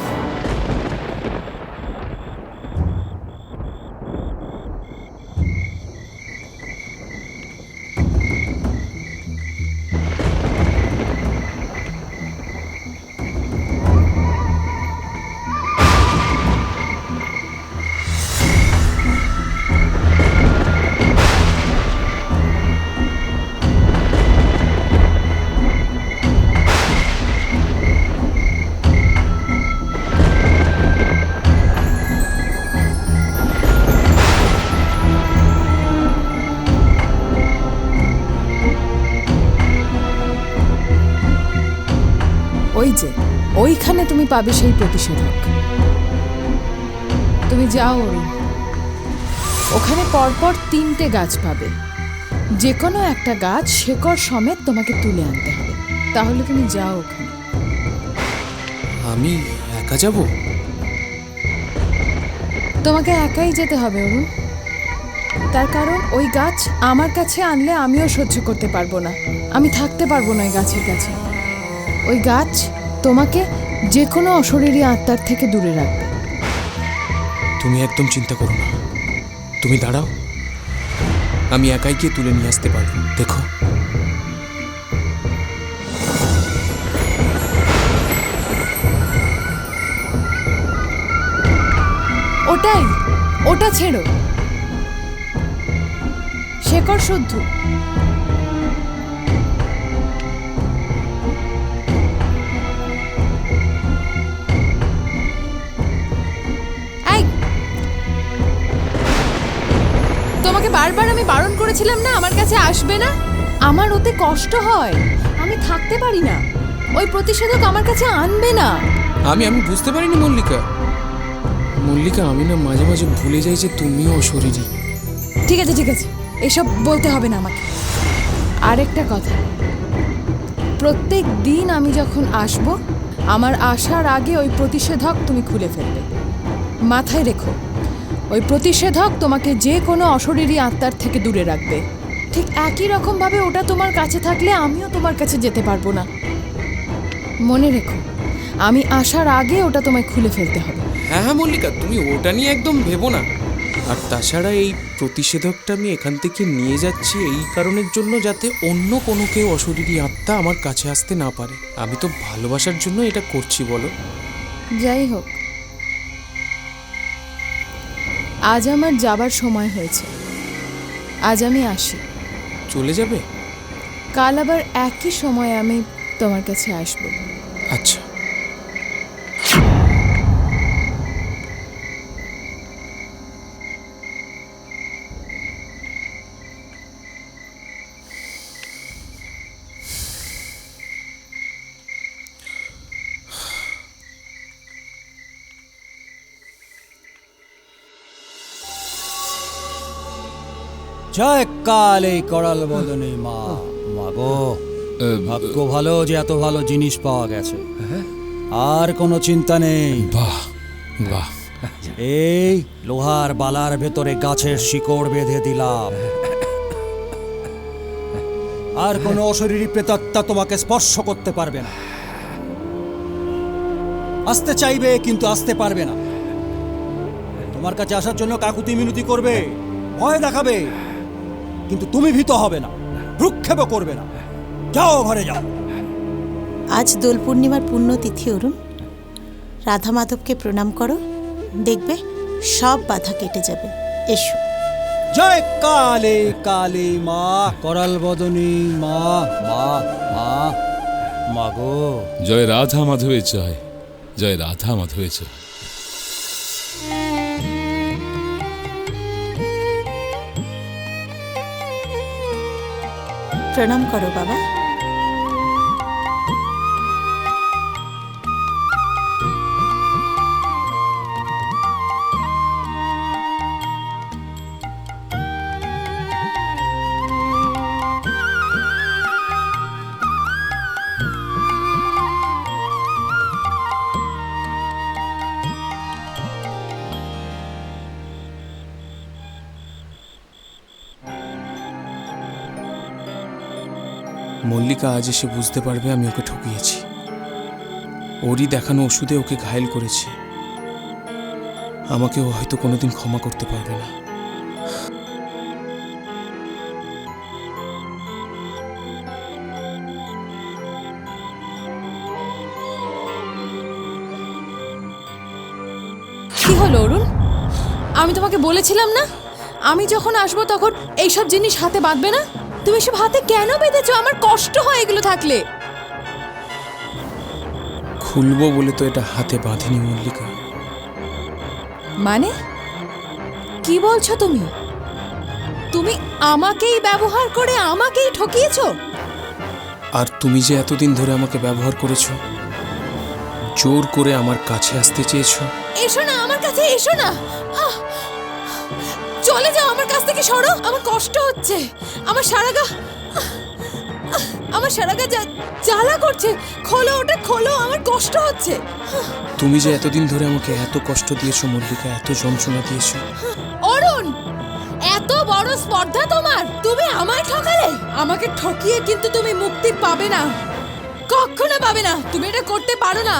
ওইখানে তুমি পাবে সেই প্রতিষেধক। তুমি যাও অরুণ, ওখানে পরপর 3টে গাছ পাবে। যে কোনো একটা গাছ শেকড় সমেত তোমাকে তুলে আনতে হবে। তাহলে তুমি যাও ওখানে। আমি একা যাব? তোমাকে একাই যেতে হবে অরুণ। তার কারণ ওই গাছ আমার কাছে আনলে আমিও সহ্য করতে পারবো না, আমি থাকতে পারবো না ওই গাছের কাছে। ওই গাছ তোমাকে যে কোনো অশরীরী আত্মার থেকে দূরে রাখবে। তুমি একদম চিন্তা করো না, তুমি দাঁড়াও, আমি একাই গিয়ে তুলে নিয়ে আসতে পারবো। দেখো, ওটা ছেড়ো, শেকড় শুদ্ধ। তোমাকে বারবার আমি বারণ করেছিলাম না আমার কাছে আসবে না? আমার ওতে কষ্ট হয়, আমি থাকতে পারি না। ওই প্রতিষেধক আমার কাছে আনবে না। আমি বুঝতে পারিনি মল্লিকা। মল্লিকা, আমি না মাঝে মাঝে ভুলে যাই যে তুমিও অশরীরী। ঠিক আছে এসব বলতে হবে না আমাকে। আরেকটা কথা, প্রত্যেক দিন আমি যখন আসব, আমার আসার আগে ওই প্রতিষেধক তুমি খুলে ফেলবে। মাথায় রেখো, ওই প্রতিষেধক তোমাকে যে কোনো অশরীরী আত্মার থেকে দূরে রাখবে। ঠিক একই রকমভাবে ওটা তোমার কাছে থাকলে আমিও তোমার কাছে যেতে পারবো না। মনে রেখো, আমি আসার আগে ওটা তোমায় খুলে ফেলতে হবে। হ্যাঁ মল্লিকা, তুমি ওটা নিয়ে একদম ভেবো না। আর তাছাড়া এই প্রতিষেধকটা আমি এখান থেকে নিয়ে যাচ্ছি এই কারণের জন্য, যাতে অন্য কোনো কেউ অশরীরী আত্মা আমার কাছে আসতে না পারে। আমি তো ভালোবাসার জন্য এটা করছি, বলো। যাই হোক, আজ আমার যাবার সময় হয়েছে, আজ আমি আসি। চলে যাবে? কাল আবার একই সময় আমি তোমার কাছে আসব। আচ্ছা। জয় কালী করাল বদনী মা। মাগো, ভাগ্য ভালো যে এত ভালো জিনিস পাওয়া গেছে, আর কোনো চিন্তা নেই। বাহ বাহ। এই লোহার বালার ভেতরে গাছের শিকড় বেঁধে দিলাম, আর কোনো অশরীরী প্রেতাত্মা তোমাকে স্পর্শ করতে পারবে না। আসতে চাইবে কিন্তু আসতে পারবে না। তোমার কাছে আসার জন্য কাকুতি মিনতি করবে, ভয় দেখাবে, কিন্তু তুমি ভীত হবে না, ভ্রুক্ষেপও করবে না। যাও ঘরে যাও। আজ দোল পূর্ণিমার পুণ্যতিথি অরুণ, রাধা মাধবকে প্রণাম করো, দেখবে সব বাধা কেটে যাবে। এসো। জয় কালী কালী মা, করাল বদনী মা। মা মা মাগো। জয় রাধা মাধবের জয়, জয় রাধা মাধবের জয়। প্রণাম করো বাবা। মল্লিকা আজ এসে বুঝতে পারবে আমি ওকে ঠকিয়েছি। ওরই দেখানো ওষুধে ওকে ঘায়েল করেছি। আমাকে ও হয়তো কোনোদিন ক্ষমা করতে পারবে না। কি হলো অরুণ? আমি তোমাকে বলেছিলাম না আমি যখন আসবো তখন এইসব জিনিস হাতে বাঁধবে না? তুমি সব হাতে কেন বেঁধেছো? আমার কষ্ট হয় এগুলো থাকলে। খুলবো বলে তো এটা হাতে বাঁধিনি মল্লিকা। মানে কি বলছো তুমি? তুমি আমাকেই ব্যবহার করে আমাকেই ঠকিয়েছো। আর তুমি যে এতদিন ধরে আমাকে ব্যবহার করেছো, জোর করে আমার কাছে আসতে চেয়েছো। এসো না আমার কাছে, এসো না। চলে যাও আমার কাছ থেকে, সরো। আমার কষ্ট হচ্ছে, আমার সারা গা জ্বালা করছে। খোলো ওটা, খোলো, আমার কষ্ট হচ্ছে। তুমি যে এতদিন ধরে আমাকে এত কষ্ট দিয়েছো মল্লিকা, এত যন্ত্রণা দিয়েছো। অরুণ, এত বড় স্পর্ধা তোমার? তুমি আমায় ঠকালে। আমাকে ঠকিয়ে কিন্তু তুমি মুক্তি পাবে না, কখনো পাবে না। তুমি এটা করতে পারো না,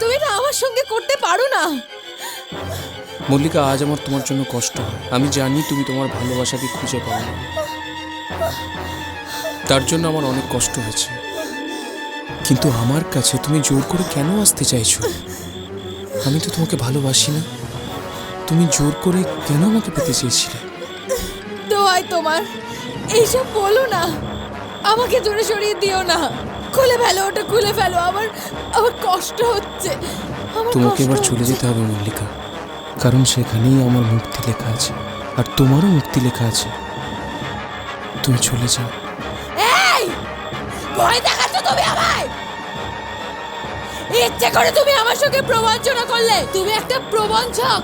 তুমি এটা আমার সঙ্গে করতে পারো না। মল্লিকা, আজ আমার তোমার জন্য কষ্ট হয়। আমি জানি তুমি তোমার ভালোবাসাকে খুঁজে পাও না, তার জন্য আমার অনেক কষ্ট হয়েছে। কিন্তু আমার কাছে তুমি জোর করে কেন আসতে চাইছো? আমি তো তোমাকে ভালোবাসি না। তুমি জোর করে কেন আমাকে পেতে চেয়েছিলে? দোয়াই তোমার, এইসব বলো না। আমাকে জোরে সরিয়ে দিও না। খুলে ফেলো ওটা, খুলে ফেলো। আমার কষ্ট হচ্ছে। তোমাকে এবার চলে যেতে হবে মল্লিকা, কারণ সেখানেই আমার মুক্তি লেখা আছে, আর তোমারও মুক্তি লেখা আছে। তুমি চলে যাও। এই, ভয় দেখাচ্ছ তুমি আমায়? ইচ্ছে করে তুমি আমার সঙ্গে প্রবঞ্চনা করলে। তুমি একটা প্রবঞ্চক,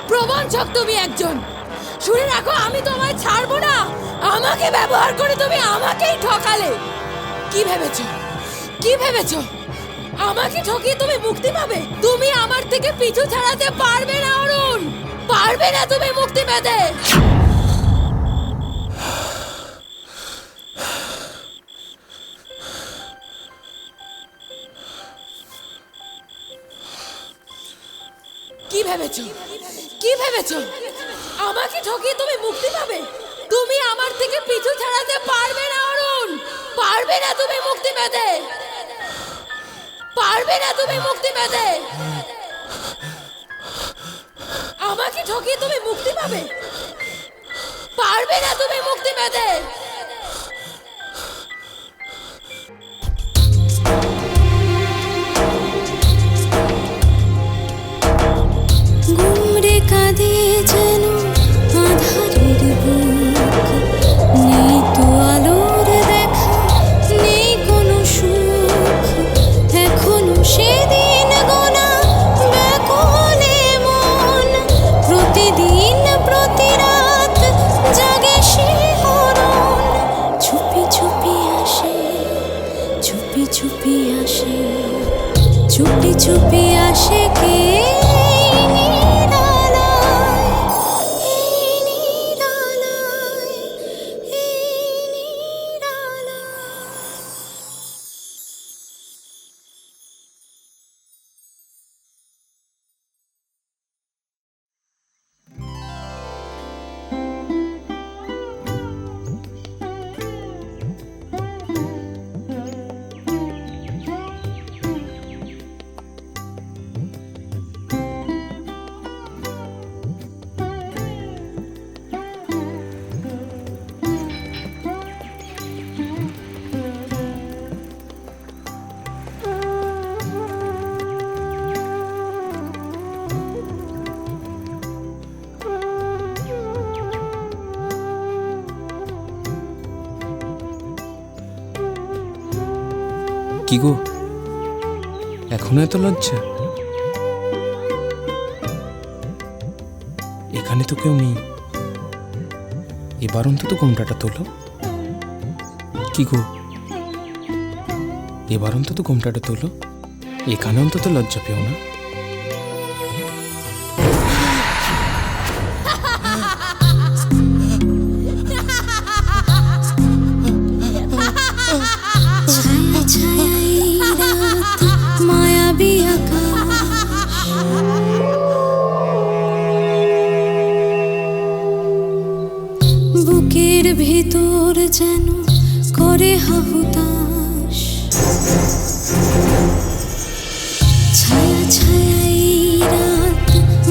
প্রবঞ্চক তুমি একজন। শুনে রাখো, আমি তোমায় ছাড়বো না। আমাকে ব্যবহার করে তুমি আমাকেই ঠকালে। কি ভেবেছো, কি ভেবেছো? আমাকে ঠকিয়ে তুমি মুক্তি পাবে? তুমি আমার থেকে পিছু ছাড়াতে পারবে না অরুণ, পারবে না তুমি মুক্তি পেতে। কি ভেবেছো, কি ভেবেছো? আমাকে ঠকিয়ে তুমি মুক্তি পাবে? তুমি আমার থেকে পিছু ছাড়াতে পারবে না অরুণ, পারবে না তুমি মুক্তি পেতে, পারবে না তুমি মুক্তি পেতে। আমাকে ঠকিয়ে তুমি মুক্তি পাবে? পারবে না তুমি মুক্তি পেতে। ঘুমরে কাঁদে যেন আধারের বুক, নেই তো আলোর দেখা, নেই কোনো সুখ। এখনো সেদিন গোনা ব্যাকুলে মন, প্রতিদিন প্রতি রাত জাগে শিহরণ। চুপি চুপি আসে, চুপি চুপি আসে, চুপি চুপি আসে কে? কি গো, এখনো এত লজ্জা? এখানে তো কেউ নেই, এবার অন্তত ঘোমটাটা তোলো। কি গো, এবার অন্তত ঘোমটাটা তোলো। এখানে অন্তত লজ্জা পেও না। ছায়া ছায়া এই রাত, মায়াবী আকাশ, বুকের ভিতর যেন করে হাহুতাশ। ছায়া ছায়া এই রাত,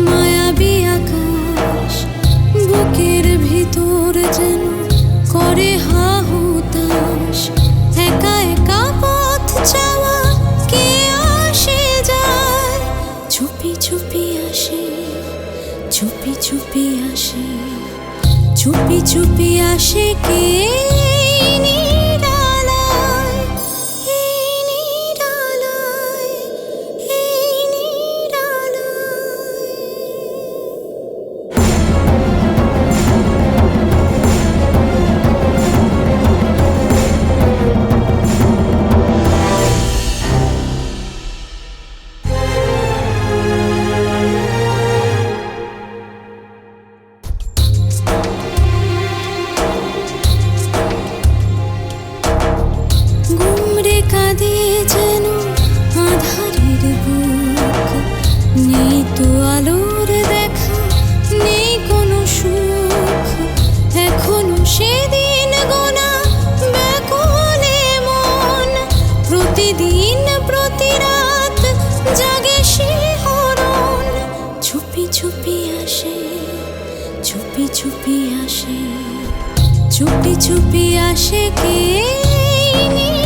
মায়াবী আকাশ, বুকের ভিতর যেন করে হাহুতাশ। একা একা পথ যাওয়া কে আসে যায়, চুপি চুপি আসে, চুপি চুপি আসে, চুপি চুপি আসে কে? নিরালায়, এই নিরালায়, চুপি আসে কে